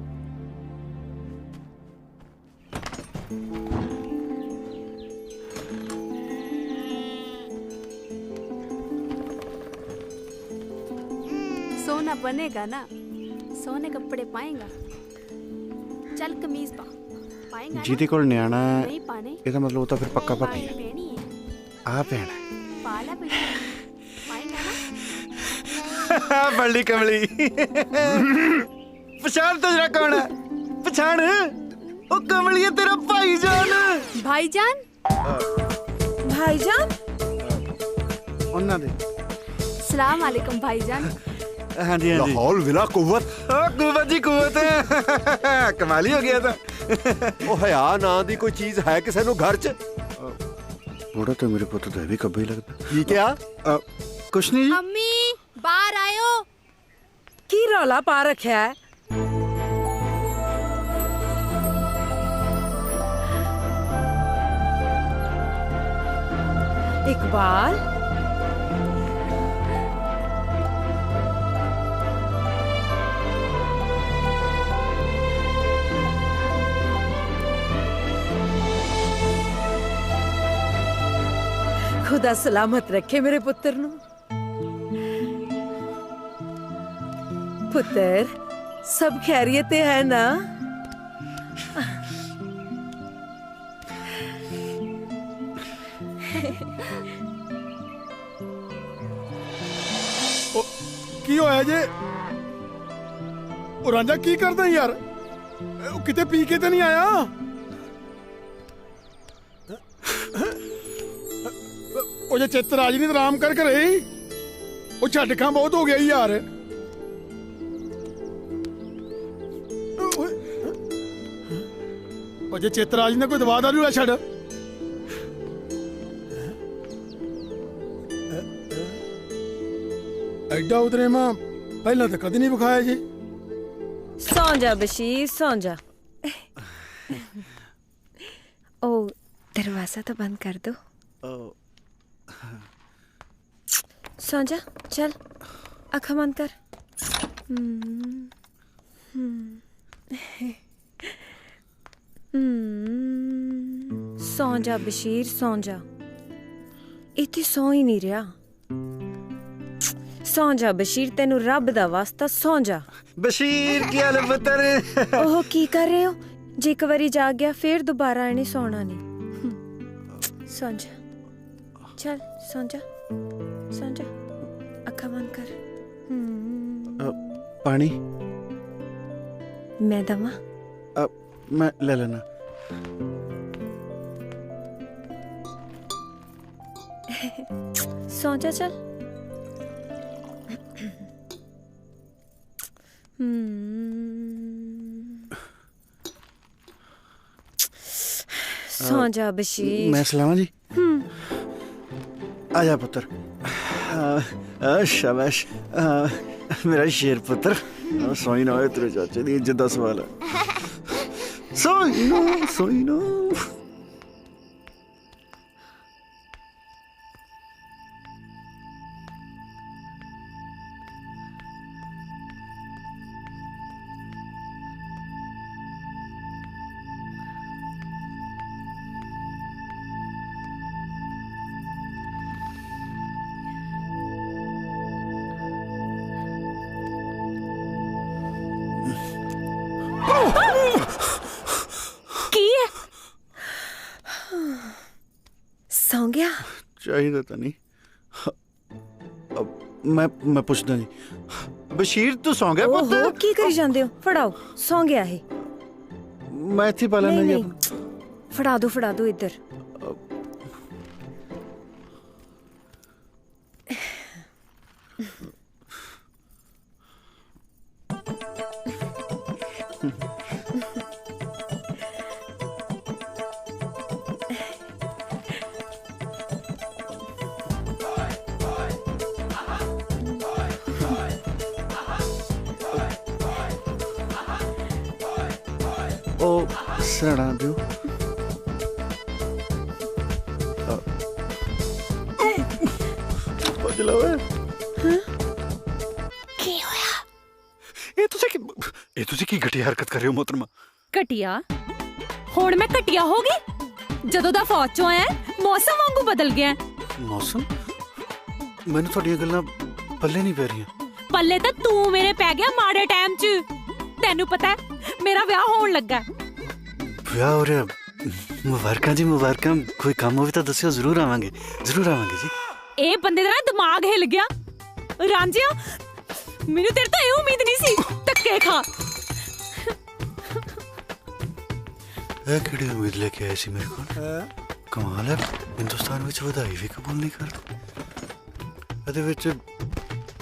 सोना बनेगा ना, सोने कपड़े पाएगा। चल कमीज पा पाएगा।
जीते कोल न्याणा
नहीं पाने,
ਇਹਦਾ ਮਤਲਬ ਉਹ ਤਾਂ ਫਿਰ ਪੱਕਾ ਭਾਬੀ ਹੈ।
पहनी है
ਆ ਭੈਣ
पाला पहनी पाएगा ना।
बड़ी कमली। पहचान तो जरा कौन है? पहचान ओ कमली है तेरा भाईजान।
भाईजान भाईजान
ਉਹਨਾਂ ਦੇ।
सलाम वालेकुम भाईजान।
हाँ जी हाँ जी। लाहौल विला कुव्वत। कुव्वत जी कुव्वत। कमाल ही हो गया था।
ओ हया ना दी कोई चीज है किसे नु घर च?
बड़ा तो मेरे पुत्र तो भी कभी लगता।
की क्या?
कुछ नहीं जी।
अम्मी बाहर आयो।
रौला पा रखा है? इकबाल, खुदा सलामत रखे मेरे पुत्र नू। पुत्र, सब खैरियत है ना?
की होया जे? रांझा की करदा यार? किते पी के तो नहीं आया? ओ जे चित्त राज नहीं आराम कर रही, ओ झटका बहुत हो गया यार। ओ जे चित्त राज ने कोई दवा दारू ला छड़। एडा उतरे मां पहला तो कदी नहीं बुखाया जी।
सौ जा बशीर, सौ जा।
ओ दरवाजा तो बंद कर दो। सो जा, चल आँखें बंद कर। सौ जा बशीर, सौ जा। इत्थे सौ ही नहीं रहा। सौ जा बशीर, तेनू रब दा वास्ता सौ जा।
बशीर की हाल पुत्र?
ओह की कर रहे हो? जे एक बारी जाग गया फिर दोबारा इन्हें सोना नहीं। सौ जा, चल सौ जा, सौ जा, आँखें बंद कर।
पानी
मैं दमा?
मैं ले लेना।
सौ जा, चल। सौ जा बशीर।
मैं सलामा जी। आजा पुत्र। शाबाश मेरा शेर पुत्र। सोई ना होए तेरे चाचे दी इज्जत दा सवाल है। सोई ना, सोई ना।
सौ गया?
चाहिए तो नहीं। अब मैं पूछता जी। बशीर तू सौ गया पुत्र?
ओहो की करी जांदे हो? फड़ाओ, सौ गया है।
मैं इत्थे पा लेना जी।
फड़ा दो इधर।
ओ सड़ा दियो। बदला वे।
की होया?
ये तुसी की घटिया हरकत कर रहे हो मोहतरमा?
घटिया? हुण मैं घटिया हो गई? जदों दा फौज चों आया मौसम वांगू बदल गया।
मौसम? मैंने थोड़ियां गल्लां पल्ले नहीं पै रही।
पल्ले तो तू मेरे पै गया माड़े टाइम च। तेनू पता है मेरा ब्याह होण लगा।
ब्याह हो रहा? मुबारकां जी मुबारकां। कोई काम होवे तो दस्सियो, जरूर आवांगे जी।
ए बंदे दा ना दिमाग हिल गया। रांझिया मैनू तेरे तो ये उम्मीद नहीं सी। धक्के खा।
ए केड़ी उम्मीद लेके आए सी मेरे को? कमाल है, हिंदुस्तान विच वधाई भी कबूल नहीं कर। ਇਹਦੇ ਵਿੱਚ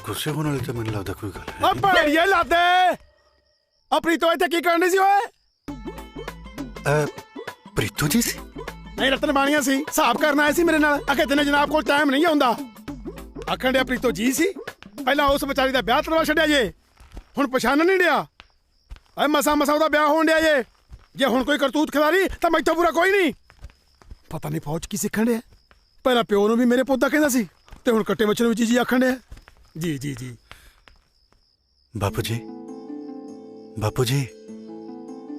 ਗੁੱਸੇ ਹੋਣ ਵਾਲੀ ਤਾਂ ਮੈਨੂੰ ਲੱਗਦਾ ਕੋਈ ਗੱਲ ਹੈ।
ਓ ਭੈੜੀਏ ਲਾਦੇ ਆ ਪ੍ਰੀਤੋ ਇੱਥੇ ਕੀ ਕਰਨੀ ਸੀ ਓਏ?
ਪ੍ਰੀਤੋ ਜੀ ਸੀ?
ਨਹੀਂ ਰਤਨ ਬਾਣੀਆਂ ਸੀ, ਹਿਸਾਬ ਕਰਨ ਆਏ ਸੀ ਮੇਰੇ ਨਾਲ। ਆ ਕਹਿੰਦੇ ਨੇ ਜਨਾਬ ਕੋਲ ਟਾਈਮ ਨਹੀਂ ਆਉਂਦਾ। ਆਖਣ ਡਿਆ ਪ੍ਰੀਤੋ ਜੀ ਸੀ। ਪਹਿਲਾਂ ਉਸ ਵਿਚਾਰੀ ਦਾ ਵਿਆਹ ਕਰਵਾ ਛੱਡਿਆ ਜੇ, ਹੁਣ ਪਛਾਣ ਨਹੀਂ ਡਿਆ ਐ ਮਸਾ ਉਹਦਾ ਵਿਆਹ ਹੋਣ ਡਿਆ ਜੇ ਹੁਣ ਕੋਈ ਕਰਤੂਤ ਖਿਲਾਰੀ ਤਾਂ ਮੈਥੋਂ ਪੂਰਾ ਕੋਈ ਨਹੀਂ। ਪਤਾ ਨਹੀਂ ਫੌਜ ਕੀ ਸਿੱਖਣ ਡਿਆ। ਪਹਿਲਾਂ ਪਿਓ ਨੂੰ ਵੀ ਮੇਰੇ ਪੁੱਤ ਦਾ ਕਹਿੰਦਾ ਸੀ ਤੇ ਹੁਣ ਕੱਟੇ ਬੱਚੇ ਨੂੰ ਵੀ ਜੀ ਆਖਣ ਡਿਆ। ਜੀ ਜੀ ਜੀ
ਬਾਪੂ ਜੀ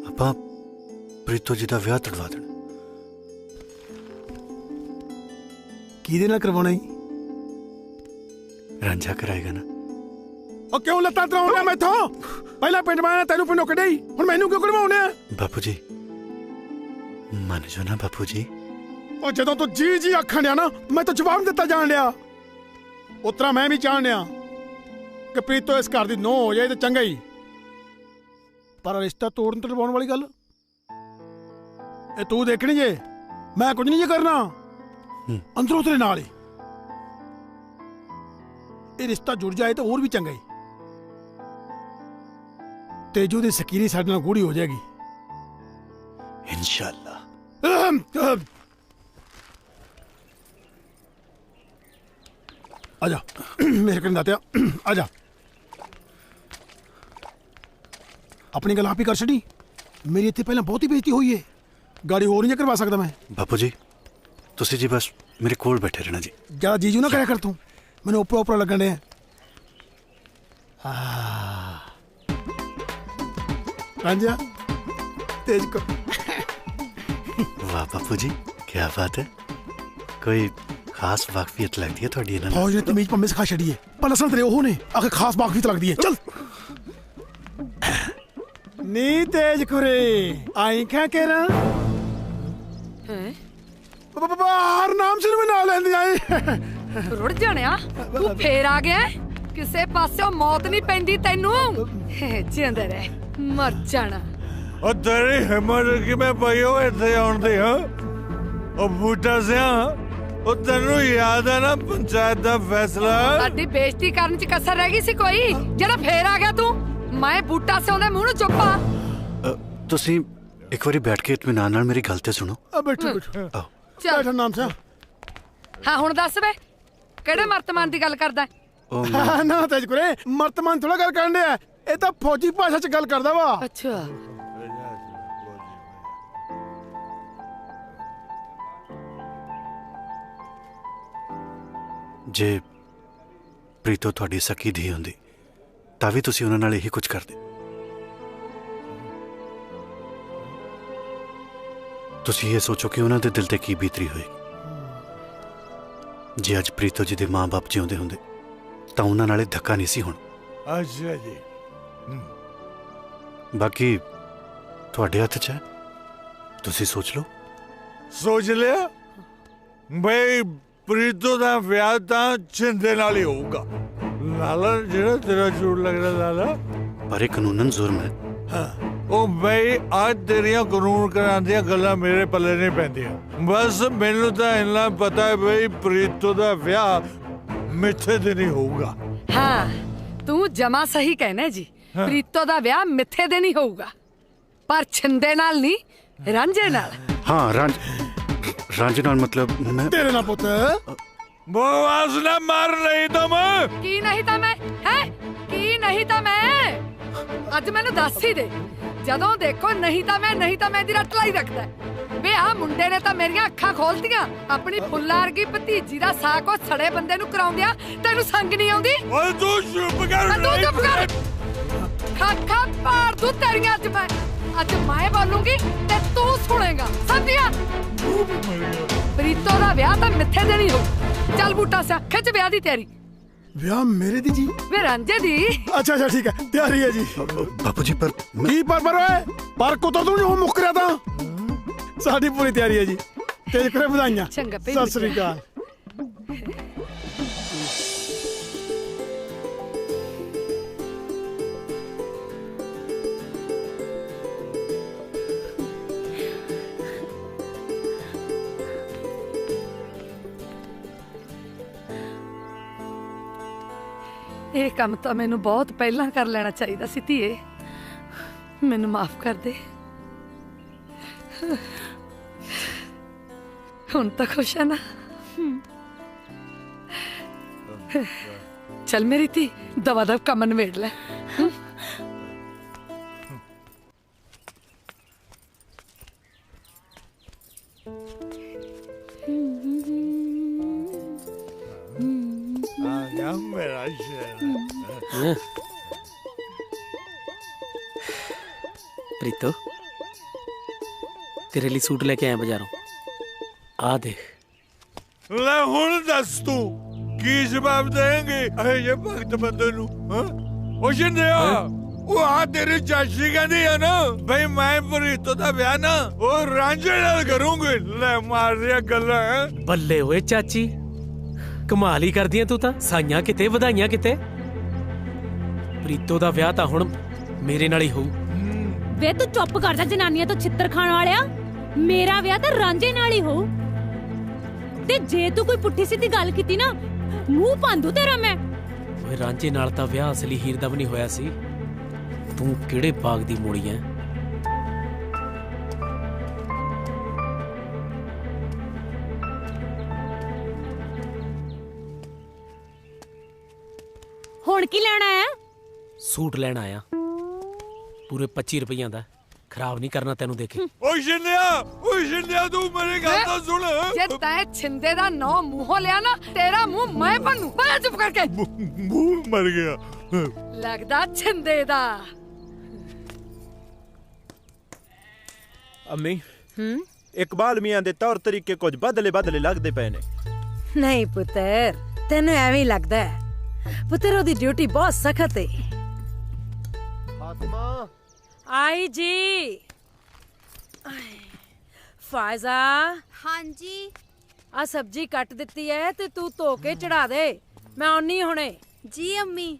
ਆਪਾਂ ਪ੍ਰੀਤੋ ਜੀ ਦਾ ਵਿਆਹ ਤੜਵਾ ਦੇਣਾ।
ਕਿਹਦੇ ਨਾਲ ਕਰਵਾਉਣਾ ਜੀ?
ਰਾਂਝਾ ਕਰਾਏਗਾ ਨਾ।
ਉਹ ਕਿਉਂ ਲੱਤਾਂ ਤਰਾਉਣਾ ਮੈਥੋਂ? ਪਹਿਲਾਂ ਪਿੰਡ ਮਾਇਆ ਤੈਨੂੰ ਪਿੰਡੋਂ ਕੱਢਿਆ ਹੀ, ਹੁਣ ਮੈਨੂੰ ਕਿਉਂ ਕਢਵਾਉਣੇ ਆ?
ਬਾਪੂ ਜੀ ਮੰਨ ਜੋ ਨਾ ਬਾਪੂ ਜੀ।
ਉਹ ਜਦੋਂ ਤੂੰ ਜੀ ਜੀ ਆਖਣ ਡਿਆ ਨਾ ਮੈਂ ਤਾਂ ਜਵਾਬ ਦਿੱਤਾ ਜਾਣ ਡਿਆ। ਉਤਰਾ ਮੈਂ ਵੀ ਚਾਹਣ ਡਿਆ ਕਿ ਪ੍ਰੀਤੋ ਇਸ ਘਰ ਦੀ ਨੋ ਹੋ ਜਾਏ ਤੇ ਚੰਗਾ ਹੀ, ਪਰ ਰਿਸ਼ਤਾ ਤੋੜਨ ਤੜਵਾਉਣ ਵਾਲੀ ਗੱਲ ਇਹ ਤੂੰ ਦੇਖਣੀ ਜੇ। ਮੈਂ ਕੁਝ ਨਹੀਂ ਜੇ ਕਰਨਾ, ਅੰਦਰੋਂ ਤੇਰੇ ਨਾਲ ਹੀ ਇਹ ਰਿਸ਼ਤਾ ਜੁੜ ਜਾਏ ਤਾਂ ਹੋਰ ਵੀ ਚੰਗਾ ਹੀ। ਤੇਜੂ ਦੀ ਸਕੀਨੀ ਸਾਡੇ ਨਾਲ ਗੂੜੀ ਹੋ ਜਾਏਗੀ
इंशाल्लाह।
आजा मेरे कन दातिया आजा। अपनी गल आप ही कर छड़ी। मेरी इतने पहले बहुत ही बेइज्जती हुई है, गाड़ी और नहीं करवा सकता मैं।
बापू जी तुसी जी बस मेरे कोल बैठे रहना जी।
ज्यादा जीजू ना करा कर तू, मैंने ऊपर ऊपर लगन डे। रांझा तेज को।
वाह बापू जी क्या बात है, कोई खास वाकफियत लगती है थोड़ी ना।
फौज ने तमीज पम्मे सिखा छड़ी है, पर असल तेरे ओहो ने आखिर खास वाकफियत लगती है। चल नी तेज कुरे आई क्या कह रहा हैं? बाहर नाम से मैं ना लेंदी आई।
रुड़ जानिया तू फेर आ गया, किसे पासों मौत नहीं पैंदी तैनू। जिंदे रह मर जाना।
और तेरी हिम्मत कि मैं पईओ इत्थे आउण दी हां। ओ बूटा सिया ओ तैनू याद है ना पंचायत दा फैसला?
साडी बेइज्जती करन च कसर रह गई सी कोई जेड़ा फेर आ गया तू? मैं बूटा सिया दे मुंह नु चुप्पा।
तुसी एक बारी बैठ के इत्मीनान नाल मेरी गल ते सुनो।
बैठो बैठो
चल
बैठो नाम से।
हां हुण दस वे केड़े मर्तमान दी गल करदा है?
ना तेज कुरे मर्तमान थोड़ा गल करन दे, ए तां फौजी भाषा च गल करदा वा।
अच्छा
जे प्रीतो थोड़ी सकी धी हुंदी तां भी तुसी उन्हां नाल यही कुछ करदे। तुसी ये सोचो कि उन्हां दे दिल ते की बीतरी होएगी जे अज प्रीतो जी दे मां बाप जिउंदे हुंदे तां उन्हां नाले धक्का नहीं सी होना।
अच्छा जी
बाकी थोड़े हथ च है, तुसी सोच लो।
सोच लिया भाई प्रीतो दा विआह तां छिंदे नाल ही होऊगा। लाला जेड़ा तेरा झूठ लग रहा लाला,
पर ये कानूनन जुर्म है।
हाँ ओ भाई आज तेरिया कानून करांदियां गल्लां मेरे पल्ले नहीं पैंदियां। बस मैनू तां इन्ना पता है भाई प्रीतो दा विआह मिथे दिन ही होऊगा।
हाँ तू जमा सही कहना जी।
हाँ।
प्रीतो दा ब्याह मिथे दिन ही होऊगा, पर छिंदे नाल नहीं रांझे नाल।
हाँ रांझे नाल मतलब मैं
तेरे नाल पुत
बकवास ना मार नहीं तो मैं
की नहीं था मैं है की नहीं था मैं अज मैनू दस ही दे। जदों देखो नहीं था मैं दी रट लाई रखदा है। वे आ मुंडे ने तां मेरियां अखां खोलतियां, अपनी फुल्ला वर्गी भतीजी दा साक ओ सड़े बंदे नू कराउंदियां। तैनू संग नहीं आउंदी?
ओए तू चुप कर।
तू चुप कर। खा पार दूं तेरियां अज मैं बोलूंगी ते तू सुनेगा, समझिया? प्रीतो दा ब्याह तां मिथे दिन ही हो। चल बूटा सा खिच ब्याह दी तैयारी।
ब्याह मेरे दी जी?
वे रांझे दी।
अच्छा अच्छा ठीक है तैयारी है जी।
बापू जी पर
की पर ओए पर कुतर तू जो मुक रहा था। साडी पूरी तैयारी है जी। तेज करे बधाइयां।
चंगा
सत श्री अकाल।
ਇਹ ਕੰਮ ਤਾਂ ਮੈਨੂੰ ਬਹੁਤ ਪਹਿਲਾਂ ਕਰ ਲੈਣਾ ਚਾਹੀਦਾ ਸੀ ਧੀਏ, ਮੈਨੂੰ ਮਾਫ ਕਰ ਦੇ। ਹੁਣ ਤਾਂ ਖੁਸ਼ ਹੈ ਨਾ? ਚੱਲ ਮੇਰੀ ਧੀ ਦਵਾ ਦਵ ਕੰਮ ਨਿਬੇੜ ਲੈ।
मेरा शेर।
प्रीतो तेरे लिए सूट लेके आया बाजारों, आ देख।
ले हुण दस तू की जवाब देंगे ये भगत बंदे नू? ओ शिंदिया वो आ तेरी चाची कहती है ना भाई मैं प्रीतो दा ब्याह ना वो रांझे नाल करूंगी। ले मार दिया गल्ला है।
बल्ले होए चाची, कमाल ही कर दिया तू तां। साइयां किते वधाइयां किते। प्रीतो दा ब्याह तां हुण मेरे नाल ही होऊ।
वे तू चुप कर जा जनानियां तो छित्तर खाण वालिया। मेरा विआह तां रांझे नाल ही होऊ ते जे तू कोई पुट्ठी सीधी गल कीती ना मुंह पांदू तेरा मैं।
ओए रांझे नाल तां ब्याह असली हीर दा भी नहीं होया सी। तू किहड़े बाग दी मूड़ी है?
हुण की लेना है?
सूट लेन आया, पूरे 25 रुपया दा। खराब नहीं करना तेनू देखे।
ओ शिंदिया तू मेरी गल तो सुन।
जे तैं छिंदे दा नौ मुंहों लिया ना तेरा मुंह मैं बनू। बड़ा चुप करके।
मुंह मर गया
लगदा छिंदे दा।
अम्मी इकबाल मियां दे तौर तरीके कुछ बदले लगदे पए ने।
नहीं पुत्तर, तेनू एवें लगदा है। पुत्तर ओदी ड्यूटी बहुत सख्त है।
फातिमा
आई जी। फायजा।
हाँ जी।
आ सब्जी कट दिती है ते तू धो के चढ़ा दे, मैं आउनी हुणे।
जी अम्मी।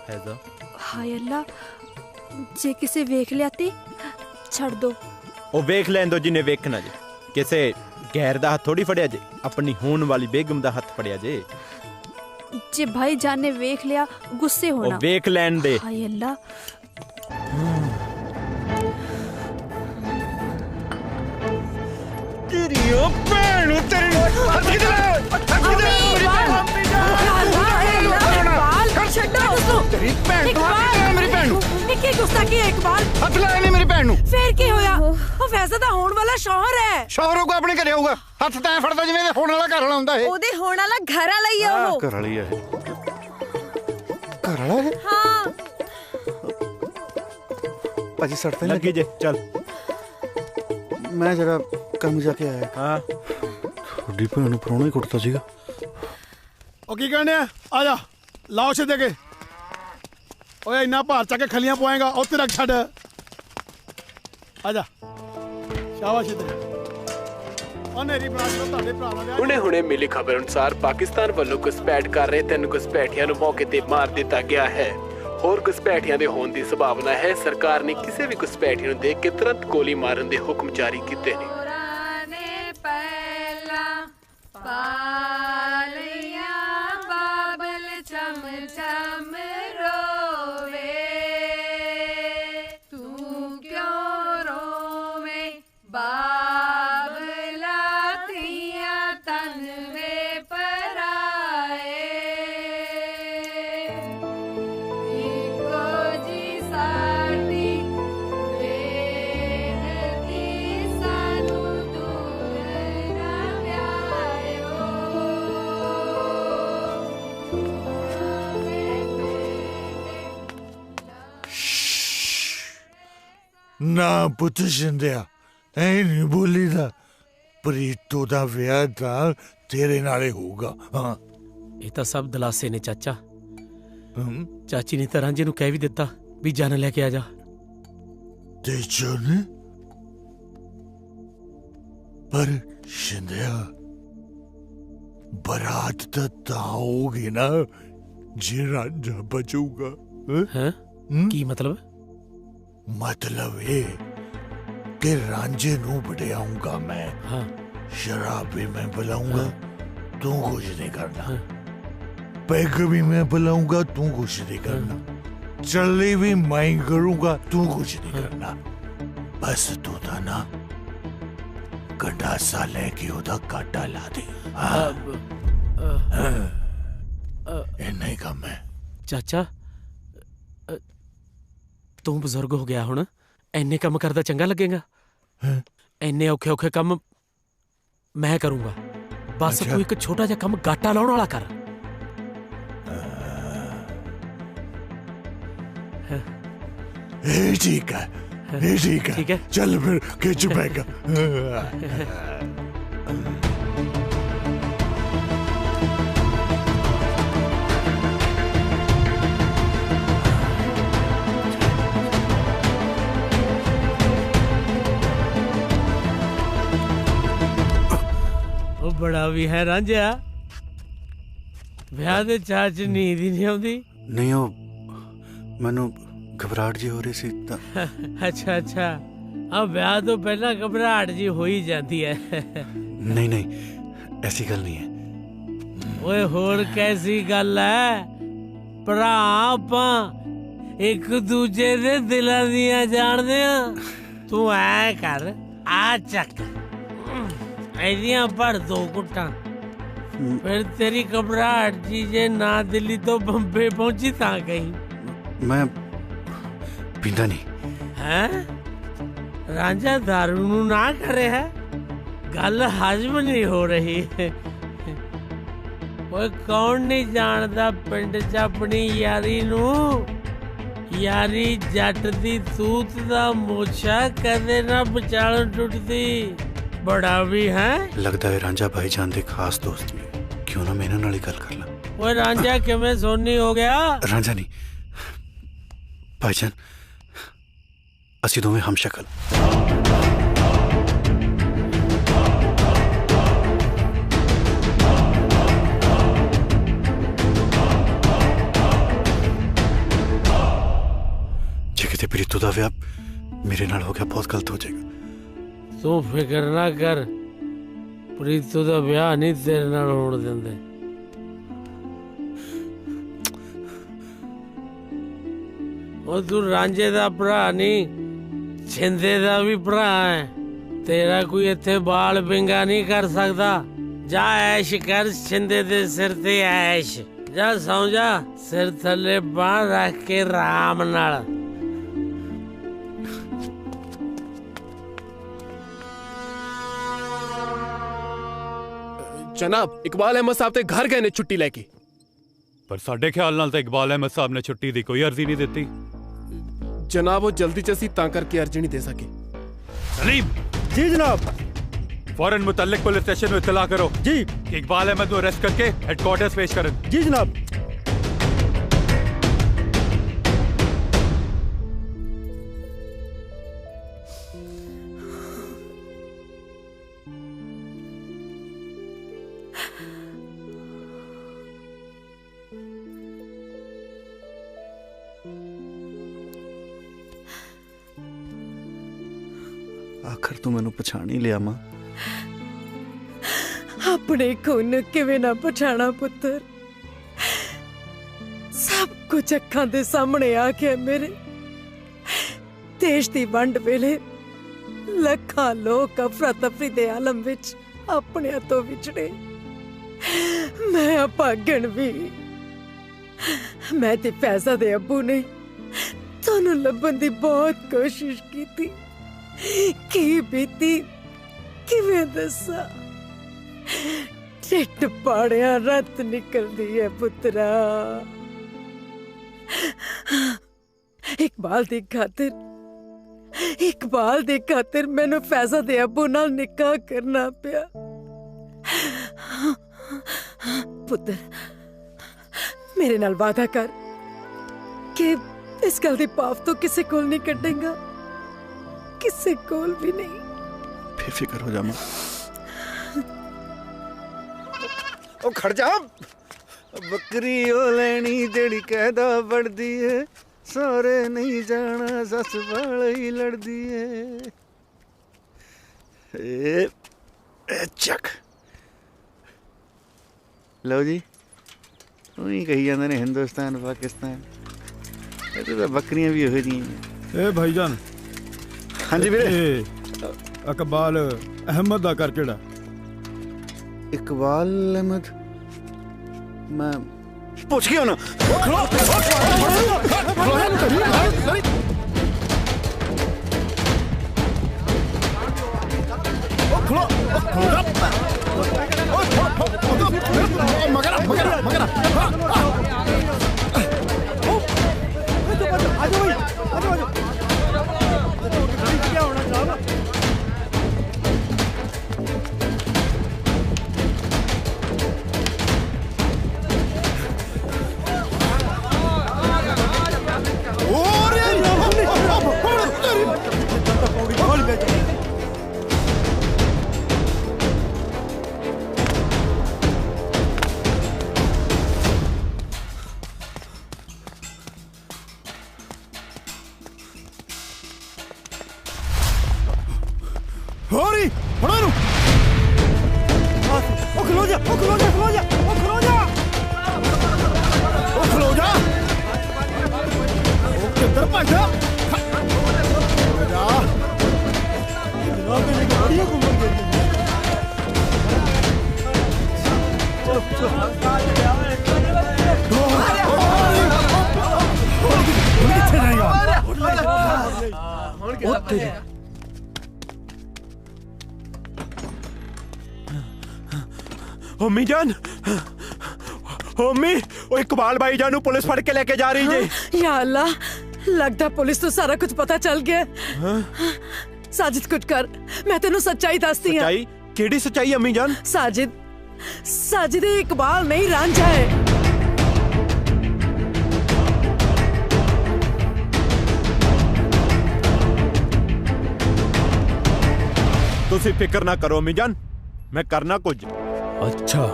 हैजा
हाय अल्लाह, जे किसे वेख लिया ते छड़ दो।
ओ वेख लैन दो जिन्हें वेखना जे। किसे गैर दा हाथ थोड़ी फड़िया जे, अपनी होन वाली बेगम दा हाथ फड़िया जे।
जे भाई जान ने वेख लिया गुस्से होना।
ओ वेख लैन दे।
हाय अल्लाह।
तेरी ओ भैन तेरी हट
तेरी भैन तो मेरी भैन नू निक्की गुस्ताखी है। इकबाल
हथ लाया नहीं मेरी भैन नू।
फिर की होया? ओ वैसे तो होण वाला शौहर है।
शौहर होगा अपने घरे होगा। हथ तैं फड़दा जिवें होण वाला घर वाला हुंदा है।
ओदे होण वाला घर वाला ही है वो।
घर वाली है। घर वाला है?
हां
पाजी सड़ते
लगी जे। चल
मैं जरा काम जाके आया।
हां
थोड़ी भैन नू परोਣਾ ही कुੱਟਦਾ ਸੀਗਾ।
ओ की कहने आ जा लाओ से देके। ओए इन्ना भार चक के खलियां पवाएगा उत्ते रख छड़। आजा शाबाश तेरे। ओनेरी बना लो ਤੁਹਾਡੇ ਭਰਾਵਾਂ ਦੇ।
ਹੁਣੇ ਮਿਲੀ ਖਬਰ ਅਨੁਸਾਰ ਪਾਕਿਸਤਾਨ ਵੱਲੋਂ ਘੁਸਪੈਠ ਕਰ ਰਹੇ 3 ਘੁਸਪੈਠੀਆਂ ਨੂੰ ਮੌਕੇ ਤੇ ਮਾਰ ਦਿੱਤਾ ਗਿਆ ਹੈ। ਹੋਰ ਘੁਸਪੈਠੀਆਂ ਦੇ ਹੋਣ ਦੀ ਸੰਭਾਵਨਾ ਹੈ। ਸਰਕਾਰ ਨੇ ਕਿਸੇ ਵੀ ਘੁਸਪੈਠੀ ਨੂੰ ਦੇਖ ਕੇ ਤੁਰੰਤ ਗੋਲੀ ਮਾਰਨ ਦੇ ਹੁਕਮ ਜਾਰੀ ਕੀਤੇ ਨੇ।
ना पुत शिंदिया ऐ नहीं बोली था। प्रीतो दा विआह तां तेरे नाले होगा। हाँ
ये तो सब दलासे ने चाचा। चाची ने तो रांझे नू कह भी दिता भी जान लेके आ जा।
ते जान पर शिंदिया बारात तां होगी ना जे रांझा बचूगा।
हैं? की मतलब?
मतलब ये कि रांझे नू बढ़ियाऊंगा मैं।
हाँ।
शराब भी मैं पिलाऊंगा। तू कुछ नहीं करना। पैग भी मैं पिलाऊंगा। तू कुछ नहीं करना। चलनी भी मैं करूंगा। तू कुछ नहीं करना। बस तू था ना गंडासा लेके उधर काटा ला दे।
नहीं
काम है
चाचा। ਤੂੰ ਬਜ਼ੁਰਗ ਹੋ ਗਿਆ ਹੁਣ ਇੰਨੇ ਕੰਮ ਕਰਦਾ ਚੰਗਾ ਲੱਗੇਗਾ ਇੰਨੇ ਔਖੇ ਔਖੇ ਕੰਮ ਮੈਂ ਕਰੂੰਗਾ ਬਸ ਤੂੰ ਇੱਕ ਛੋਟਾ ਜਿਹਾ ਕੰਮ ਗਾਟਾ ਲਾਉਣ ਵਾਲਾ ਕਰ
ठीक है चल फिर खिंच पैगा
ਉਹ ਬੜਾ ਵੀ ਹੈ ਰਾਂਝਿਆ ਵਿਆਹ ਦੇ ਚਾਅ 'ਚ ਨੀਂਦ ਹੀ ਨਹੀਂ ਆਉਂਦੀ
ਨਹੀਂ ਉਹ ਮੈਨੂੰ ਘਬਰਾਹਟ ਜੀ ਹੋ ਰਹੀ ਸੀ ਤਾਂ
ਅੱਛਾ ਅੱਛਾ ਆ ਵਿਆਹ ਤੋਂ ਪਹਿਲਾਂ ਘਬਰਾਹਟ ਜੀ ਹੋ ਹੀ ਜਾਂਦੀ ਹੈ
ਨਹੀਂ ਨਹੀਂ ਐਸੀ ਗੱਲ ਨਹੀਂ ਹੈ
ਓਏ ਹੋਰ ਕੈਸੀ ਗੱਲ ਹੈ ਭਰਾ ਆਪਾਂ ਇੱਕ ਦੂਜੇ ਦੇ ਦਿਲਾਂ ਦੀਆਂ ਜਾਣਦੇ ਆ ਤੂੰ ਐ ਕਰ ਆ ਚੱਕ ਇਹਦੀਆਂ ਭਰ ਦੋ ਕੁੱਟਾਂ ਫਿਰ ਤੇਰੀ ਘਬਰਾਹਟ ਜੀ ਜੇ ਨਾ ਦਿੱਲੀ ਤੋਂ ਬੰਬੇ ਪਹੁੰਚੀ ਤਾਂ ਕਹੀਂ
ਮੈਂ ਪੀਂਦਾ ਨਹੀਂ
ਹੈ ਰਾਂਝਾ ਦਾਰੂ ਨੂੰ ਨਾ ਕਰੇ ਹੈ ਗੱਲ ਹਜਮ ਨਹੀਂ ਹੋ ਰਹੀ ਓਏ ਕੌਣ ਨਹੀਂ ਜਾਣਦਾ ਪਿੰਡ 'ਚ ਆਪਣੀ ਯਾਰੀ ਨੂੰ ਯਾਰੀ ਜੱਟ ਦੀ ਤੂਤ ਦਾ ਮੋਛਾ ਕਦੇ ਨਾ ਵਿਚਾਲੋਂ ਟੁੱਟਦੀ ਬੜਾ ਵੀ ਹੈ
ਲੱਗਦਾ ਹੈ ਰਾਂਝਾ ਭਾਈਜਾਨ ਦੇ ਖਾਸ ਦੋਸਤ ਨੇ ਕਿਉਂ ਨਾ ਮੈਂ ਇਹਨਾਂ ਨਾਲ ਹੀ ਗੱਲ ਕਰ ਲਾਂ
ਓਏ ਰਾਂਝਾ ਕਿਵੇਂ ਸੋਨੀ ਹੋ ਗਿਆ
ਰਾਂਝਾ ਨਹੀਂ ਭਾਈਜਾਨ ਅਸੀਂ ਦੋਵੇਂ ਹਮਸ਼ਕਲ ਜੇ ਕਿਤੇ ਪ੍ਰੀਤੂ ਦਾ ਵਿਆਹ ਮੇਰੇ ਨਾਲ ਹੋ ਗਿਆ ਬਹੁਤ ਗਲਤ ਹੋ ਜਾਏਗਾ
ਤੂੰ ਫਿਕਰ ਨਾ ਕਰ ਪ੍ਰੀਤੂ ਦਾ ਵਿਆਹ ਨਹੀਂ ਤੇਰੇ ਨਾਲ ਹੋਣ ਦਿੰਦੇ ਉਹ ਤੂੰ ਰਾਂਝੇ ਦਾ ਭਰਾ ਨਹੀਂ ਛਿੰਦੇ ਦਾ ਵੀ ਭਰਾ ਹੈ ਤੇਰਾ ਕੋਈ ਇੱਥੇ ਬਾਲ ਬਿੰਗਾ ਨਹੀਂ ਕਰ ਸਕਦਾ ਜਾ ਐਸ਼ ਕਰ ਛਿੰਦੇ ਦੇ ਸਿਰ ਤੇ ਐਸ਼ ਜਾ ਸੌਂ ਜਾ ਸਿਰ ਥੱਲੇ ਬਾਂਹ ਰੱਖ ਕੇ ਆਰਾਮ ਨਾਲ
जनाब इकबाल अहमद साहब ते घर गए ने छुट्टी लेके
पर साडे ख्याल नाल तो इकबाल अहमद साहब ने छुट्टी दी कोई अर्जी नहीं देती
जनाब वो जल्दी च असीं तां करके अर्जी नहीं दे सके
सलीम
जी जनाब
फौरन मुतल्लिक पुलिस स्टेशन में इत्तला करो
जी
कि इकबाल अहमद को अरेस्ट करके हेडक्वार्टर्स पेश करन
जी जनाब
ਆਖਰ ਤੂੰ ਮੈਨੂੰ ਪਛਾਣ ਹੀ ਲਿਆ ਮਾਂ
ਆਪਣੇ ਕੋਨ ਕਿਵੇਂ ਨਾ ਪਛਾਣਾ ਪੁੱਤਰ ਸਭ ਕੁਝ ਅੱਖਾਂ ਦੇ ਸਾਹਮਣੇ ਆ ਕੇ ਮੇਰੇ ਦੇਸ਼ ਦੀ ਵੰਡ ਵੇਲੇ ਲੱਖਾਂ ਲੋਕ ਅਫਰਾ ਤਫਰੀ ਦੇ ਆਲਮ ਵਿੱਚ ਆਪਣੇ ਤੋਂ ਵਿਛੜੇ ਮੈਂ ਅਪਾਗਣ ਵੀ ਮੈਂ ਤੇ ਫੈਜ਼ਾ ਦੇ ਅੱਬੂ ਨੇ ਤੁਹਾਨੂੰ ਲੱਭਣ ਦੀ ਬਹੁਤ ਕੋਸ਼ਿਸ਼ ਕੀਤੀ ਕੀ ਬੀਤੀ ਕਿਵੇਂ ਦੱਸਾਂ ਢਿੱਡ ਪਾੜਿਆ ਰੱਤ ਨਿਕਲਦੀ ਹੈ ਪੁੱਤਰਾ ਇਕਬਾਲ ਦੀ ਖਾਤਰ ਮੈਨੂੰ ਫੈਜ਼ਾ ਦੇ ਅੱਬੂ ਨਾਲ ਨਿਕਾਹ ਕਰਨਾ ਪਿਆ ਪੁੱਤਰ ਮੇਰੇ ਨਾਲ ਵਾਅਦਾ ਕਰ ਕਿ ਇਸ ਗੱਲ ਦੀ ਪਾਪ ਤੋਂ ਕਿਸੇ ਕੋਲ ਨਹੀਂ ਕੱਢੇਗਾ ਕਿਸੇ ਕੋਲ ਵੀ ਨਹੀਂ
ਬੇਫਿਕਰ ਹੋ ਜਾ ਮਾਂ
ਉਹ ਖੜ ਜਾ
ਬੱਕਰੀ ਉਹ ਲੈਣੀ ਜਿਹੜੀ ਕਹਿਦਾ ਵੜਦੀ ਏ ਸਾਰੇ ਨਹੀਂ ਜਾਣਾ ਸੱਸ ਵਾਲ ਹੀ ਲੜਦੀ ਏ ਏ ਚੱਕ ਲਓ ਜੀ ਉਹੀ ਕਹੀ ਜਾਂਦੇ ਨੇ ਹਿੰਦੁਸਤਾਨ ਪਾਕਿਸਤਾਨ ਇਹ ਤਾਂ ਬੱਕਰੀਆਂ ਵੀ ਉਹੋ ਜਿਹੀਆਂ
ਏ ਭਾਈਜਾਨ
ਹਾਂਜੀ ਵੀਰੇ
ਇਕਬਾਲ ਅਹਿਮਦ ਦਾ ਘਰ ਕਿਹੜਾ
ਇਕਬਾਲ ਅਹਿਮਦ ਮੈਂ ਪੁੱਛ ਗਿਆ ਨਾ
आजो भाई आजो आजो क्या होना साहब
होरी फड़ो नु
ओ खलो जा ओ खलो जा खलो जा ओ खलो जा
ओ खलो जा ओ किधर भागा जा
जनाब मेरी गाड़ियां घूम गई चलो चलो
होमी जान होमी ओ इकबाल भाई जान पुलिस फड़ के लेके जा रही है
या अल्लाह लगता पुलिस तो सारा कुछ पता चल गया साजिद कुछ कर मैं तेनू सच्चाई दसदी हां
सच्चाई केड़ी सच्चाई अम्मी जान
साजिद इकबाल नहीं रांझा है
तुसी फिक्र ना करो अम्मी जान मैं करना कुछ अच्छा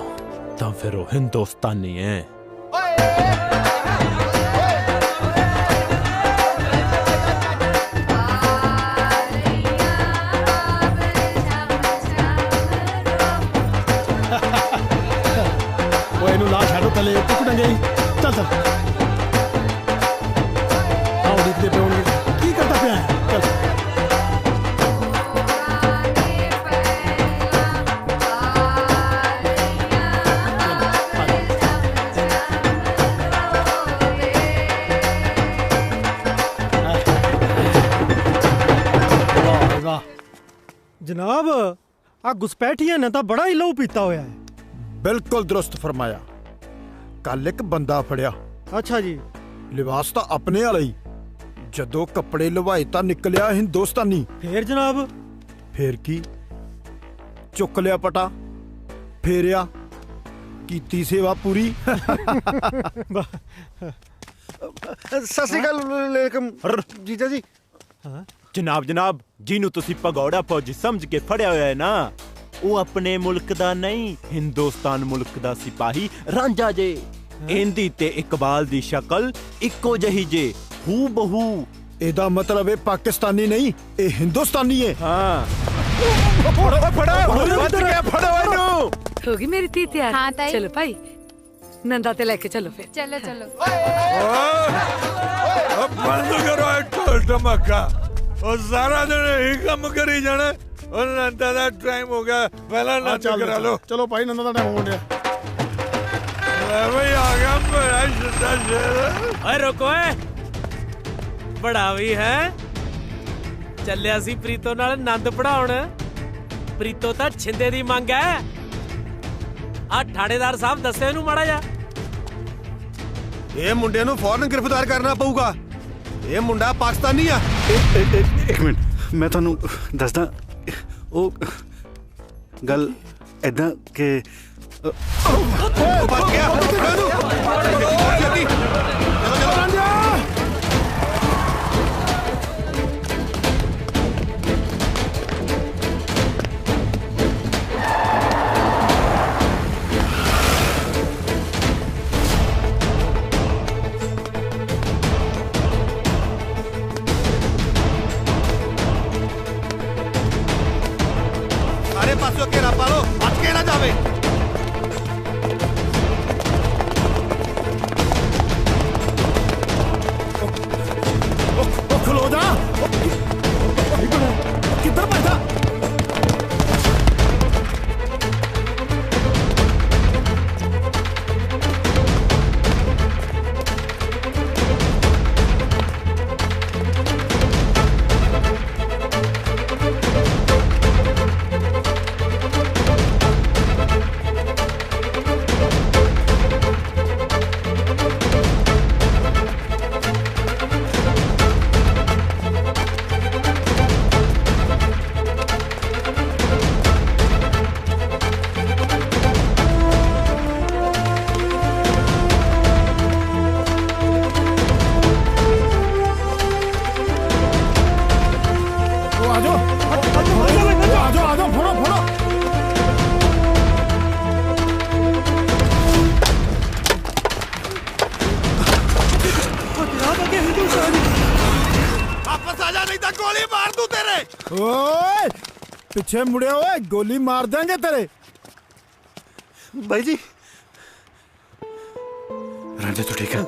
तो फिर वो हिंदुस्तानी है
वो इन्हू ला छाड़ो तले टुकड़ गई चल चल आओ देखते पे होंगे की करता पे है चल
जनाब आ घुसपैठिया ने तो बड़ा ही लहू पीता होया है
बिल्कुल दुरुस्त फरमाया कल एक बंदा फड़िया
अच्छा जी
लिबास तो अपने वाला ही जदों कपड़े लवाए तो निकलिया हिंदुस्तानी
फिर जनाब
फिर की चुक लिया पटा फेरिया कीती सेवा पूरी
सत श्री अकाल जीजा जी
जनाब जनाब जिन्हू तुसी भगौड़ा फौजी समझ के फड़िया होया है ना वो अपने मुल्क दा नहीं हिंदुस्तान मुल्क दा सिपाही रांझा जे इंदी ते इकबाल दी शक्ल इक्को जही जे हू बहू
एदा मतलब है पाकिस्तानी नहीं ए हिंदुस्तानी है
हाँ फड़ो
होगी मेरी ती तैयार
हाँ ताई
चलो भाई नंदा ते लेके चलो फिर
चलो चलो
अब बंद करो टोल टमका और सारा दिन यही काम करी जाना और नंदा दा टाइम हो गया पहला नाच करा लो
चलो भाई नंदा दा टाइम हो गया
भाई आ गया बड़ा शुद्धा शेर
ओए रुको ए बड़ा भी है ਚੱਲਿਆ ਸੀ ਪ੍ਰੀਤੋ ਨਾਲ ਆਨੰਦ ਪੜਾਉਣ ਪ੍ਰੀਤੋ ਤਾਂ ਛਿੰਦੇ ਦੀ ਮੰਗ ਹੈ ਆ ਠਾੜੇਦਾਰ ਸਾਹਿਬ ਦੱਸਿਓ ਇਹਨੂੰ ਮਾੜਾ ਜਾ
ਇਹ ਮੁੰਡੇ ਨੂੰ ਫੌਰਨ ਗ੍ਰਿਫਤਾਰ ਕਰਨਾ ਪਊਗਾ ਇਹ ਮੁੰਡਾ ਪਾਕਿਸਤਾਨੀ ਆ
ਇੱਕ ਮਿੰਟ ਮੈਂ ਤੁਹਾਨੂੰ ਦੱਸਦਾ ਉਹ ਗੱਲ ਐਦਾਂ ਕਿ
ਬਚ ਗਿਆ
ओए पीछे मुड़े ओए गोली मार देंगे तेरे।
भाई जी रांझे तो ठीक है,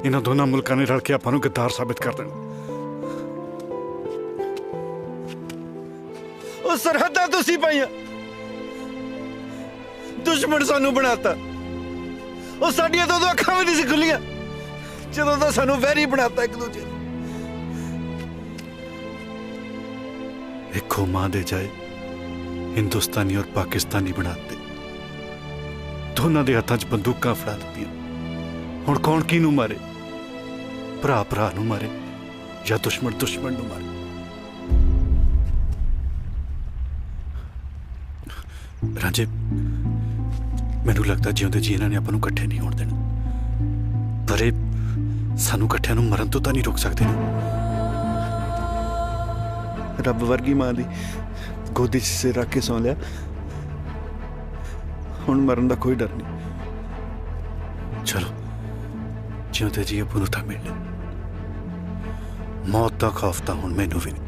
इन्हों दोनों मुल्कों ने रल के आपां नूं गद्दार साबित कर देना। ਉਹ ਸਰਹੱਦਾਂ ਤੁਸੀਂ ਪਾਈਆਂ, ਦੁਸ਼ਮਣ ਸਾਨੂੰ ਬਣਾਤਾ। ਉਹ ਸਾਡੀਆਂ ਤਾਂ ਉਦੋਂ ਅੱਖਾਂ ਵੀ ਨਹੀਂ ਸੀ ਖੁੱਲੀਆਂ ਜਦੋਂ ਦਾ ਸਾਨੂੰ ਵੈਰੀ ਬਣਾਤਾ ਇੱਕ ਦੂਜੇ। ਇੱਕੋ ਮਾਂ ਦੇ ਜਾਏ ਹਿੰਦੁਸਤਾਨੀ ਔਰ ਪਾਕਿਸਤਾਨੀ ਬਣਾਤੇ, ਦੋਨਾਂ ਦੇ ਹੱਥਾਂ 'ਚ ਬੰਦੂਕਾਂ ਫੜਾ ਦਿੱਤੀਆਂ। ਹੁਣ ਕੌਣ ਕਿਹਨੂੰ ਮਾਰੇ? ਭਰਾ ਭਰਾ ਨੂੰ ਮਾਰੇ ਜਾਂ ਦੁਸ਼ਮਣ ਦੁਸ਼ਮਣ ਨੂੰ ਮਾਰੇ? ਰਾਂਝੇ ਮੈਨੂੰ ਲੱਗਦਾ ਜਿਉਂਦੇ ਜੀ ਇਹਨਾਂ ਨੇ ਆਪਾਂ ਨੂੰ ਇਕੱਠੇ ਨਹੀਂ ਹੋਣ ਦੇਣਾ, ਪਰ ਇਹ ਸਾਨੂੰ ਇਕੱਠਿਆਂ ਨੂੰ ਮਰਨ ਤੋਂ ਤਾਂ ਨਹੀਂ ਰੋਕ ਸਕਦੇ ਨਾ। ਰੱਬ ਵਰਗੀ ਮਾਂ ਦੀ ਗੋਦੀ 'ਚ ਸਿਰ ਰੱਖ ਕੇ ਸੌਂ ਲਿਆ, ਹੁਣ ਮਰਨ ਦਾ ਕੋਈ ਡਰ ਨਹੀਂ। ਚਲੋ ਜਿਉਂਦੇ ਜੀ ਆਪਾਂ ਨੂੰ ਤਾਂ ਮਿਲ ਲਿਆ, ਮੌਤ ਦਾ ਖੌਫ ਤਾਂ ਹੁਣ ਮੈਨੂੰ ਵੀ ਨਹੀਂ।